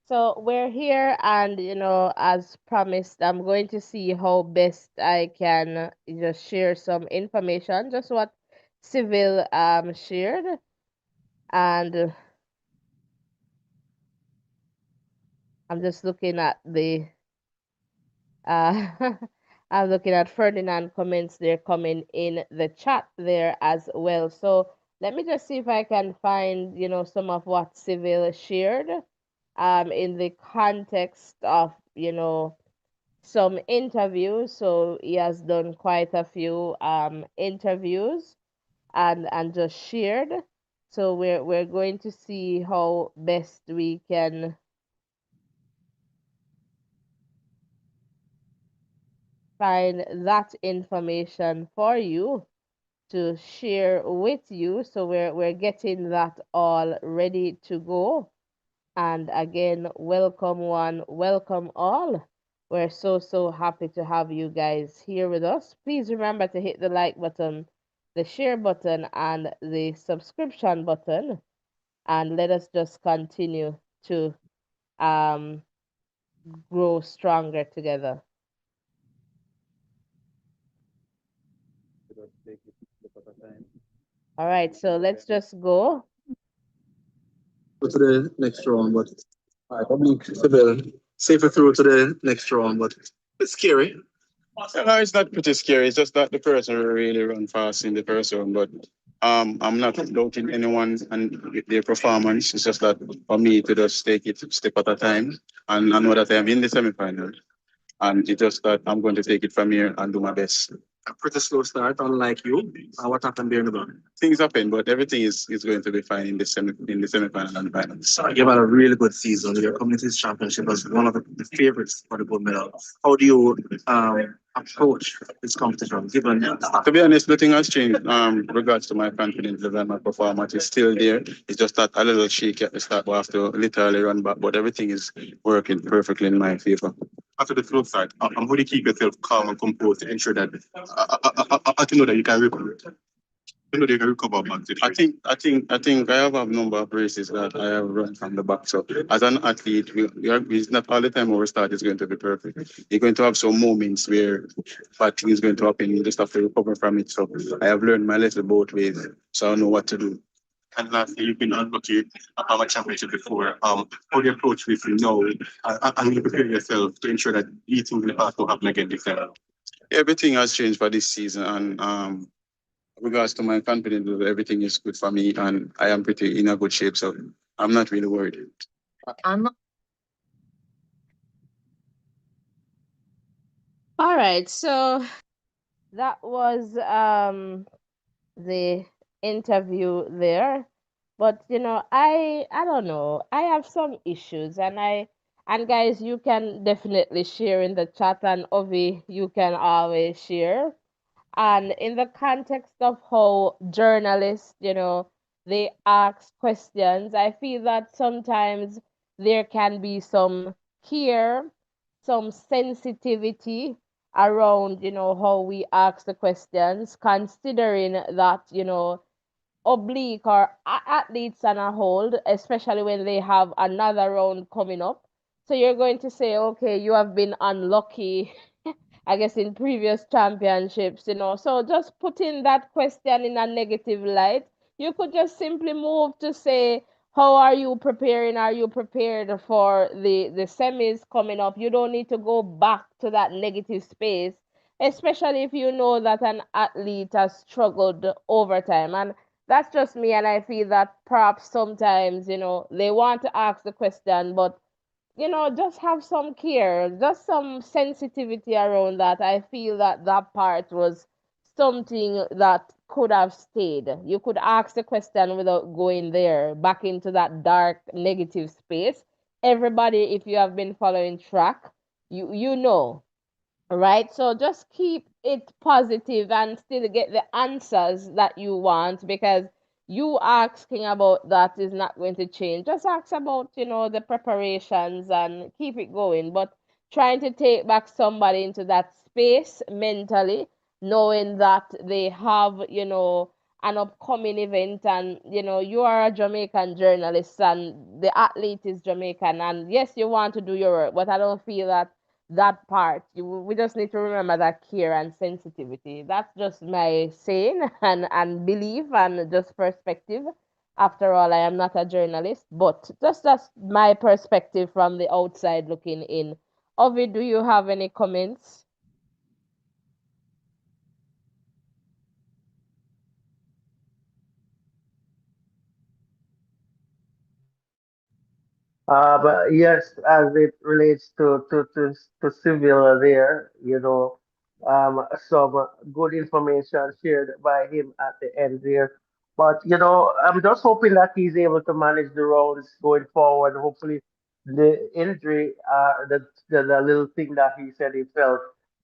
So we're here, and as promised, I'm going to see how best I can just share some information, just what Civil shared, and I'm just looking at the uh I'm looking at Ferdinand comments there coming in the chat there as well. So let me just see if I can find, some of what Civil shared in the context of, some interviews. So he has done quite a few interviews and just shared. So we're going to see how best we can find that information for you to share with you. So we're getting that all ready to go. And again, welcome one, welcome all. We're so happy to have you guys here with us. Please remember to hit the like button, the share button, and the subscription button. And let us just continue to um, grow stronger together. All right, so let's just go. Go to the next round, but I believe Isabel safer through to the next round, but it's scary. No, it's not pretty scary. It's just that the person really run fast in the person, but I'm not doubting anyone and their performance. It's just that for me to just take it step at a time, and I know that I'm in the semifinal, and it's just that I'm going to take it from here and do my best. A pretty slow start, unlike you. What happened there in the back? Things happen, but everything is going to be fine in the semifinal and the finals. So you've had a really good season. Your communities championship was one of the favorites for the gold medal. How do you approach this competition? Given To be honest, nothing has changed. Regards to my confidence level and my performance is still there. It's just that a little shaky at the start, but I have to literally run back. But everything is working perfectly in my favor. after the flow side, how do you keep yourself calm and composed to ensure that to know that you can recover? You know that you can recover back to I think I have a number of races that I have run from the back. So as an athlete, it's not all the time our start is going to be perfect. You're going to have some moments where bad things going to happen. You just have to recover from it. So I have learned my lesson both ways, so I know what to do. and lastly, you've been unlucky at our championship before. How do you approach this now and you prepare yourself to ensure that these things in the past don't happen again this time? Everything has changed for this season, and regards to my confidence, everything is good for me, and I am pretty in a good shape. So I'm not really worried. And All right, so that was the interview there. But I don't know. I have some issues, and guys, you can definitely share in the chat, and Ovi, you can always share. And in the context of how journalists, they ask questions, I feel that sometimes there can be some care, some sensitivity around, how we ask the questions, considering that, oblique or athletes on a hold, especially when they have another round coming up. So you're going to say, okay, you have been unlucky, I guess, in previous championships, So just putting that question in a negative light, you could just simply move to say, how are you preparing? Are you prepared for the semis coming up? You don't need to go back to that negative space, especially if you know that an athlete has struggled over time. And that's just me, and I feel that perhaps sometimes, they want to ask the question, but just have some care, just some sensitivity around that. I feel that that part was something that could have stayed. You could ask the question without going there, back into that dark, negative space. Everybody, if you have been following track, you know, right? So just keep it positive and still get the answers that you want, because you asking about that is not going to change. Just ask about, the preparations and keep it going. But trying to take back somebody into that space mentally, knowing that they have, an upcoming event, and you are a Jamaican journalist and the athlete is Jamaican, and yes, you want to do your work, but I don't feel that part. We just need to remember that care and sensitivity. That's just my saying and belief and just perspective. After all, I am not a journalist, but just that's my perspective from the outside looking in. Ovi, do you have any comments? But yes, as it relates to civil there, some good information shared by him at the end there. But, I'm just hoping that he's able to manage the rounds going forward. Hopefully, the injury, the little thing that he said he felt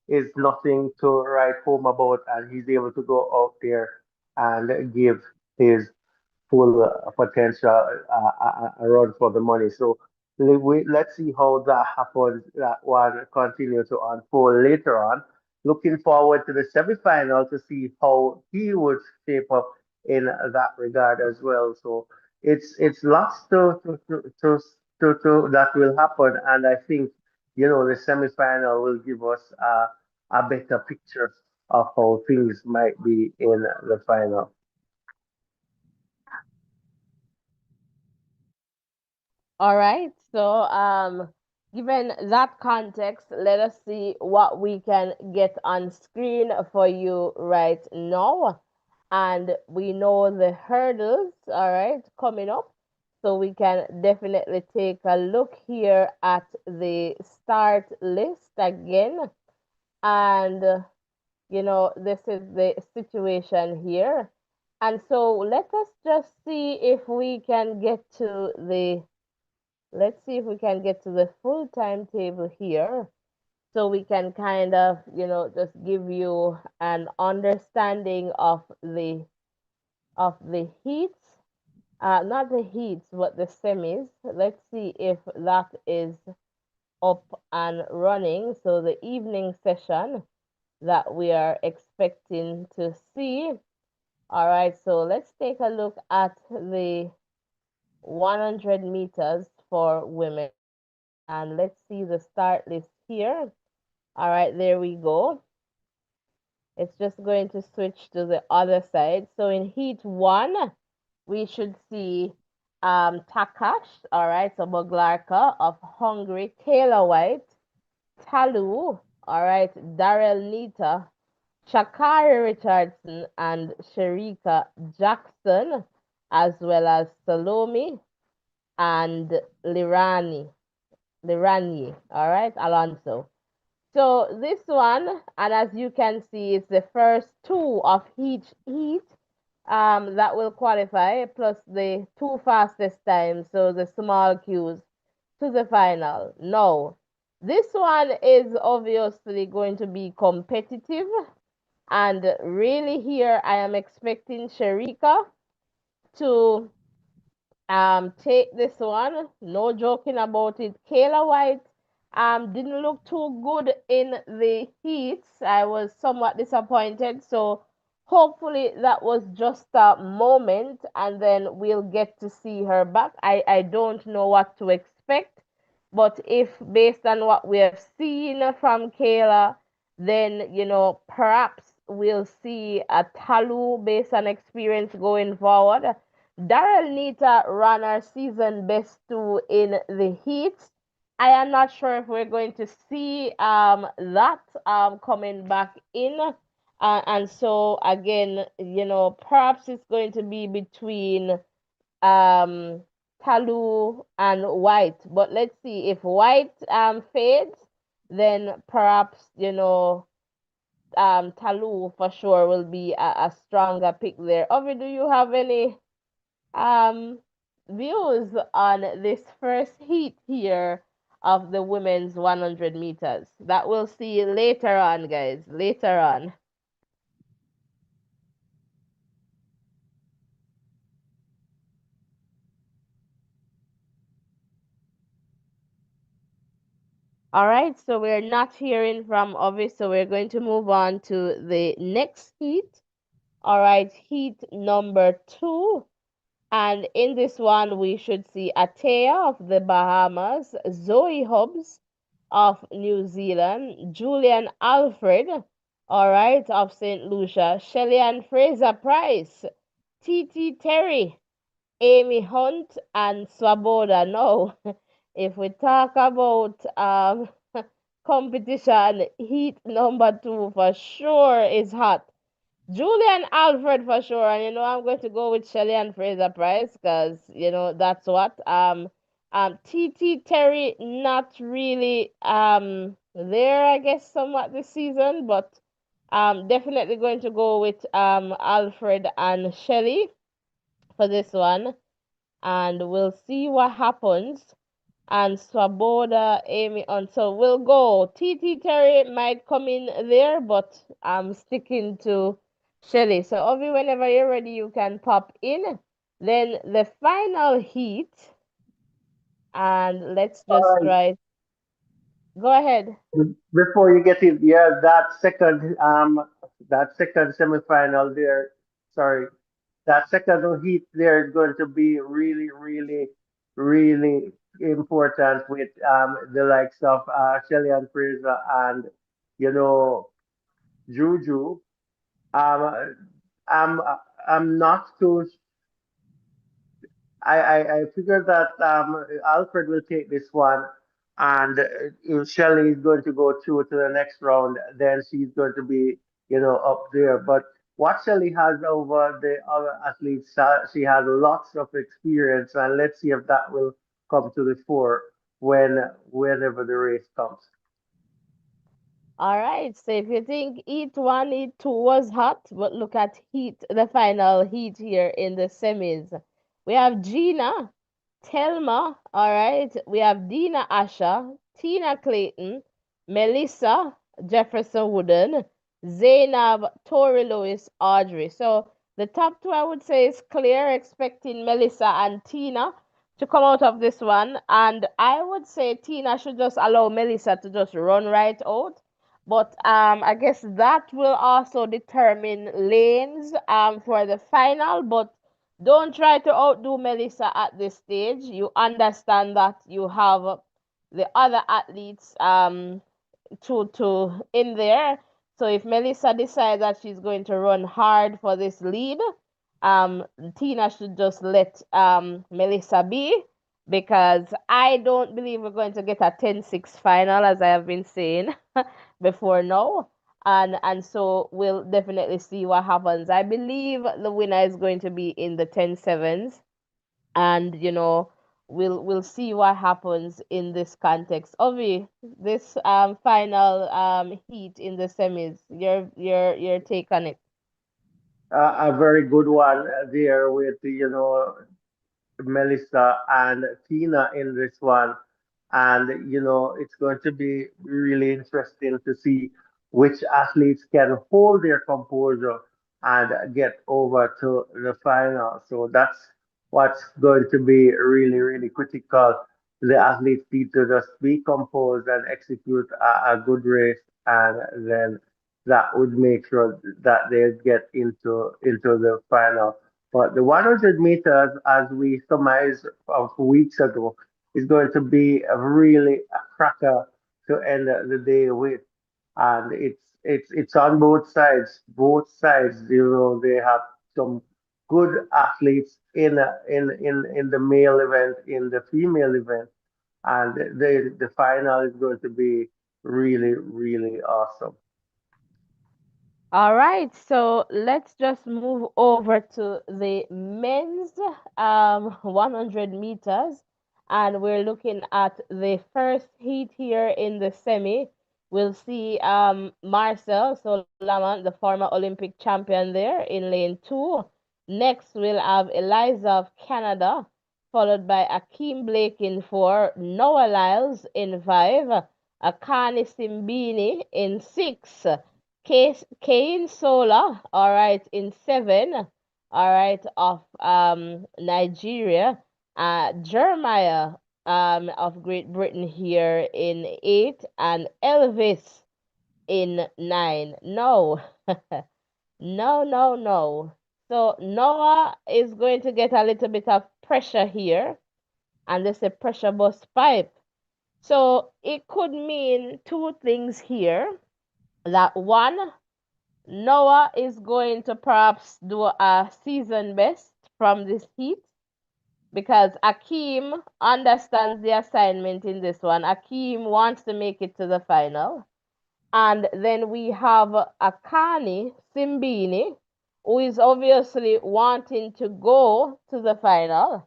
is nothing to write home about, and he's able to go out there and give his full potential run for the money. So let's see how that happens. That one continue to unfold later on. Looking forward to the semifinal to see how he would shape up in that regard as well. So it's lots to that will happen, and I think the semifinal will give us a better picture of how things might be in the final. All right. So, given that context, let us see what we can get on screen for you right now. And we know the hurdles, all right, coming up. So we can definitely take a look here at the start list again. And, this is the situation here. And so let us just see if we can get to the let's see if we can get to the full timetable here, so we can kind of, just give you an understanding of the heats, not the heats, but the semis. Let's see if that is up and running. So the evening session that we are expecting to see. All right, so let's take a look at the 100 meters for women. And let's see the start list here. All right, there we go. It's just going to switch to the other side. So in heat one, we should see Takash, all right, so Boglarka of Hungary, Kayla White, Talu, all right, Daryl Nita, Shakari Richardson, and Sharika Jackson, as well as Salome and Lirani, all right, Alonso. So this one, and as you can see, it's the first two of each heat that will qualify, plus the two fastest times, so the small queues to the final. Now, this one is obviously going to be competitive, and really here I am expecting Sharika to take this one. No joking about it. Kayla White didn't look too good in the heats. I was somewhat disappointed. So hopefully that was just a moment, and then we'll get to see her back. I don't know what to expect, but if based on what we have seen from Kayla, then perhaps we'll see a Talu based on experience going forward. Daryl Nita ran our season best too in the heat. I am not sure if we're going to see that coming back in. And so again, perhaps it's going to be between um Talu and White. But let's see if White fades, then perhaps Talu for sure will be a stronger pick there. Ovi, do you have any um views on this first heat here of the women's 100 meters. That we'll see later on, guys. Later on. All right, so we're not hearing from Ovi, so we're going to move on to the next heat. All right, heat number 2. And in this one, we should see Atea of the Bahamas, Zoe Hobbs of New Zealand, Julian Alfred, all right, of St. Lucia, Shelley Ann Fraser Price, T.T. Terry, Amy Hunt, and Swaboda. No, if we talk about competition, heat number 2 for sure is hot. Julian Alfred for sure, and I'm going to go with Shelley and Fraser Price because that's what TT Terry not really there I guess somewhat this season, but definitely going to go with Alfred and Shelley for this one, and we'll see what happens. And Swaboda, Amy, and so we'll go. TT Terry might come in there, but I'm sticking to Shelly. So, Ovi, whenever you're ready, you can pop in. Then the final heat, and let's just try. Go ahead. Before you get it, yeah, that second semifinal there, sorry, that second heat there is going to be really, really, really important with the likes of Shelly and Fraser and you know Juju. Um, I'm I'm not too I figured that Alfred will take this one, and if Shelley is going to go through to the next round, then she's going to be, up there. But what Shelley has over the other athletes, she has lots of experience, and let's see if that will come to the fore whenever the race comes. All right. So if you think Heat 1, Heat 2 was hot, but look at Heat, the final Heat here in the semis. We have Gina, Telma, all right. We have Dina Asha, Tina Clayton, Melissa Jefferson Wooden, Zainab, Tori Lewis, Audrey. So the top two, I would say, is clear, expecting Melissa and Tina to come out of this one. And I would say Tina should just allow Melissa to just run right out. But I guess that will also determine lanes for the final. But don't try to outdo Melissa at this stage. You understand that you have the other athletes to in there. So if Melissa decides that she's going to run hard for this lead, um, Tina should just let Melissa be, because I don't believe we're going to get a 10-6 final, as I have been saying before now. And so we'll definitely see what happens. I believe the winner is going to be in the 10-7s, and we'll see what happens in this context. Ovi, this final heat in the semis, your take on it. A very good one there with Melissa and Tina in this one. And, it's going to be really interesting to see which athletes can hold their composure and get over to the final. So that's what's going to be really, really critical. The athletes need to just be composed and execute a good race, and then that would make sure that they get into the final. But the 100 meters, as we surmised of weeks ago, is going to be a cracker to end the day with, and it's on both sides. Both sides, they have some good athletes in the male event, in the female event, and the final is going to be really, really awesome. All right, so let's just move over to the men's 100 meters, and we're looking at the first heat here in the semi. We'll see Marcel Solomon, the former Olympic champion, there in lane 2. Next, we'll have Eliza of Canada, followed by Akeem Blake in 4, Noah Lyles in 5, Akani Simbini in 6, Kane Sola, all right, in 7, all right, of Nigeria, Jeremiah of Great Britain here in 8, and Elvis in 9. No, no, no, no. So Noah is going to get a little bit of pressure here, and this is a pressure bust pipe. So it could mean two things here. That one, Noah is going to perhaps do a season best from this heat because Akeem understands the assignment in this one. Akeem wants to make it to the final. And then we have Akani Simbini, who is obviously wanting to go to the final.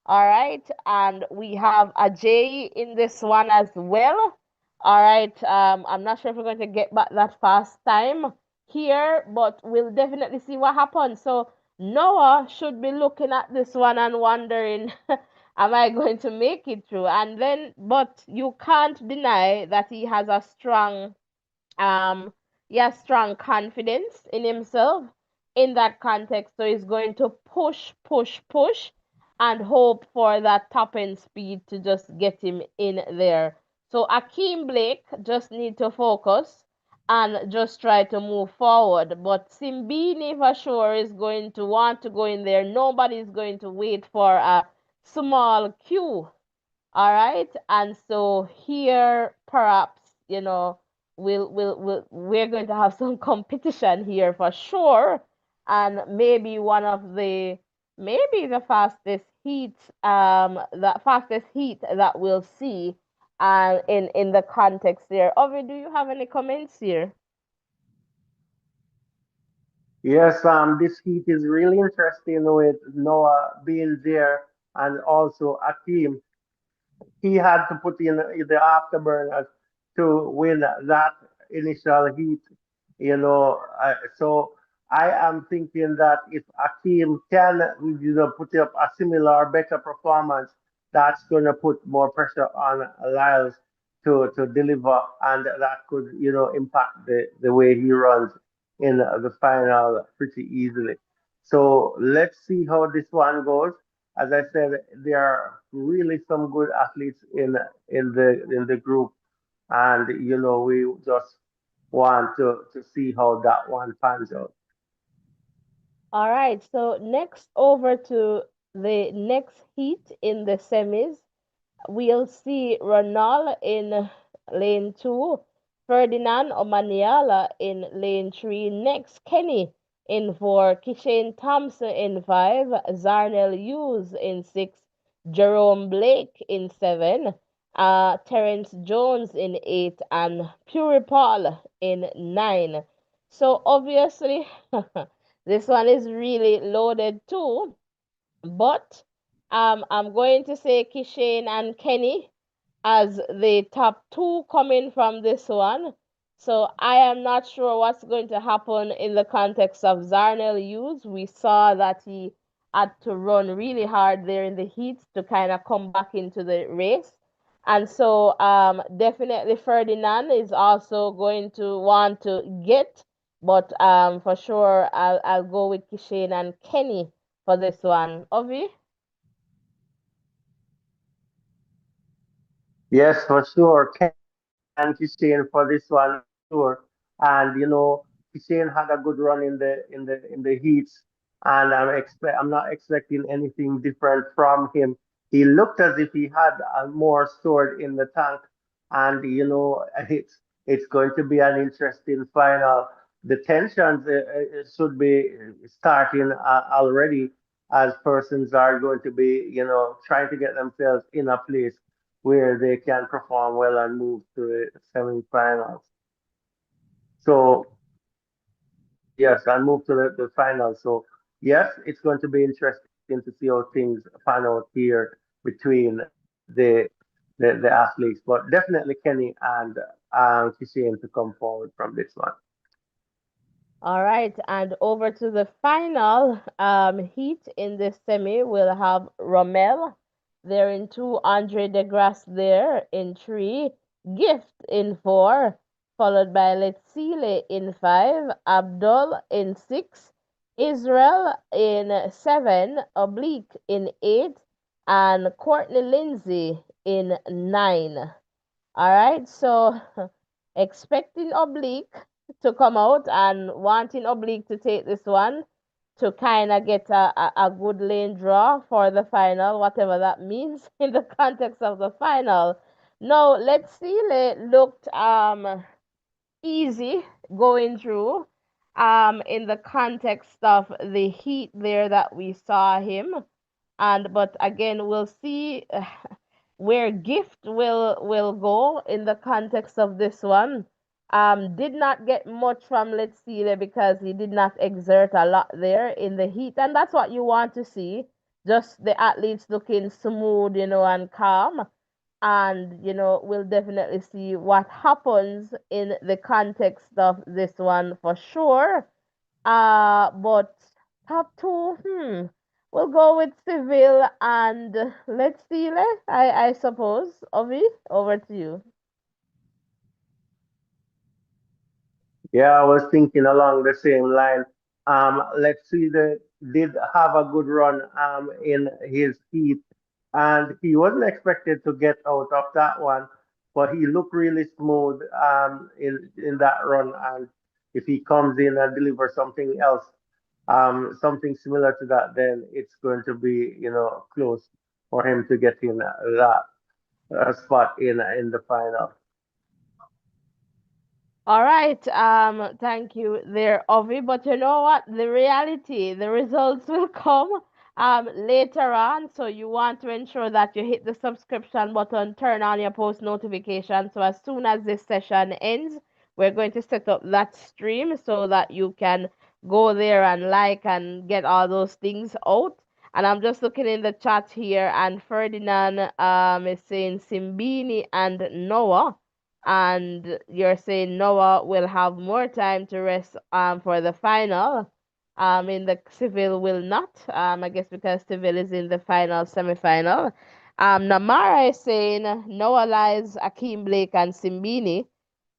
All right. And we have Ajay in this one as well. All right. I'm not sure if we're going to get back that fast time here, but we'll definitely see what happens. So Noah should be looking at this one and wondering, am I going to make it through? And then, but you can't deny that he has a strong um he has strong confidence in himself in that context, so he's going to push, push, push, and hope for that top end speed to just get him in there. So Akeem Blake just need to focus and just try to move forward, but Simbini for sure is going to want to go in there. Nobody's going to wait for a small queue, all right. And so here, perhaps, we're going to have some competition here for sure. And maybe maybe the fastest heat that we'll see in the context there. Ovi, do you have any comments here? Yes, this heat is really interesting with Noah being there and also Akeem. He had to put in the afterburners to win that initial heat. So I am thinking that if Akeem can, put up a similar, better performance, that's going to put more pressure on Lyles to deliver, and that could, impact the way he runs in the final pretty easily. So let's see how this one goes. As I said, there are really some good athletes in the group, and we just want to see how that one pans out. All right, so next over to the next heat in the semis. We'll see Ronald in lane 2, Ferdinand Omaniala in lane 3, next Kenny in 4, Kishane Thompson in 5, Zarnel Hughes in 6, Jerome Blake in 7, Terence Jones in 8, and Puri Paul in 9. So obviously, this one is really loaded too. But I'm going to say Kishane and Kenny as the top two coming from this one. So I am not sure what's going to happen in the context of Zarnel Hughes. We saw that he had to run really hard there in the heat to kind of come back into the race. And so definitely Ferdinand is also going to want to get, but for sure I'll go with Kishane and Kenny for this one. Ovi? Yes, for sure. Kenny and Christian for this one for sure. And Christian had a good run in the heats, and I'm not expecting anything different from him. He looked as if he had more stored in the tank, and it's going to be an interesting final. The tensions should be starting already, as persons are going to be trying to get themselves in a place where they can perform well and move to the semifinals. So yes, and move to the finals. So yes, it's going to be interesting to see how things pan out here between the athletes, but definitely Kenny and Kishane to come forward from this one. All right, and over to the final heat in this semi, we'll have Rommel. They're in two. Andre DeGrasse there in three. Gift in four. Followed by Letsile in five. Abdul in six. Israel in seven. Oblique in eight. And Courtney Lindsay in nine. All right, so expecting Oblique to come out and wanting Oblique to take this one to kind of get a good lane draw for the final, whatever that means in the context of the final. Now, let's see, it looked easy going through in the context of the heat there that we saw him. And but again, we'll see where gift will go in the context of this one. Did not get much from Let's See there because he did not exert a lot there in the heat, and that's what you want to see. Just the athletes looking smooth, and calm. And we'll definitely see what happens in the context of this one for sure. But top two, we'll go with Seville and let's see, I suppose. Ovi, over to you. Yeah, I was thinking along the same line. Let's see, the did have a good run in his heat, and he wasn't expected to get out of that one, but he looked really smooth in that run. And if he comes in and delivers something else, something similar to that, then it's going to be close for him to get in that spot in the final. All right. Thank you there, Ovi. But you know what? The reality, the results will come later on. So you want to ensure that you hit the subscription button, turn on your post notification. So as soon as this session ends, we're going to set up that stream so that you can go there and like and get all those things out. And I'm just looking in the chat here, and Ferdinand is saying Simbini and Noah, and you're saying Noah will have more time to rest for the final. In the Civil will not. I guess because Civil is in the final semi-final. Namara is saying Noah lies Akeem Blake and Simbini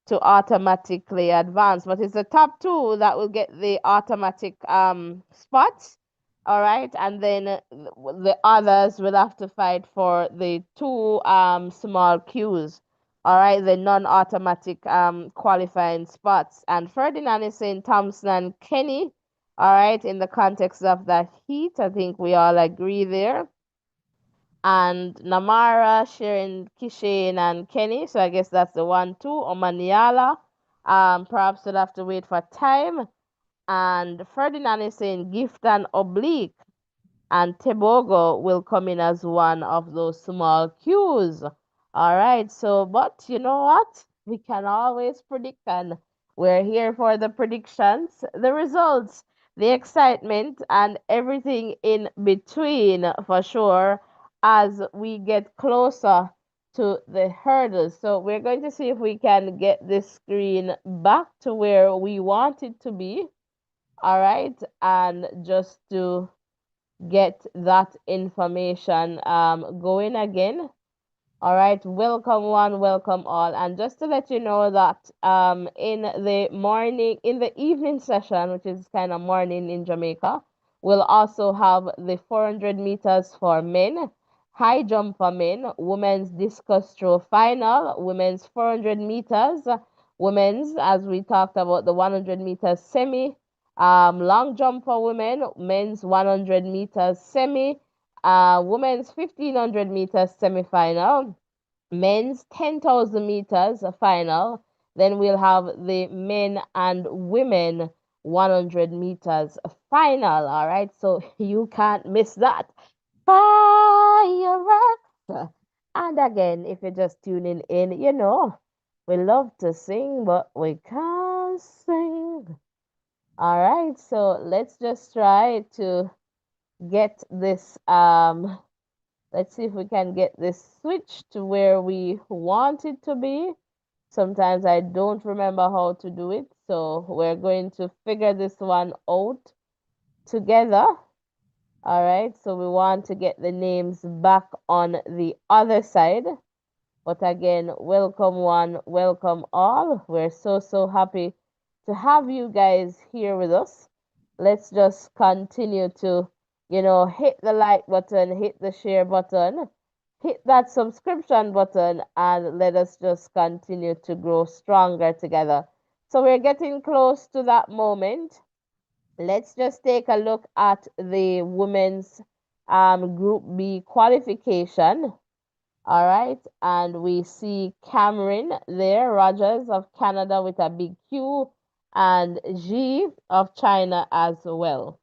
to automatically advance. But it's the top two that will get the automatic spots. All right, and then the others will have to fight for the two small queues. All right, the non-automatic qualifying spots. And Ferdinand is saying Thompson and Kenny. All right, in the context of that heat, I think we all agree there, and Namara sharing Kishane and Kenny. So I guess that's the one too. Omaniala. Perhaps we'll have to wait for time. And Ferdinand is saying gift and oblique, and Tebogo will come in as one of those small cues. All right, so but you know what? We can always predict, and we're here for the predictions, the results, the excitement, and everything in between for sure as we get closer to the hurdles. So we're going to see if we can get this screen back to where we want it to be. All right, and just to get that information going again. All right, welcome one, welcome all. And just to let you know that in the morning, in the evening session, which is kind of morning in Jamaica, we'll also have the 400 meters for men, high jump for men, women's discus throw final, women's 400 meters, women's, as we talked about, the 100 meters semi, long jump for women, men's 100 meters semi, women's 1500 meters semi-final, men's 10,000 meters final. Then we'll have the men and women 100 meters final. All right, so you can't miss that. Fireworks. And again, if you're just tuning in, we love to sing, but we can't sing. All right, so let's just try to get this let's see if we can get this switch to where we want it to be. Sometimes I don't remember how to do it, so we're going to figure this one out together. All right, so we want to get the names back on the other side. But again, welcome one, welcome all. We're so happy to have you guys here with us. Let's just continue to, hit the like button, hit the share button, hit that subscription button, and let us just continue to grow stronger together. So we're getting close to that moment. Let's just take a look at the women's Group B qualification. All right, and we see Cameron there, Rogers of Canada with a big Q, and G of China as well.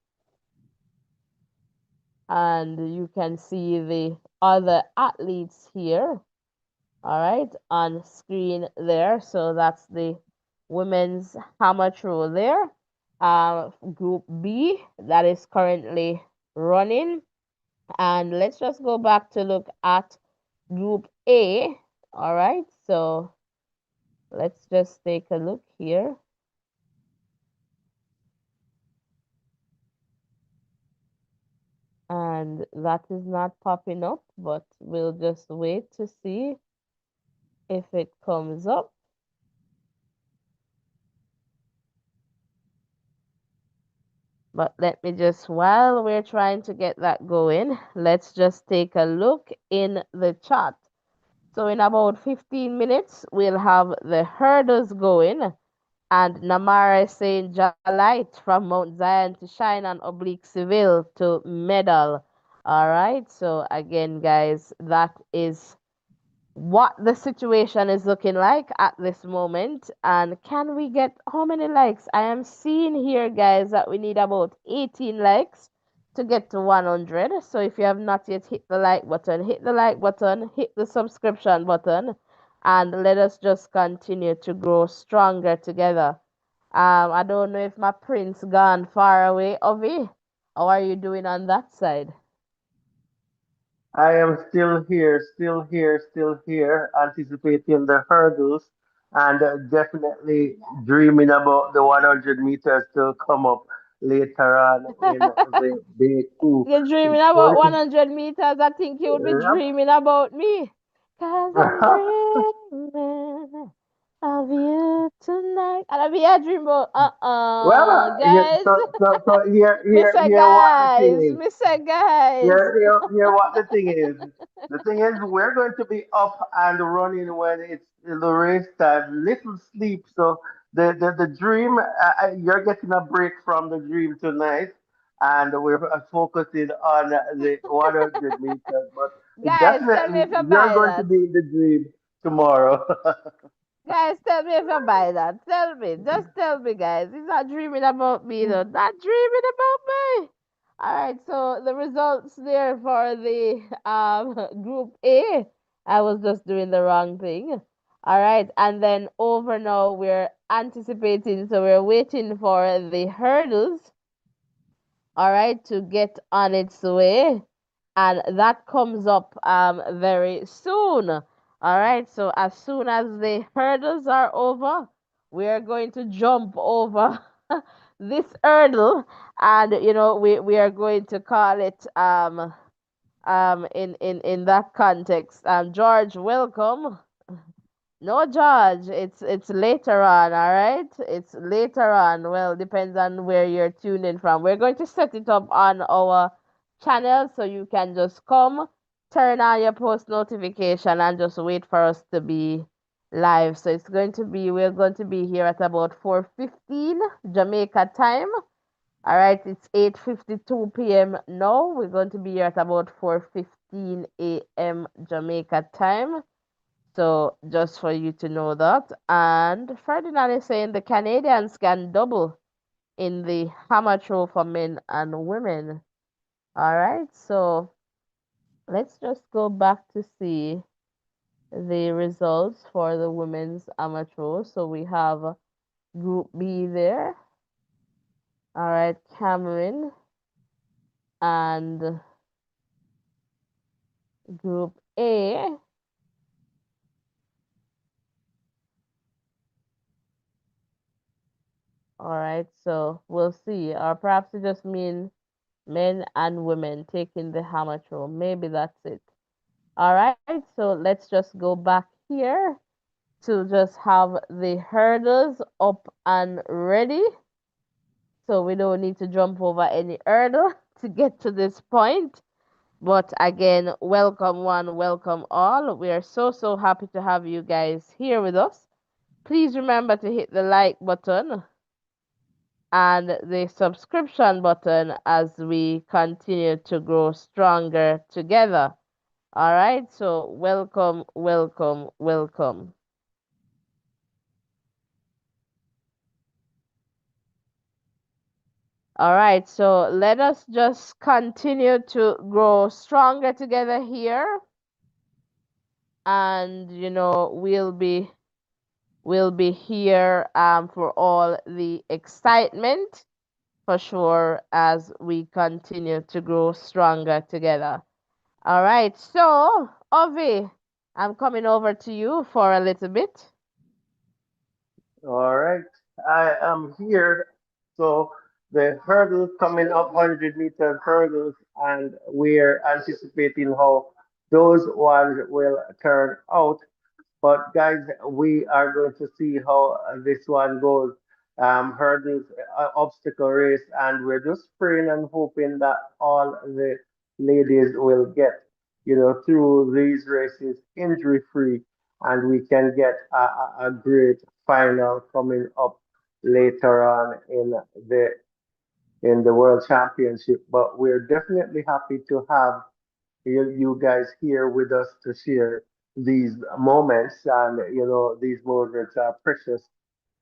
And you can see the other athletes here, all right, on screen there. So that's the women's hammer throw there. Group B that is currently running. And let's just go back to look at Group A. All right, so let's just take a look here. And that is not popping up, but we'll just wait to see if it comes up. But let me just, while we're trying to get that going, let's just take a look in the chat. So in about 15 minutes, we'll have the hurdles going. And Namara is saying Jalite from Mount Zion to shine on oblique Seville to medal. All right. So again, guys, that is what the situation is looking like at this moment. And can we get how many likes? I am seeing here, guys, that we need about 18 likes to get to 100. So if you have not yet hit the like button, hit the like button, hit the subscription button, and let us just continue to grow stronger together. I don't know if my prince gone far away, Ovi. How are you doing on that side? I am still here, still here, still here, anticipating the hurdles and definitely dreaming about the 100 meters to come up later on in the day two. You're dreaming It's about going 100 meters. I think you would be dreaming about me. Cause I'm to, dreaming of you tonight. And I be a dream about, guys. here what the thing is. Mr. Guys. Here what the thing is. The thing is, we're going to be up and running when it's the race time. Little sleep, so the dream. You're getting a break from the dream tonight, and we're focusing on the 100 meters. But Guys, tell me definitely, if you you're buy going to that. be in the dream tomorrow. Guys, tell me if you buy that. Tell me. Just tell me, guys. He's not dreaming about me, though. Not dreaming about me. All right, so the results there for the group A. I was just doing the wrong thing. All right, and then over now we're anticipating, so we're waiting for the hurdles, all right, to get on its way. And that comes up very soon. All right, so as soon as the hurdles are over, we are going to jump over this hurdle, and we are going to call it in that context. George, welcome. No, George, it's later on, all right? It's later on. Well, depends on where you're tuning from. We're going to set it up on our channel so you can just come, turn on your post notification, and just wait for us to be live. So we're going to be here at about 4:15 Jamaica time. All right, it's 8:52 p.m. now. We're going to be here at about 4:15 a.m. Jamaica time. So just for you to know that. And Ferdinand is saying the Canadians can double in the hammer throw for men and women. All right, so let's just go back to see the results for the women's amateur. So we have Group B there. All right, Cameron and Group A. All right, so we'll see. Or perhaps it just means Men and women taking the hammer throw. Maybe that's it. All right, so let's just go back here to just have the hurdles up and ready. So we don't need to jump over any hurdle to get to this point. But again, welcome one, welcome all. We are so happy to have you guys here with us. Please remember to hit the like button and the subscription button as we continue to grow stronger together. All right, so welcome, welcome, welcome. All right, so let us just continue to grow stronger together here, and we'll be here for all the excitement for sure as we continue to grow stronger together. All right, so Ovi, I'm coming over to you for a little bit. All right, I am here. So the hurdles coming up, 100-meter hurdles, and we're anticipating how those ones will turn out. But guys, we are going to see how this one goes. Hurdles, obstacle race, and we're just praying and hoping that all the ladies will get, through these races injury free, and we can get a great final coming up later on the in the World Championship. But we're definitely happy to have you guys here with us to share these moments. And, these moments are precious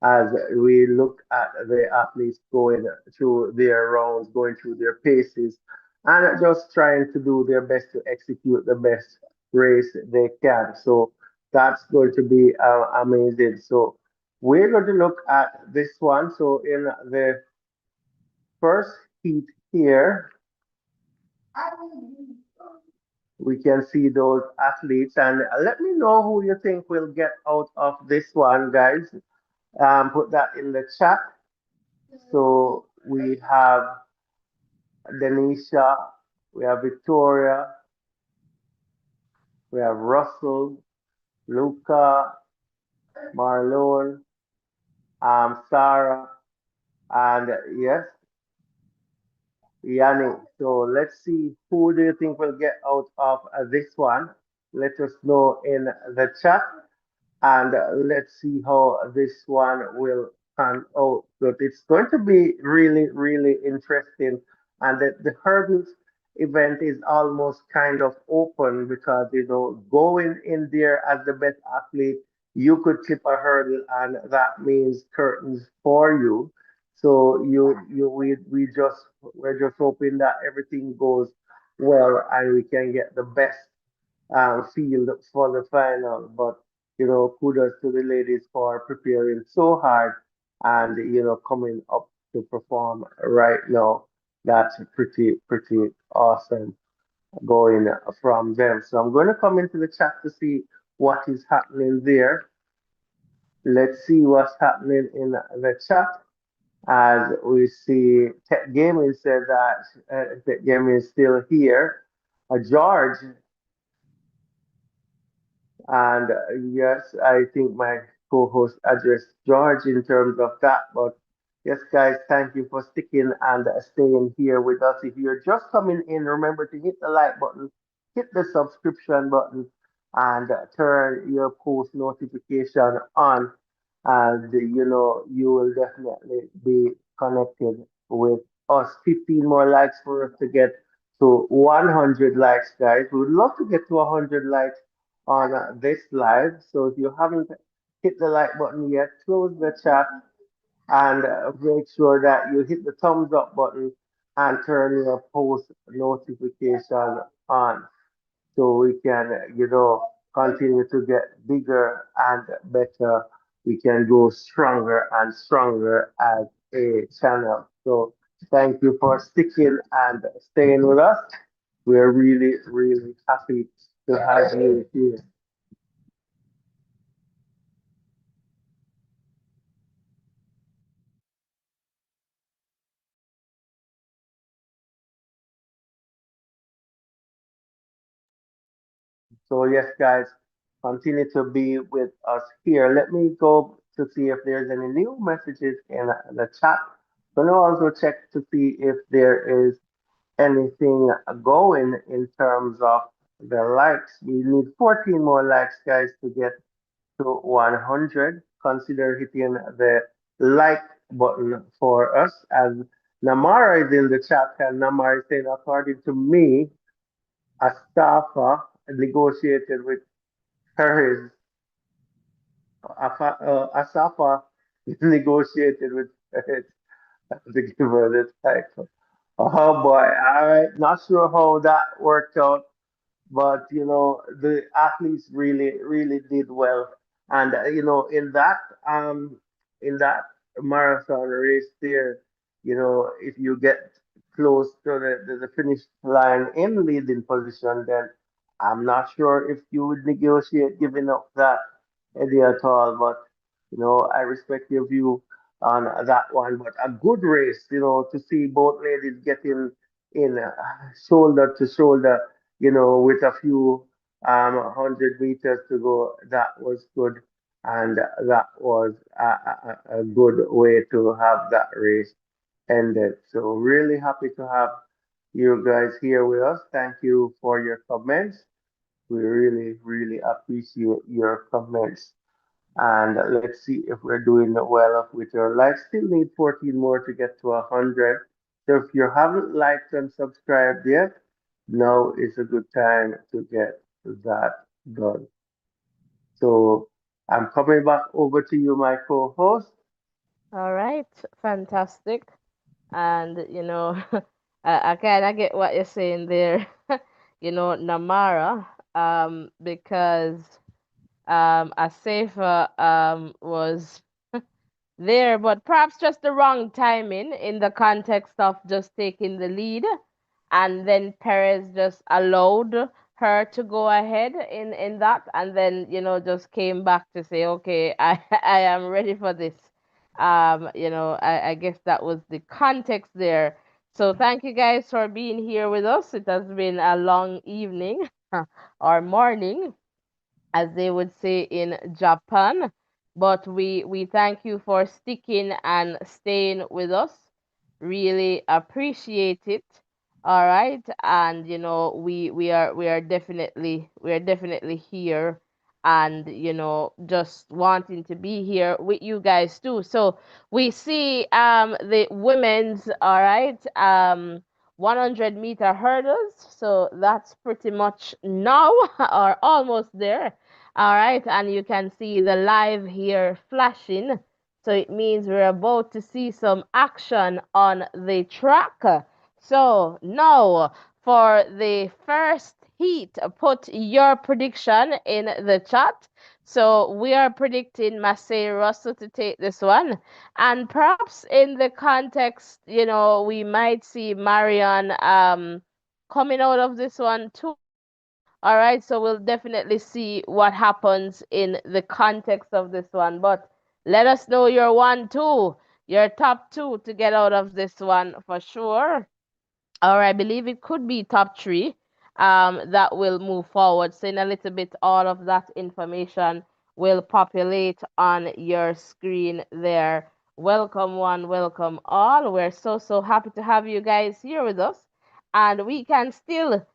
as we look at the athletes going through their rounds, going through their paces, and just trying to do their best to execute the best race they can. So that's going to be amazing. So we're going to look at this one. So in the first heat here, we can see those athletes. And let me know who you think will get out of this one, guys. Put that in the chat. So we have Denisha, we have Victoria, we have Russell, Luca, Marlon, Sarah, and yes, Yanni. So let's see who do you think will get out of this one. Let us know in the chat. And let's see how this one will pan out. But it's going to be really, really interesting. And the hurdles event is almost kind of open because, going in there as the best athlete, you could tip a hurdle, and that means curtains for you. So we're just hoping that everything goes well and we can get the best field for the final. But kudos to the ladies for preparing so hard and coming up to perform right now. That's pretty awesome going from them. So I'm going to come into the chat to see what is happening there. Let's see what's happening in the chat. As we see, Tech Gaming said that Tech Gaming is still here. George. And yes, I think my co-host addressed George in terms of that. But yes, guys, thank you for sticking and staying here with us. If you're just coming in, remember to hit the like button, hit the subscription button, and turn your post notification on. And you will definitely be connected with us. 15 more likes for us to get to 100 likes, guys. We would love to get to 100 likes on this live. So if you haven't hit the like button yet, close the chat and make sure that you hit the thumbs up button and turn your post notification on so we can, continue to get bigger and better. We can go stronger and stronger as a channel. So thank you for sticking and staying with us. We're really, really happy to have you here. So yes, guys, continue to be with us here. Let me go to see if there's any new messages in the chat. Gonna also check to see if there is anything going in terms of the likes. We need 14 more likes, guys, to get to 100. Consider hitting the like button for us. As Namara is in the chat, and Namara is saying, according to me, a staffer negotiated with Paris. Asafa negotiated with Paris to give her the title. Oh boy, all right. Not sure how that worked out, but the athletes really did well, and in that marathon race there, if you get close to the finish line in leading position, then I'm not sure if you would negotiate giving up that idea at all. But I respect your view on that one. But a good race, to see both ladies getting in shoulder to shoulder, with a few 100 meters to go. That was good, and that was a good way to have that race ended. So really happy to have you guys here with us. Thank you for your comments. We really appreciate your comments. And let's see if we're doing well up with your likes. Still need 14 more to get to 100. So if you haven't liked and subscribed yet, now is a good time to get that done. So I'm coming back over to you, my co-host. All right, fantastic. And I kind of get what you're saying there. Namara, because Asafa was there, but perhaps just the wrong timing in the context of just taking the lead. And then Perez just allowed her to go ahead in that, and then just came back to say, okay, I am ready for this. I guess that was the context there. So thank you guys for being here with us. It has been a long evening or morning, as they would say in Japan. But we thank you for sticking and staying with us. Really appreciate it. All right, and we are definitely here, and just wanting to be here with you guys too. So we see the women's, all right, 100-meter hurdles. So that's pretty much now or almost there. All right, and you can see the live here flashing. So it means we're about to see some action on the track. So now for the first heat, put your prediction in the chat. So we are predicting Massey Russell to take this one. And perhaps in the context, we might see Marion coming out of this one too. All right, so we'll definitely see what happens in the context of this one. But let us know your one, two, your top two to get out of this one for sure, or I believe it could be top three, that will move forward. So in a little bit, all of that information will populate on your screen there. Welcome one, welcome all. We're so happy to have you guys here with us, and we can still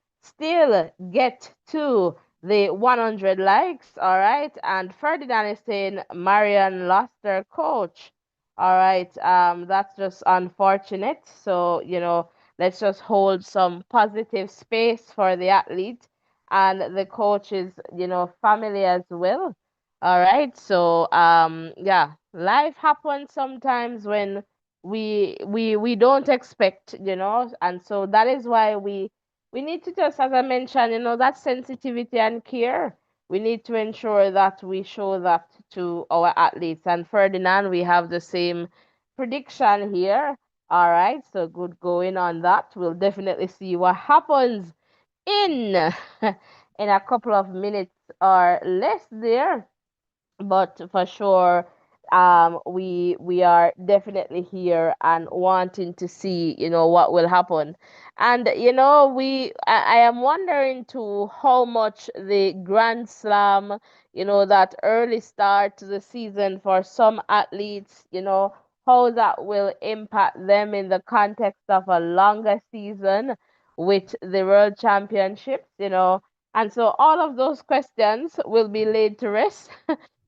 get to the 100 likes. All right, and Ferdinand is saying Marian lost her coach. All right, that's just unfortunate. So let's just hold some positive space for the athlete and the coach's, family as well. All right. So, yeah, life happens sometimes when we don't expect, and so that is why we need to just, as I mentioned, that sensitivity and care. We need to ensure that we show that to our athletes. And Ferdinand, we have the same prediction here. All right, so good going on that. We'll definitely see what happens in in a couple of minutes or less there, but for sure, we are definitely here and wanting to see, what will happen. And I am wondering too how much the Grand Slam, that early start to the season for some athletes, how that will impact them in the context of a longer season with the World Championships, and so all of those questions will be laid to rest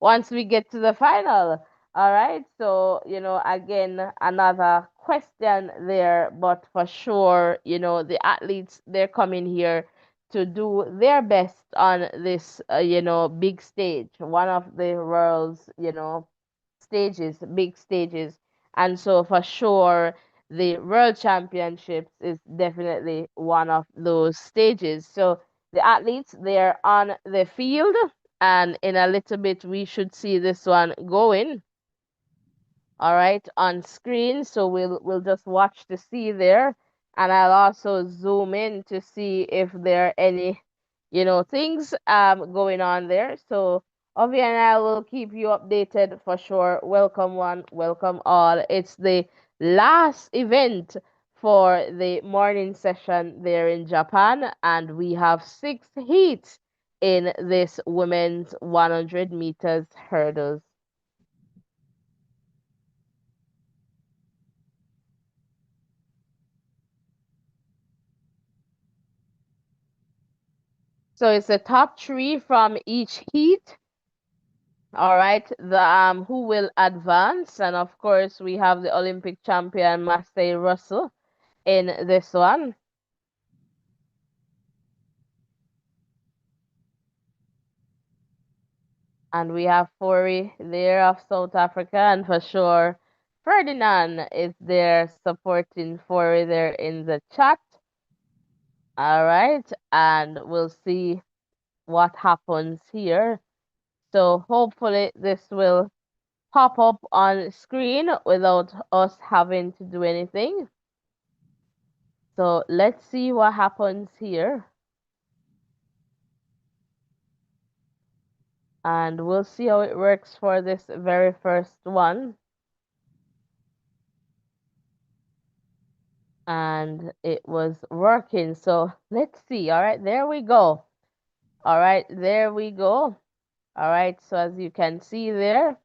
once we get to the final. All right. So, again, another question there, but for sure, the athletes, they're coming here to do their best on this, big stage, one of the world's, stages, big stages. And so, for sure, the World Championships is definitely one of those stages. So, the athletes, they're on the field, and in a little bit, we should see this one going, all right, on screen. So we'll just watch to see there, and I'll also zoom in to see if there are any, things going on there. So Ovi and I will keep you updated for sure. Welcome one, welcome all. It's the last event for the morning session there in Japan, and we have 6 heats in this women's 100 meters hurdles. So it's the top three from each heat. All right, the who will advance, and of course we have the Olympic champion Massey Russell in this one, and we have Fori there of South Africa, and for sure Ferdinand is there supporting Fori there in the chat. All right, and we'll see what happens here. So hopefully this will pop up on screen without us having to do anything. So let's see what happens here. And we'll see how it works for this very first one. And it was working. So let's see. All right, there we go. All right, there we go. All right, so as you can see there,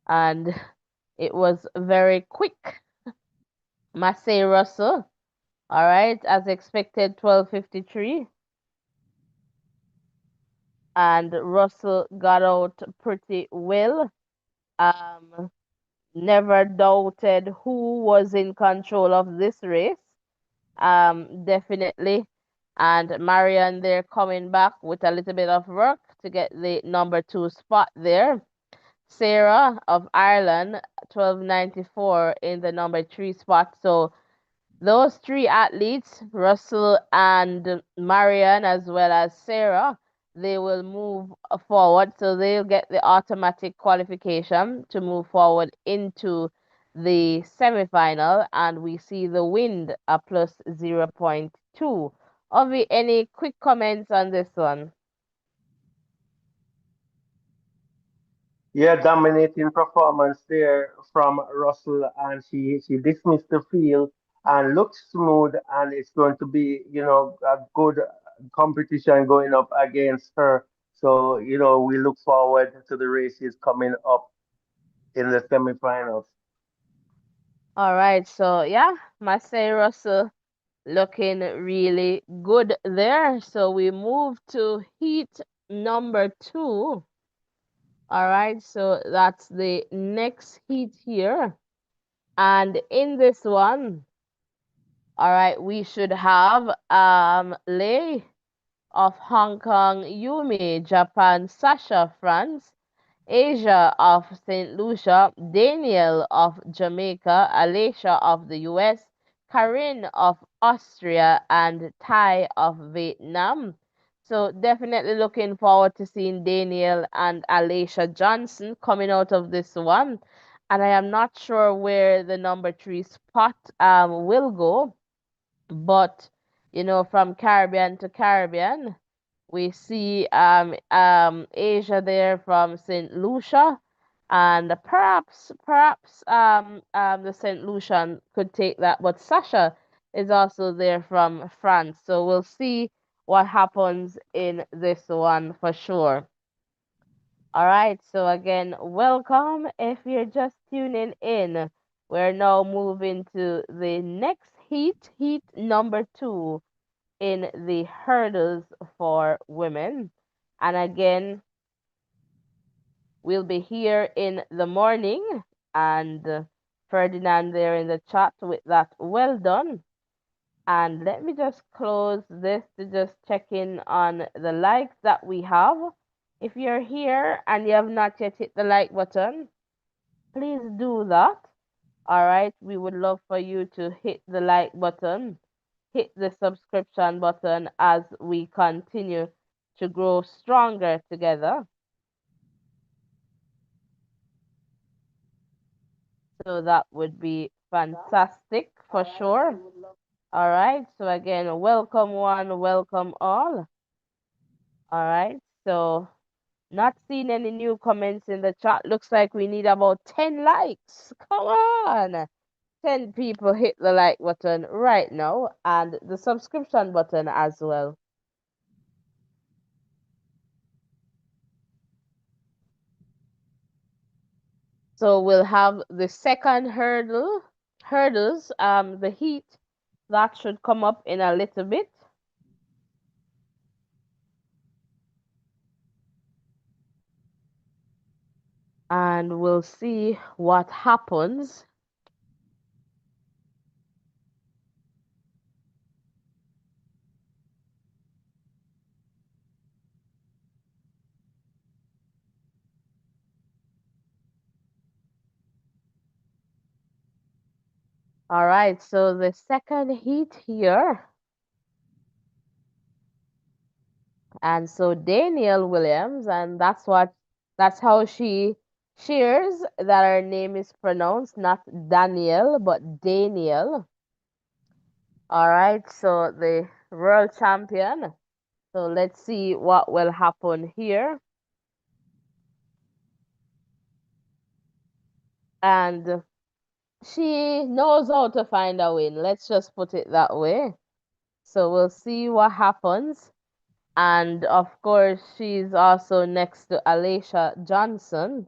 and it was very quick. Massey Russell, all right, as expected, 12:53. And Russell got out pretty well. Um, Never doubted who was in control of this race. Definitely. And Marion there coming back with a little bit of work to get the number 2 spot there. Sarah of Ireland, 1294 in the number 3 spot. So those three athletes, Russell and Marian, as well as Sarah, they will move forward. So they'll get the automatic qualification to move forward into the semifinal. And we see the wind a plus 0.2. Ovi, any quick comments on this one? Yeah, dominating performance there from Russell, and she dismissed the field and looks smooth, and it's going to be a good competition going up against her. So we look forward to the races coming up in the semifinals. All right. So, yeah, Marseille Russell looking really good there. So we move to heat number 2. All right, so that's the next heat here. And in this one, all right, we should have Lei of Hong Kong, Yumi, Japan, Sasha, France, Asia of St. Lucia, Daniel of Jamaica, Alicia of the US, Karin of Austria, and Tai of Vietnam. So definitely looking forward to seeing Daniel and Alicia Johnson coming out of this one. And I am not sure where the number 3 spot will go, but from Caribbean to Caribbean, We see Asia there from St. Lucia, and perhaps the St. Lucian could take that, but Sasha is also there from France. So we'll see what happens in this one for sure. All right, so again, welcome. If you're just tuning in, we're now moving to the next heat number 2 in the hurdles for women. And again, we'll be here in the morning, and Ferdinand there in the chat with that. Well done. And let me just close this to just check in on the likes that we have. If you're here and you have not yet hit the like button, please do that. All right, we would love for you to hit the like button, hit the subscription button as we continue to grow stronger together. So that would be fantastic for sure. All right, so again, welcome one, welcome all. All right, so not seeing any new comments in the chat. Looks like we need about 10 likes. Come on. 10 people hit the like button right now and the subscription button as well. So we'll have the second hurdles, the heat that should come up in a little bit. And we'll see what happens. All right, so the second heat here. And so Danielle Williams, and that's how she shares that her name is pronounced, not Danielle, but Danielle. All right, so the world champion. So let's see what will happen here. And she knows how to find a win. Let's just put it that way. So we'll see what happens. And of course, she's also next to Alicia Johnson.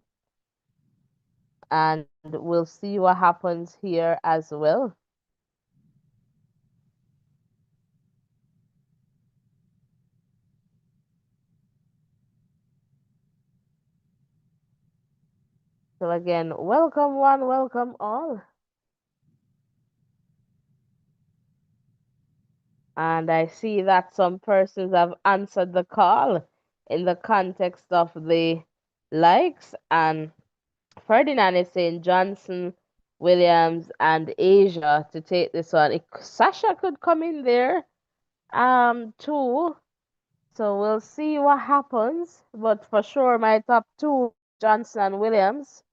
And we'll see what happens here as well. So again, welcome one, welcome all. And I see that some persons have answered the call in the context of the likes. And Ferdinand is saying Johnson, Williams, and Asia to take this one. Sasha could come in there too. So we'll see what happens. But for sure, my top two is Johnson and Williams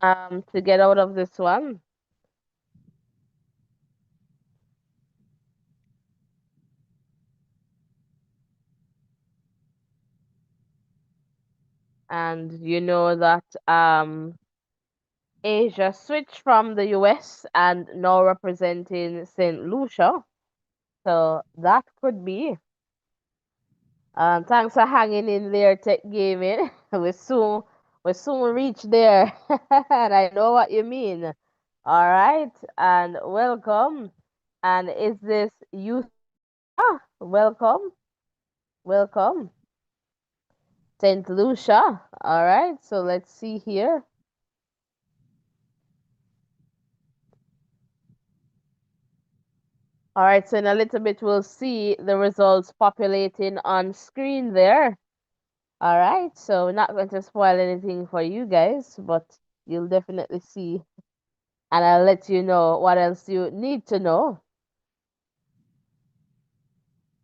to get out of this one. And you know that Asia switched from the US and now representing St. Lucia. So that could be. Thanks for hanging in there, Tech Gaming. We soon reach there. And I know what you mean. All right, and welcome. And is this Eustacia? Welcome, welcome. St. Lucia. All right, so let's see here. All right, so in a little bit, we'll see the results populating on screen there. All right, so not going to spoil anything for you guys, but you'll definitely see, and I'll let you know what else you need to know.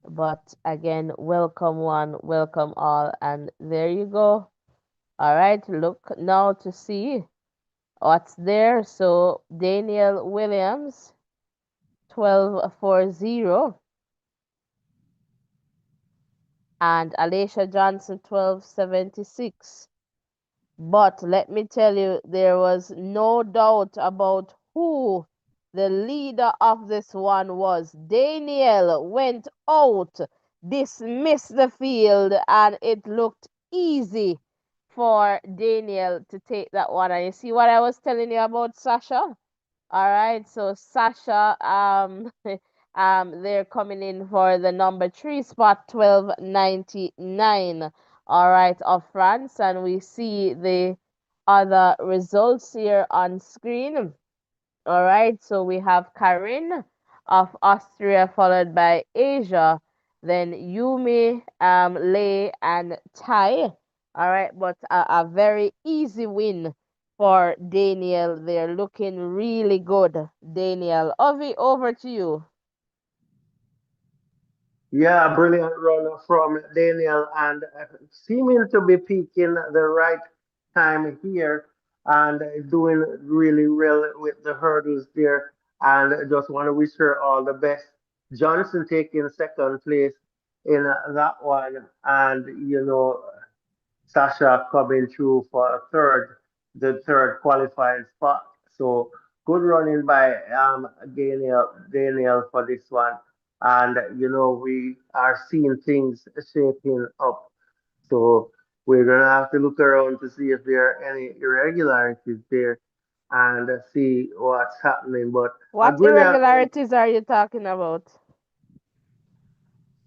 But again, welcome one, welcome all, and there you go. All right, look now to see what's there. So Daniel Williams, 12-4-0. and Alicia Johnson 1276. But let me tell you, there was no doubt about who the leader of this one was. Daniel went out, dismissed the field, and it looked easy for Daniel to take that one. And you see what I was telling you about Sasha? All right, so Sasha, they're coming in for the number three spot, 1299. All right, of France, and we see the other results here on screen. All right, so we have Karin of Austria, followed by Asia, then Yumi, Lei, and Tai. All right, but a very easy win for Daniel. They're looking really good. Daniel, Ovi, over to you. Yeah, brilliant run from Daniel and seeming to be peaking the right time here and doing really well with the hurdles there. And I just want to wish her all the best. Johnson taking second place in that one, and Sasha coming through for a third, the third qualifying spot. So good running by Daniel for this one. And we are seeing things shaping up. So we're gonna have to look around to see if there are any irregularities there and see what's happening. But a What brilliant run. irregularities are you talking about?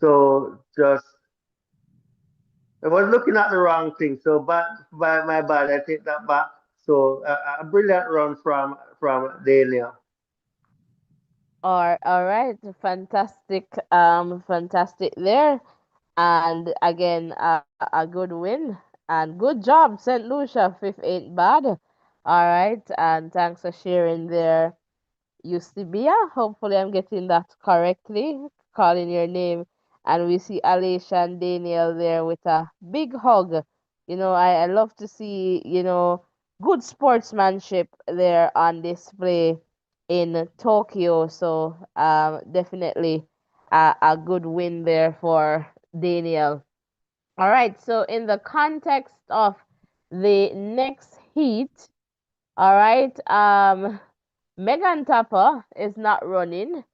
So just I was looking at the wrong thing. So by my bad, I take that back. So a brilliant run from Daniel. All right, fantastic, fantastic there. And again, a good win and good job, St. Lucia. Fifth ain't bad. All right, and thanks for sharing there, Eusebia. Hopefully, I'm getting that correctly, calling your name. And we see Alicia and Daniel there with a big hug. I love to see, good sportsmanship there on display in Tokyo. So, definitely a good win there for Daniel. All right, so in the context of the next heat, all right, Megan Tapper is not running,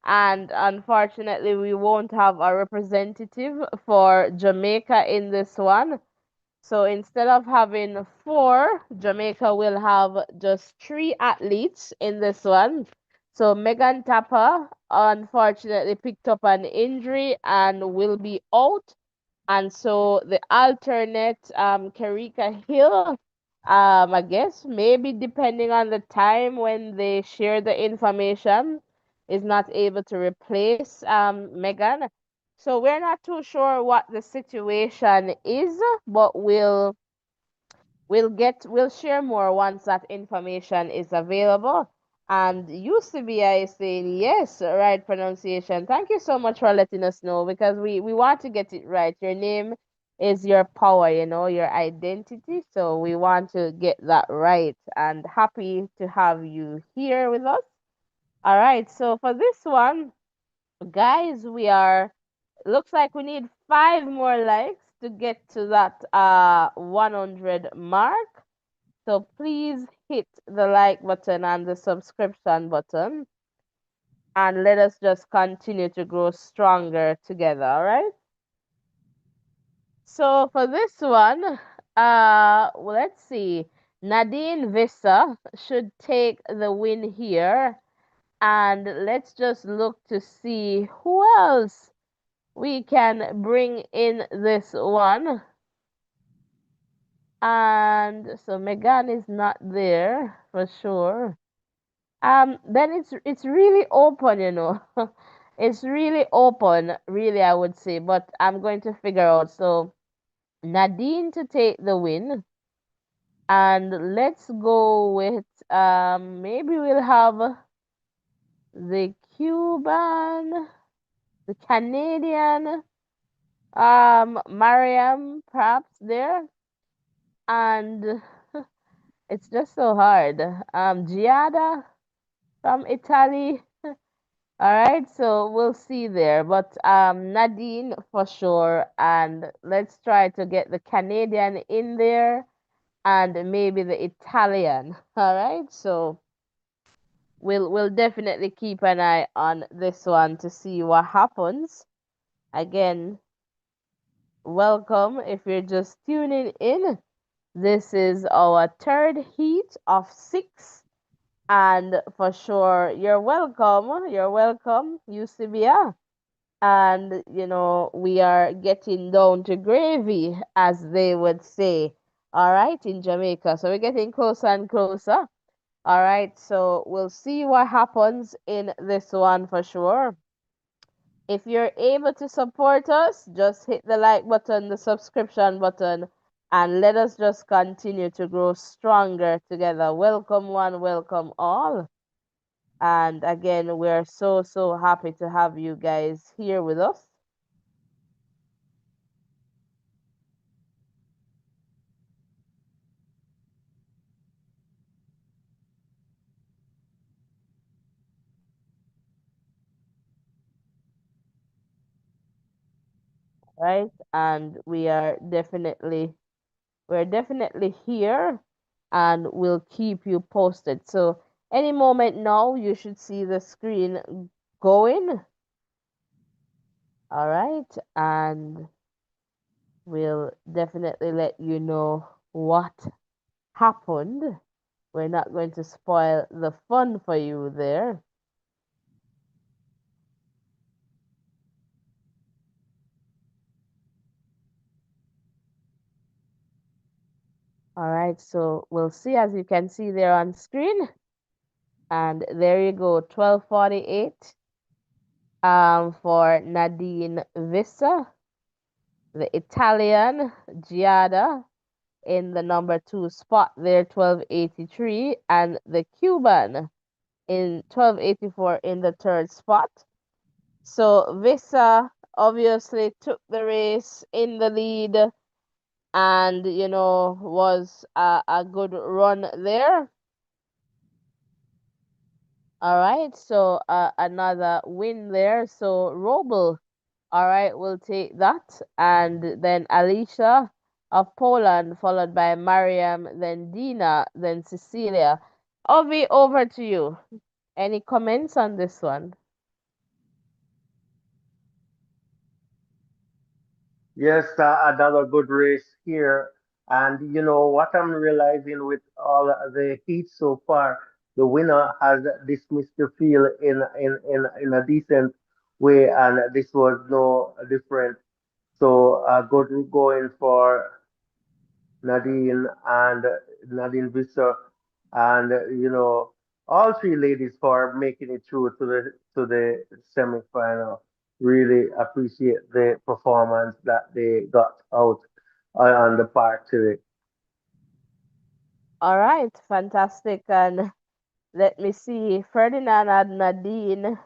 and unfortunately, we won't have a representative for Jamaica in this one. So instead of having four, Jamaica will have just three athletes in this one. So Megan Tapper unfortunately picked up an injury and will be out, and so the alternate, Karika Hill, I guess maybe depending on the time when they share the information, is not able to replace Megan. So we're not too sure what the situation is, but we'll share more once that information is available. And UCBI is saying yes, right pronunciation. Thank you so much for letting us know, because we want to get it right. Your name is your power, your identity. So we want to get that right, and happy to have you here with us. All right. So for this one, guys, we are looks like we need five more likes to get to that 100 mark. So please hit the like button and the subscription button, and let us just continue to grow stronger together, all right? So for this one, let's see. Nadine Vissa should take the win here, and let's just look to see who else we can bring in this one. And so Megan is not there for sure. Then it's really open. It's really open, really, I would say, but I'm going to figure out. So Nadine to take the win, and let's go with maybe we'll have the Cuban, the Canadian, Mariam perhaps there, and it's just so hard. Giada from Italy. All right, so we'll see there. But Nadine for sure, and let's try to get the Canadian in there and maybe the Italian. All right, so we'll definitely keep an eye on this one to see what happens. Again, welcome if you're just tuning in. This is our third heat of six, and for sure, you're welcome. You're welcome, UCBA. And we are getting down to gravy, as they would say, all right, in Jamaica. So we're getting closer and closer. All right, so we'll see what happens in this one for sure. If you're able to support us, just hit the like button, the subscription button, and let us just continue to grow stronger together. Welcome one, welcome all. And again, we're so, so happy to have you guys here with us. Right? And we're definitely here and we'll keep you posted. So any moment now you should see the screen going. All right, and we'll definitely let you know what happened. We're not going to spoil the fun for you there. All right, so we'll see, as you can see there on screen. And there you go, 12:48 for Nadine Vissa, the Italian Giada in the number two spot there, 12:83, and the Cuban in 12:84 in the third spot. So Vissa obviously took the race in the lead and was a good run there. All right, so another win there. So Roble, all right, we'll take that. And then Alicia of Poland, followed by Mariam, then Dina, then Cecilia. Ovi, over to you. Any comments on this one? Yes, another good race here. And you know what I'm realizing with all the heat so far, the winner has dismissed the field in a decent way, and this was no different. So good going for Nadine and Nadine Visser, and all three ladies for making it through to the semifinal. Really appreciate the performance that they got out on the park today. All right, fantastic. And let me see, Ferdinand and Nadine,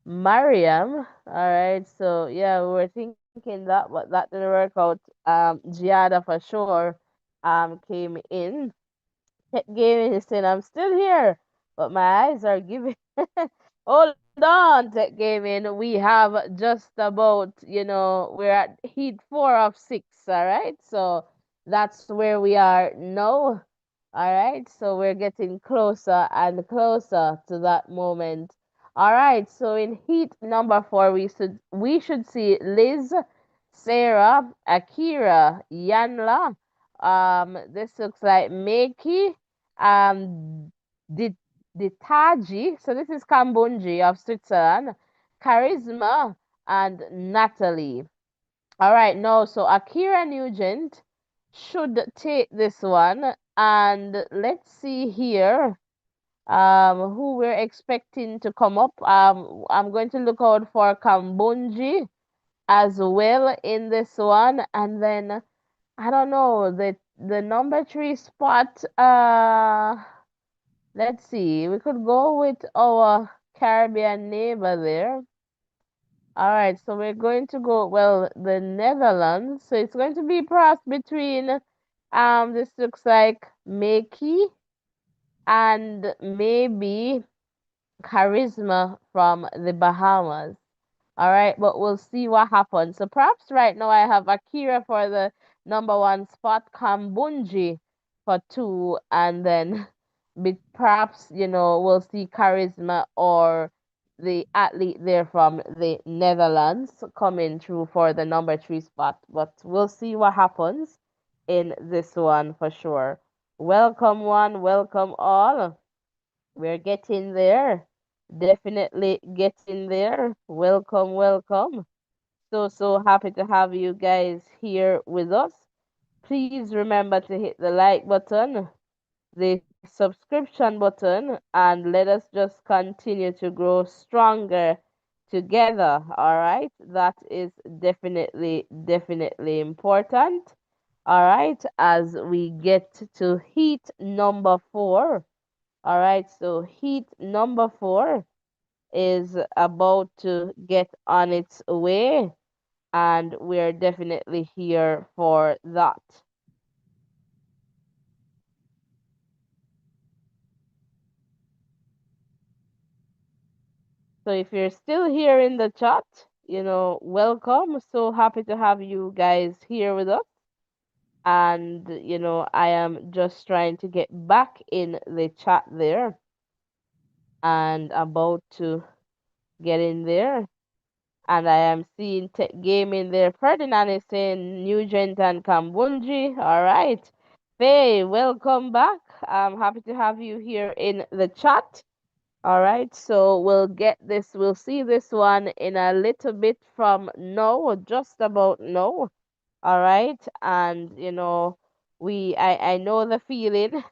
Mariam. All right, so yeah, we were thinking that, but that didn't work out. Giada for sure came in. Kept giving, he's saying, I'm still here, but my eyes are giving. Hold on, Tech Gaming. We have just about, we're at heat four of six. All right. So that's where we are now. All right. So we're getting closer and closer to that moment. All right. So in heat number four, we should see Liz, Sarah, Akira, Yanla. This looks like Meki, Di- Ditaji. So this is Kambunji of Switzerland, Charisma, and Natalie. All right, no, so Akira Nugent should take this one. And let's see here who we're expecting to come up. I'm going to look out for Kambunji as well in this one. And then I don't know, the number three spot, let's see, we could go with our Caribbean neighbor there. All right, so we're going to go, well, the Netherlands. So it's going to be perhaps between, this looks like Makey and maybe Charisma from the Bahamas. All right, but we'll see what happens. So perhaps right now I have Akira for the number one spot, Kambunji for two, and then perhaps we'll see Charisma or the athlete there from the Netherlands coming through for the number three spot. But we'll see what happens in this one for sure. Welcome one, welcome all. We're getting there. Definitely getting there. Welcome, welcome. So happy to have you guys here with us. Please remember to hit the like button, the subscription button, and let us just continue to grow stronger together. All right. That is definitely important. All right. As we get to heat number four. All right, so heat number four is about to get on its way, and we're definitely here for that. So if you're still here in the chat, welcome. So happy to have you guys here with us. And, I am just trying to get back in the chat there and about to get in there. And I am seeing Tech Gaming there. Ferdinand is saying Nugent and Kambunji. All right. Faye, welcome back. I'm happy to have you here in the chat. All right. So we'll see this one in a little bit from now, just about now. All right. And, I know the feeling.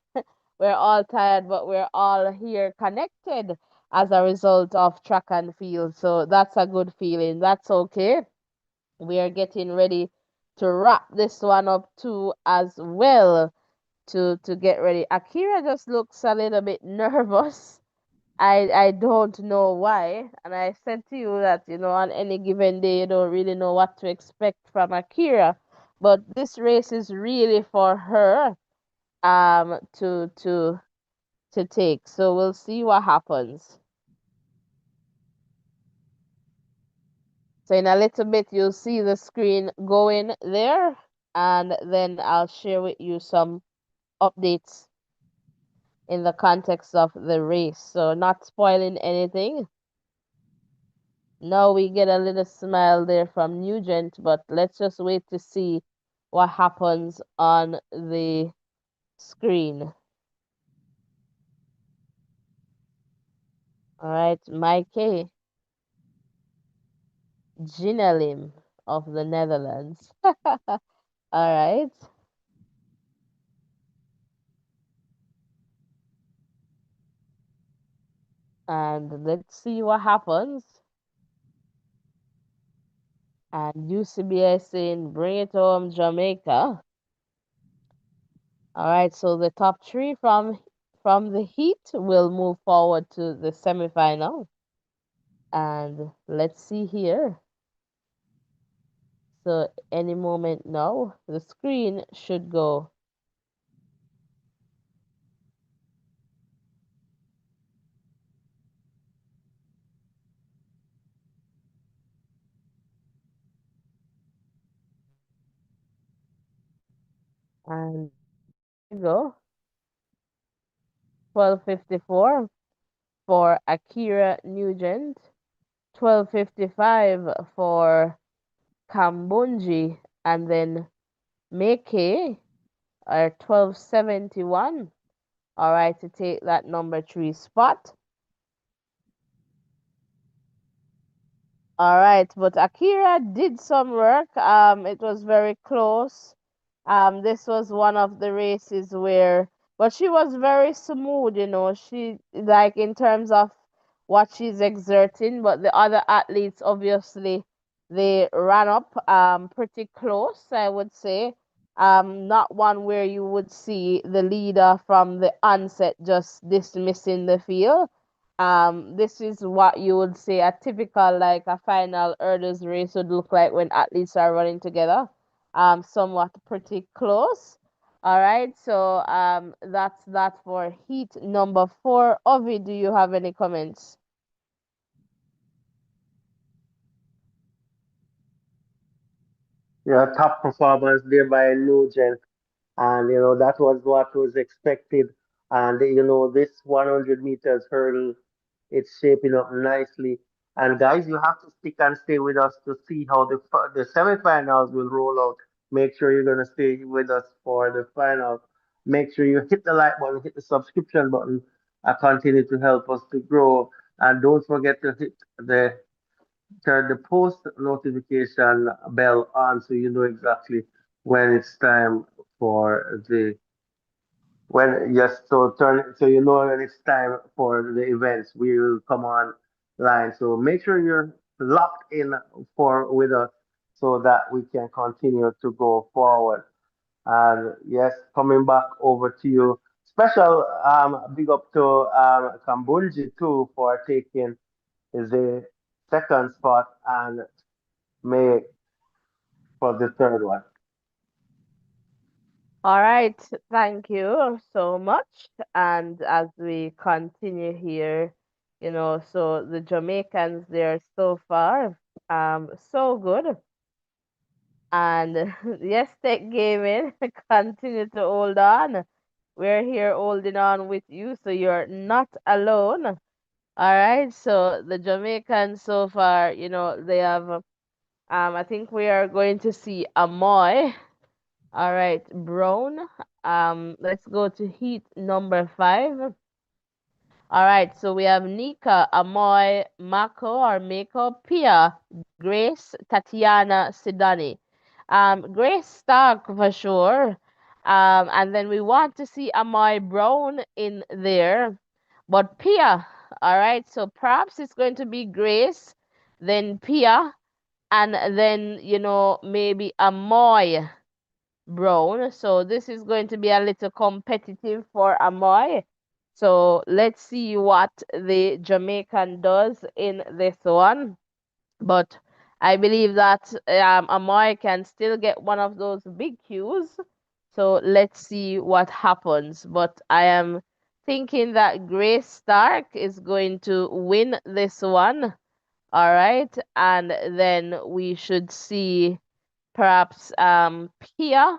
We're all tired, but we're all here connected as a result of track and field. So that's a good feeling. That's okay. We are getting ready to wrap this one up too as well to get ready. Akira just looks a little bit nervous. I don't know why. And I said to you that, on any given day you don't really know what to expect from Akira. But this race is really for her to take. So we'll see what happens. So in a little bit, you'll see the screen going there, and then I'll share with you some updates in the context of the race. So not spoiling anything. Now we get a little smile there from Nugent, but let's just wait to see what happens on the screen. All right, Mikey Ginalim of the Netherlands. All right. And let's see what happens. And UCBS saying, bring it home, Jamaica. All right, so the top three from the Heat will move forward to the semifinal. And let's see here. So any moment now, the screen should go. And there we go. 12:54 for Akira Nugent. 12:55 for Kambunji, and then Meke are 12:71. All right, to take that number three spot. All right, but Akira did some work. It was very close. This was one of the races where, but she was very smooth, She, like, in terms of what she's exerting, but the other athletes obviously they ran up pretty close, I would say. Not one where you would see the leader from the onset just dismissing the field. This is what you would say a typical, like, a final hurdles race would look like when athletes are running together. Somewhat pretty close. All right, so that's that for heat number four. Ovi, do you have any comments? Yeah, top performance there by Nugent, and that was what was expected. And this 100 meters hurdle, it's shaping up nicely. And guys, you have to stick and stay with us to see how the semifinals will roll out. Make sure you're gonna stay with us for the final. Make sure you hit the like button, hit the subscription button, and continue to help us to grow. And don't forget to hit turn the post notification bell on so you know exactly when it's time for the when yes so turn so you know when it's time for the events we will come online, so make sure you're locked in for with us so that we can continue to go forward. And yes, coming back over to you, special big up to Kambunji too for taking the second spot, and May for the third one. All right, thank you so much. And as we continue here, so the Jamaicans, they're so far, so good. And yes, Tech Gaming, continue to hold on. We're here holding on with you, so you're not alone. All right, so the Jamaicans so far, they have, I think we are going to see Amoy. All right, Brown. Let's go to heat number five. All right, so we have Nika, Amoy, Mako or Mako, Pia, Grace, Tatiana, Sidani. Grace Stark for sure. And then we want to see Amoy Brown in there. But Pia, all right, so perhaps it's going to be Grace, then Pia, and then, maybe Amoy Brown. So this is going to be a little competitive for Amoy. So let's see what the Jamaican does in this one. But I believe that Amoy can still get one of those big cues. So let's see what happens. But I am thinking that Grace Stark is going to win this one. All right. And then we should see perhaps Pia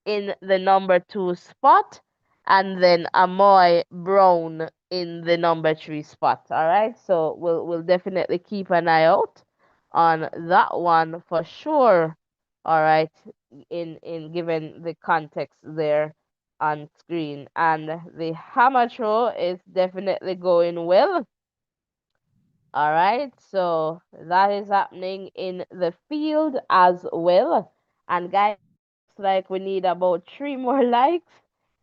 in the number two spot, and then Amoy Brown in the number three spot. All right, so we'll definitely keep an eye out on that one for sure. All right, in given the context there on screen, and the hammer throw is definitely going well. All right, so that is happening in the field as well. And guys, it looks like we need about three more likes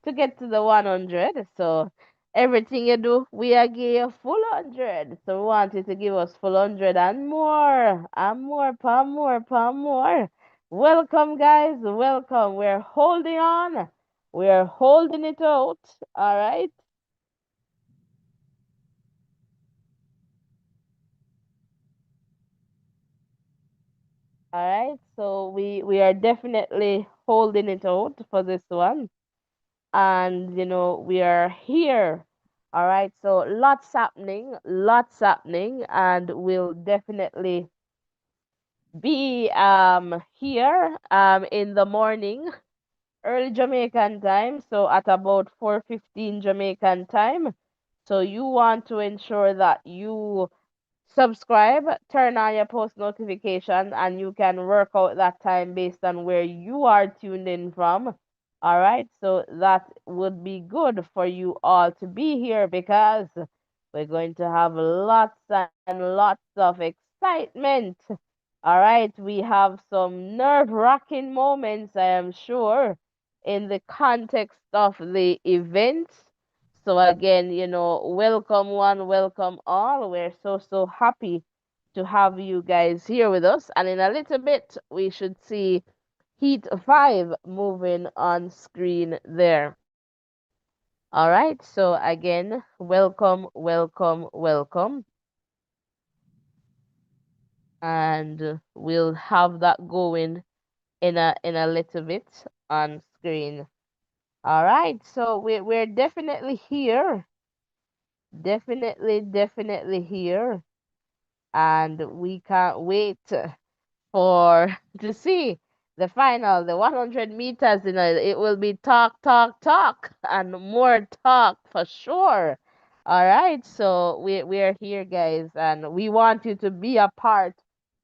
to get to the 100. So everything you do, we are give you full 100. So we want you to give us full 100 and more, palm more, palm more. Welcome, guys. Welcome. We're holding on. We're holding it out. All right. All right, so we are definitely holding it out for this one, and we are here. All right, so lots happening, and we'll definitely be here in the morning, early Jamaican time, so at about 4:15 Jamaican time. So you want to ensure that you subscribe, turn on your post notification, and you can work out that time based on where you are tuned in from. All right, so that would be good for you all to be here because we're going to have lots and lots of excitement. All right, we have some nerve-wracking moments, I am sure, in the context of the event. So again, welcome one, welcome all. We're so happy to have you guys here with us. And in a little bit, we should see Heat 5 moving on screen there. All right. So again, welcome, welcome, welcome. And we'll have that going in a little bit on screen. All right, so we're definitely here. Definitely here. And we can't wait for to see the final, the 100 meters. It will be talk, talk, talk, and more talk for sure. All right, so we're here, guys, and we want you to be a part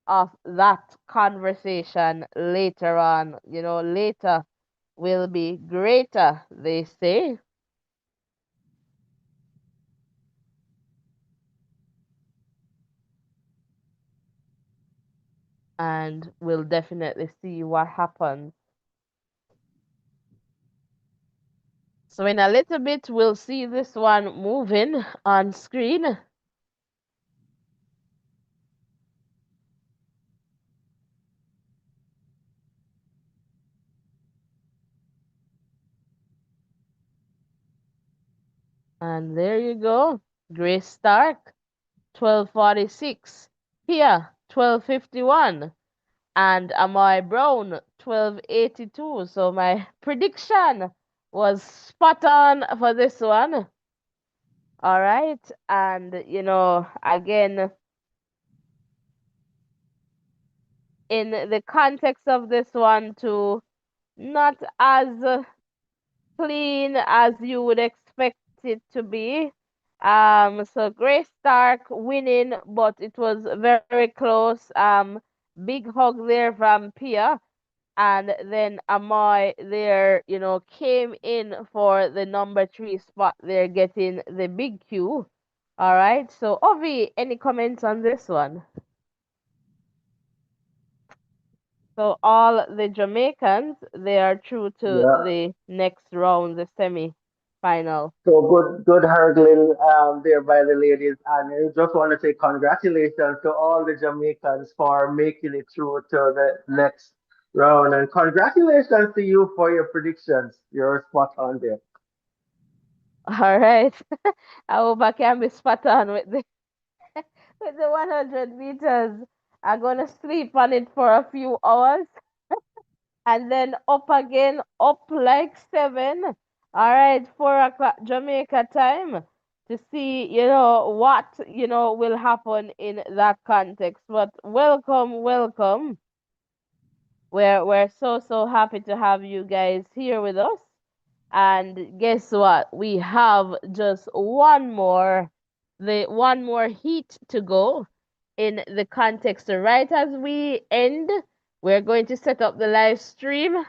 of that conversation later on. Later will be greater, they say, and we'll definitely see what happens. So in a little bit, we'll see this one moving on screen. And there you go. Grace Stark, 1246. Here, 1251. And Amai Brown, 1282. So my prediction was spot on for this one. All right. And, again, in the context of this one, too, not as clean as you would expect it to be. So Grace Stark winning, but it was very close. Big hug there from Pia. And then Amoy there, came in for the number 3 spot there, getting the big Q. All right. So Ovi, any comments on this one? So all the Jamaicans, they are through to Yeah. the next round, the semi-final. So good hurdling there by the ladies, and I just want to say congratulations to all the Jamaicans for making it through to the next round, and congratulations to you for your predictions. You're spot on there. All right. I hope I can be spot on with the with the 100 meters. I'm gonna sleep on it for a few hours and then up again, up like 7. All right, 4 o'clock Jamaica time to see, what, will happen in that context. But welcome, welcome. We're so happy to have you guys here with us. And guess what? We have just one more heat to go in the context. So right as we end, we're going to set up the live stream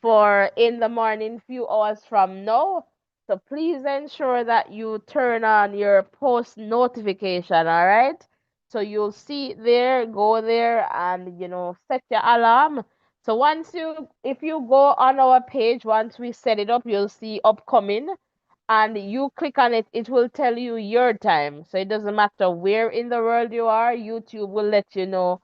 for in the morning, few hours from now. So please ensure that you turn on your post notification, all right? So you'll see it there, go there and set your alarm. So if you go on our page, once we set it up, you'll see upcoming and you click on it, it will tell you your time. So it doesn't matter where in the world you are, YouTube will let you know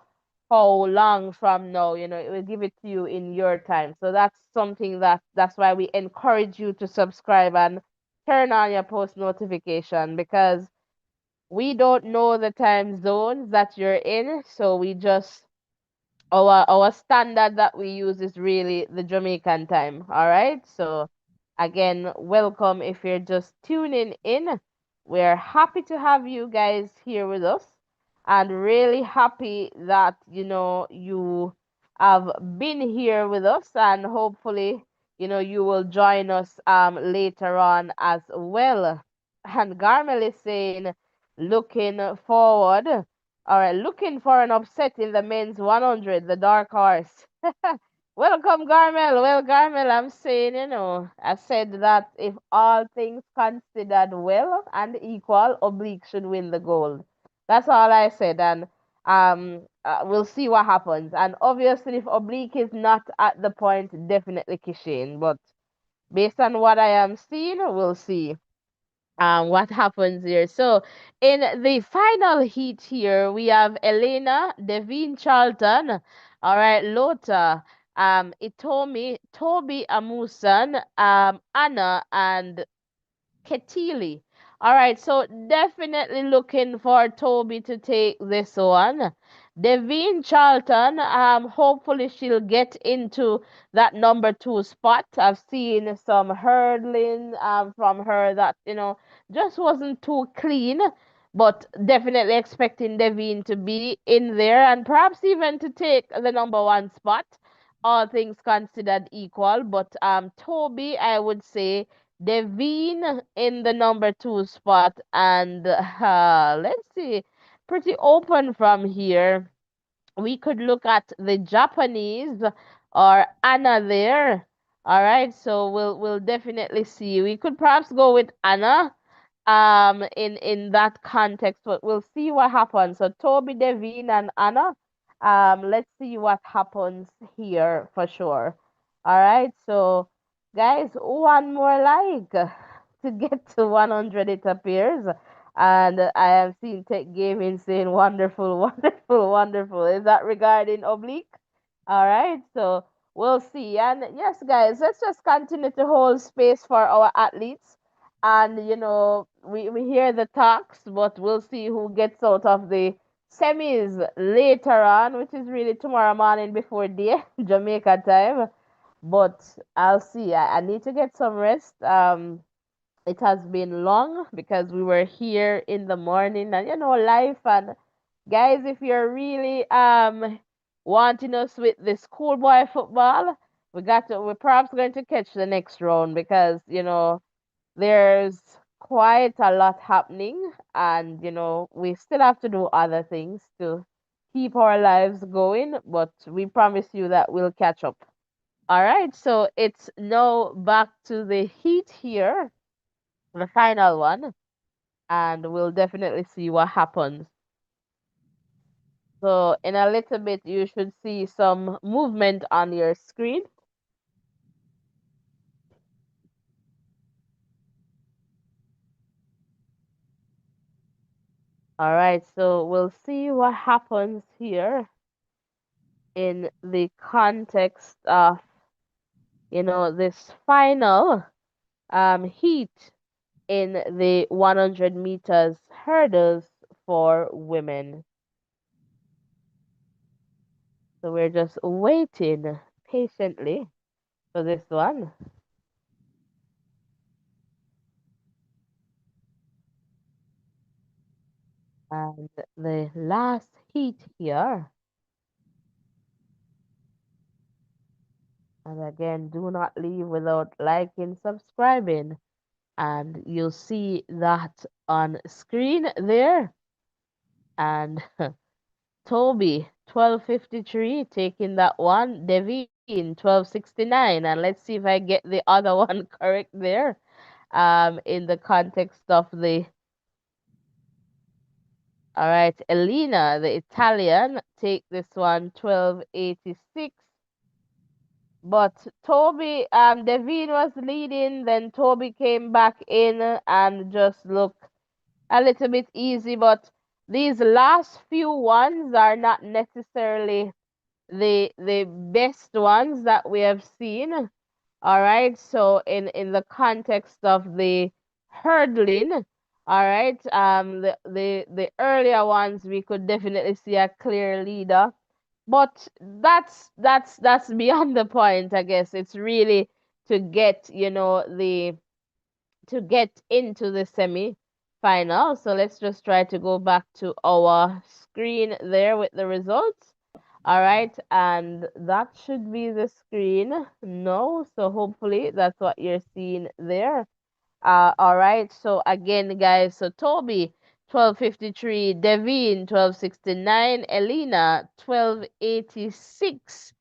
how long from now, it will give it to you in your time. So that's something that's why we encourage you to subscribe and turn on your post notification because we don't know the time zones that you're in. So we just our standard that we use is really the Jamaican time. All right. So again, welcome if you're just tuning in. We're happy to have you guys here with us and really happy that you have been here with us and hopefully you will join us later on as well. And Garmel is saying looking forward all right, looking for an upset in the men's 100, the dark horse. Welcome, Garmel. Well, Garmel, I'm saying, I said that if all things considered well and equal, Oblique should win the gold. That's all I said, and we'll see what happens. And obviously, if Oblique is not at the point, definitely Kishin. But based on what I am seeing, we'll see what happens here. So in the final heat here, we have Elena, Devine Charlton, all right, Lota, Itomi, Toby Amusan, Anna, and Ketili. All right, so definitely looking for Toby to take this one. Devine Charlton, hopefully she'll get into that number two spot. I've seen some hurdling from her that, just wasn't too clean, but definitely expecting Devine to be in there and perhaps even to take the number one spot, all things considered equal. But Toby, I would say Devine in the number two spot, and let's see, pretty open from here. We could look at the Japanese or Anna there. All right, so we'll definitely see. We could perhaps go with Anna in that context, but we'll see what happens. So Toby, Devine, and Anna. Let's see what happens here for sure. All right, so guys, one more like to get to 100, it appears. And I am seeing Tech Gaming saying wonderful, wonderful, wonderful. Is that regarding Oblique? All right, so we'll see. And yes, guys, let's just continue to hold space for our athletes. And we hear the talks, but we'll see who gets out of the semis later on, which is really tomorrow morning before day, Jamaica time. But I'll see. I need to get some rest. It has been long because we were here in the morning and life. And guys, if you're really wanting us with the schoolboy football, we're perhaps going to catch the next round because there's quite a lot happening, and we still have to do other things to keep our lives going, but we promise you that we'll catch up. All right, so it's now back to the heat here, the final one, and we'll definitely see what happens. So in a little bit, you should see some movement on your screen. All right, so we'll see what happens here in the context of, this final heat in the 100 meters hurdles for women. So we're just waiting patiently for this one. And the last heat here. And again, do not leave without liking, subscribing. And you'll see that on screen there. And Toby, 1253, taking that one. Devine, 1269. And let's see if I get the other one correct there. In the context of the, all right, Elena, the Italian, take this one, 1286. But Toby, Devine was leading, then Toby came back in and just looked a little bit easy. But these last few ones are not necessarily the best ones that we have seen. All right, so in the context of the hurdling, all right, the earlier ones we could definitely see a clear leader, but that's beyond the point. I guess it's really to get the to get into the semi final. So let's just try to go back to our screen there with the results. All right, and that should be the screen. No, so hopefully that's what you're seeing there. All right. So again, guys, so Toby, 1253, Devine, 1269, Elena, 1286.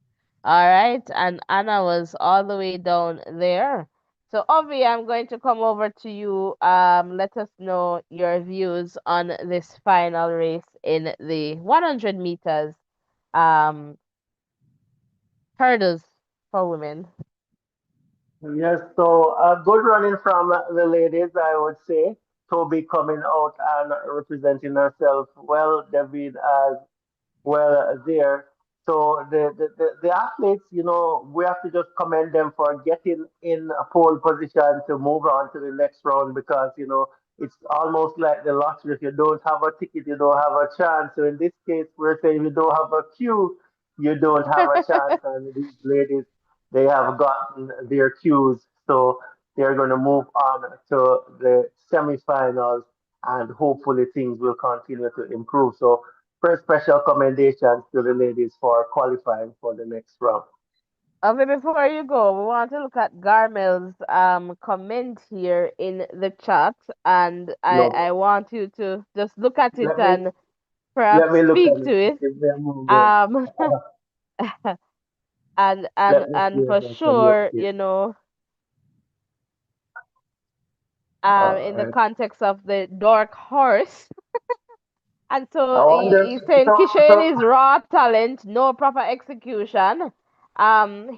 All right. And Anna was all the way down there. So Ovi, I'm going to come over to you. Let us know your views on this final race in the 100 meters um hurdles for women. Yes, so good running from the ladies, I would say. Toby coming out and representing herself well, David as well there. So the athletes, we have to just commend them for getting in a pole position to move on to the next round because, it's almost like the lottery. If you don't have a ticket, you don't have a chance. So in this case, we're saying if you don't have a queue, you don't have a chance. And these ladies, they have gotten their cues, so they're going to move on to the semifinals, and hopefully things will continue to improve. So, first special commendations to the ladies for qualifying for the next round. Okay, before you go, we want to look at Garmel's comment here in the chat, and I No, want you to just look at it let me and let perhaps me look speak at to it. it. Give me a moment. Um, and and Let me see and if for I can look sure, here. in the Alright. context of the dark horse. And I so wonder. he's saying So Kishane is raw talent, no proper execution.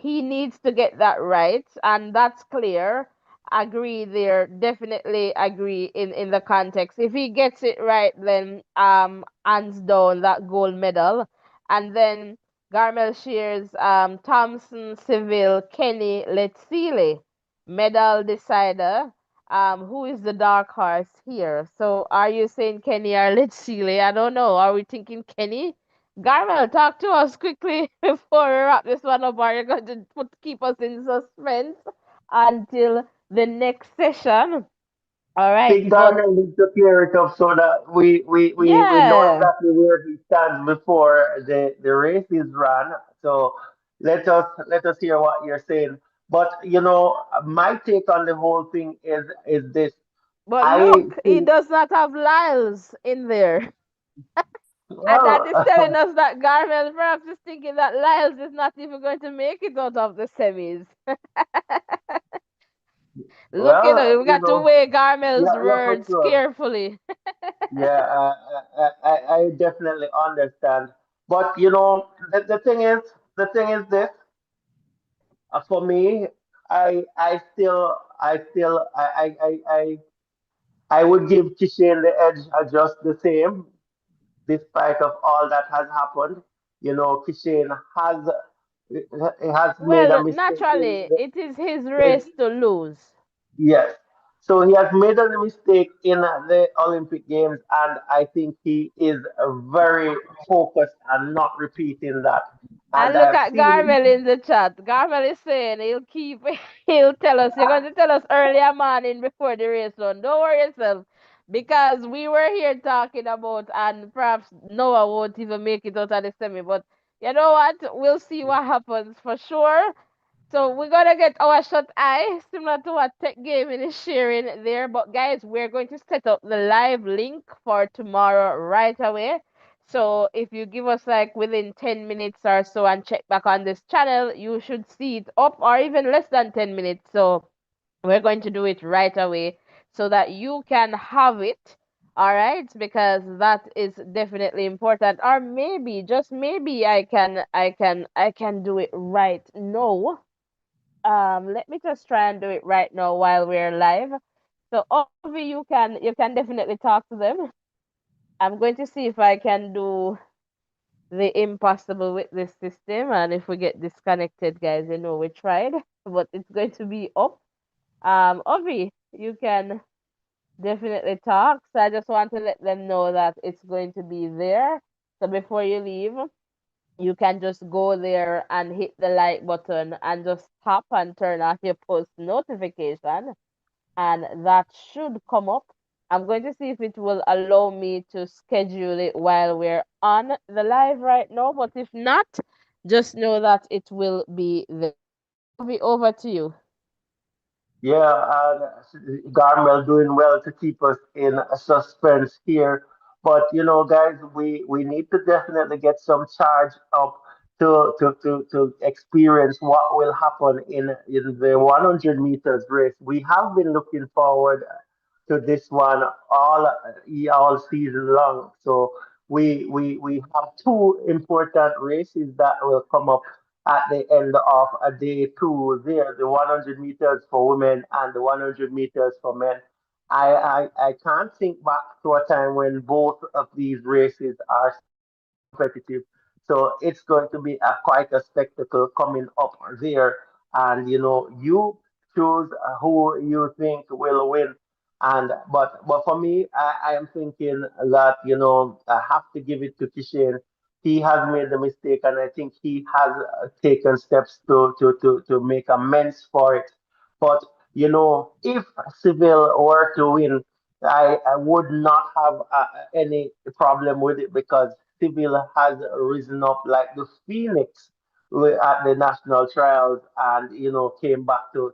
He needs to get that right, and that's clear. Agree there, definitely agree in the context. If he gets it right, then hands down that gold medal. And then Garmel shares Thompson, Seville, Kenny, Letsile, medal decider. Who is the dark horse here? So are you saying Kenny or Let's Sealy? I don't know. Are we thinking Kenny? Garmel, talk to us quickly before we wrap this one up. Are you going to keep us in suspense until the next session? All right, think but Garner needs to clear it up so that we know yeah. exactly where he stands before the race is run. So let us hear what you're saying. But my take on the whole thing is this. But I look, he think does not have Lyles in there. And that is well telling us that Garmel perhaps is thinking that Lyles is not even going to make it out of the semis. Look, well we got to weigh Garmel's yeah, for words sure. carefully. Yeah, I definitely understand. But the thing is this. For me, I would give Kishan the edge just the same, despite of all that has happened. Kishan has made a Well, mistake in naturally, it is his the, race to lose. yes. So he has made a mistake in the Olympic Games, and I think he is very focused on not repeating that. And And I look have at seen Garmel him. in the chat. Garmel is saying he'll tell us. You're going to tell us earlier morning before the race on. Don't worry yourself. Because we were here talking about, and perhaps Noah won't even make it out of the semi. But you know what? We'll see what happens for sure. So we're gonna get our shut eye, similar to what Tech Gaming is sharing there. But guys, we're going to set up the live link for tomorrow right away. So if you give us like within 10 minutes or so and check back on this channel, you should see it up, or even less than 10 minutes. So we're going to do it right away so that you can have it. All right, because that is definitely important. Or maybe, just maybe I can do it right now. Let me just try and do it right now while we're live. So Ovi, you can definitely talk to them. I'm going to see if I can do the impossible with this system, and if we get disconnected, guys, we tried, but it's going to be up. Ovi, you can definitely talk. So I just want to let them know that it's going to be there. So before you leave, you can just go there and hit the like button and just tap and turn on your post notification, and that should come up. I'm going to see if it will allow me to schedule it while we're on the live right now, but if not, just know that it will be there. Ovi, over to you. Yeah, Garmel doing well to keep us in suspense here. But guys, we need to definitely get some charge up to experience what will happen in the 100 meters race. We have been looking forward to this one all season long. So we have two important races that will come up at the end of a day two there, the 100 meters for women and the 100 meters for men. I can't think back to a time when both of these races are competitive. So it's going to be quite a spectacle coming up there. And you choose who you think will win. And but for me, I am thinking that I have to give it to Kishin. He has made the mistake, and I think he has taken steps to make amends for it. But if Seville were to win, I would not have any problem with it because Seville has risen up like the phoenix at the national trials, and came back to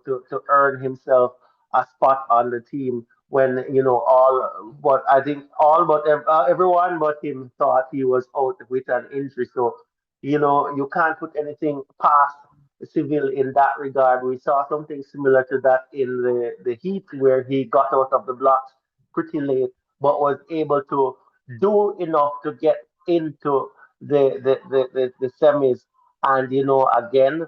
earn himself a spot on the team when all but I think all but everyone but him thought he was out with an injury. So you can't put anything past Seville in that regard. We saw something similar to that in the Heat where he got out of the blocks pretty late, but was able to do enough to get into the semis. And again,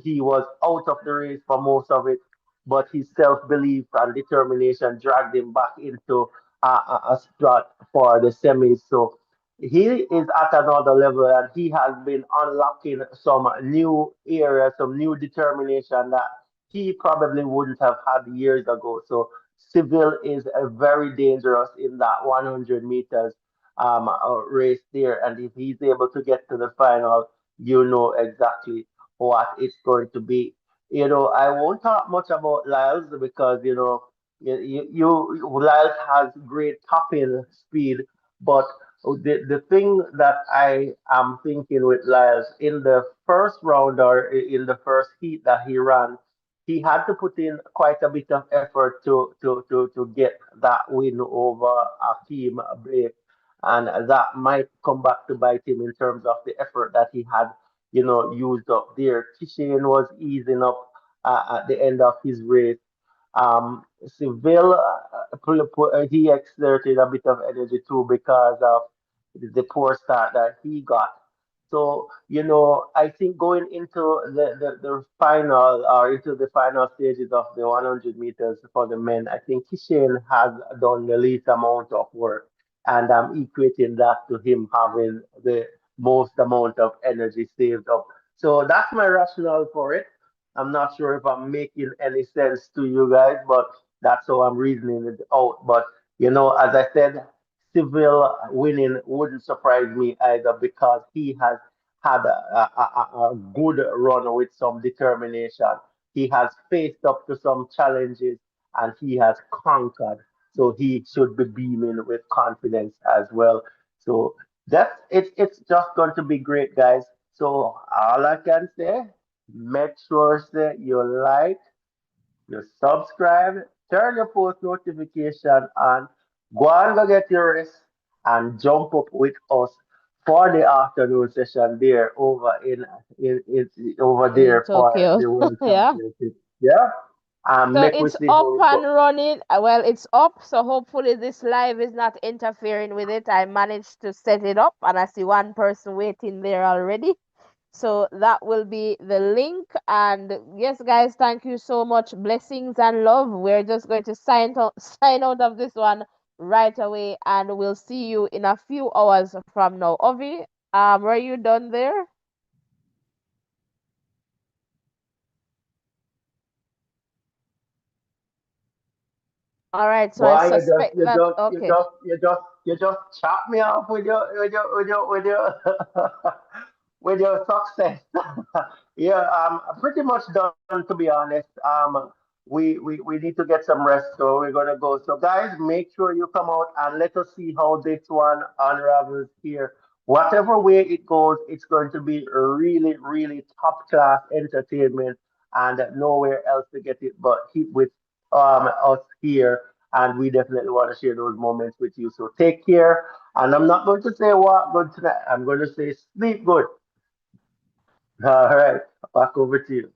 he was out of the race for most of it, but his self belief and determination dragged him back into a spot for the semis. So he is at another level, and he has been unlocking some new areas, some new determination that he probably wouldn't have had years ago. So Seville is very dangerous in that 100 meters race there, and if he's able to get to the final, you know exactly what it's going to be. I won't talk much about Lyles because Lyles has great topping speed, but the thing that I am thinking with Lyles in the first round or in the first heat that he ran, he had to put in quite a bit of effort to get that win over Akeem Blake, and that might come back to bite him in terms of the effort that he had used up there. Kishan was easing up at the end of his race. Seville, he exerted a bit of energy too because of the poor start that he got. So, I think going into the final or into the final stages of the 100 meters for the men, I think Kishan has done the least amount of work. And I'm equating that to him having the most amount of energy saved up. So that's my rationale for it. I'm not sure if I'm making any sense to you guys, but that's how I'm reasoning it out. But as I said, Civil winning wouldn't surprise me either because he has had a good run with some determination. He has faced up to some challenges and he has conquered. So he should be beaming with confidence as well. So that's it's just going to be great, guys. So all I can say, make sure that you like, you subscribe, turn your post notification on, go and go get your rest, and jump up with us for the afternoon session there in over In there for Tokyo. the World Yeah. Championship. Yeah, and So make we it's see up how it and goes. running. Well, it's up. So hopefully this live is not interfering with it. I managed to set it up and I see one person waiting there already. So that will be the link. And yes, guys, thank you so much. Blessings and love. We're just going to sign out of this one right away, and we'll see you in a few hours from now. Ovi, were you done there? All right. So I Boy, suspect that. Okay. you just chop me off with your with your success. Yeah, pretty much done to be honest. We need to get some rest, so we're gonna go. So guys, make sure you come out and let us see how this one unravels here. Whatever way it goes, it's going to be a really, really top class entertainment, and nowhere else to get it but keep with us here, and we definitely want to share those moments with you. So take care, and I'm not going to say what good tonight. I'm going to say sleep good. All right, back over to you.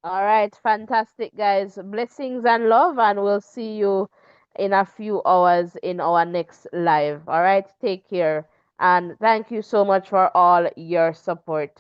All right. Fantastic, guys. Blessings and love, and we'll see you in a few hours in our next live. All right. Take care. And thank you so much for all your support.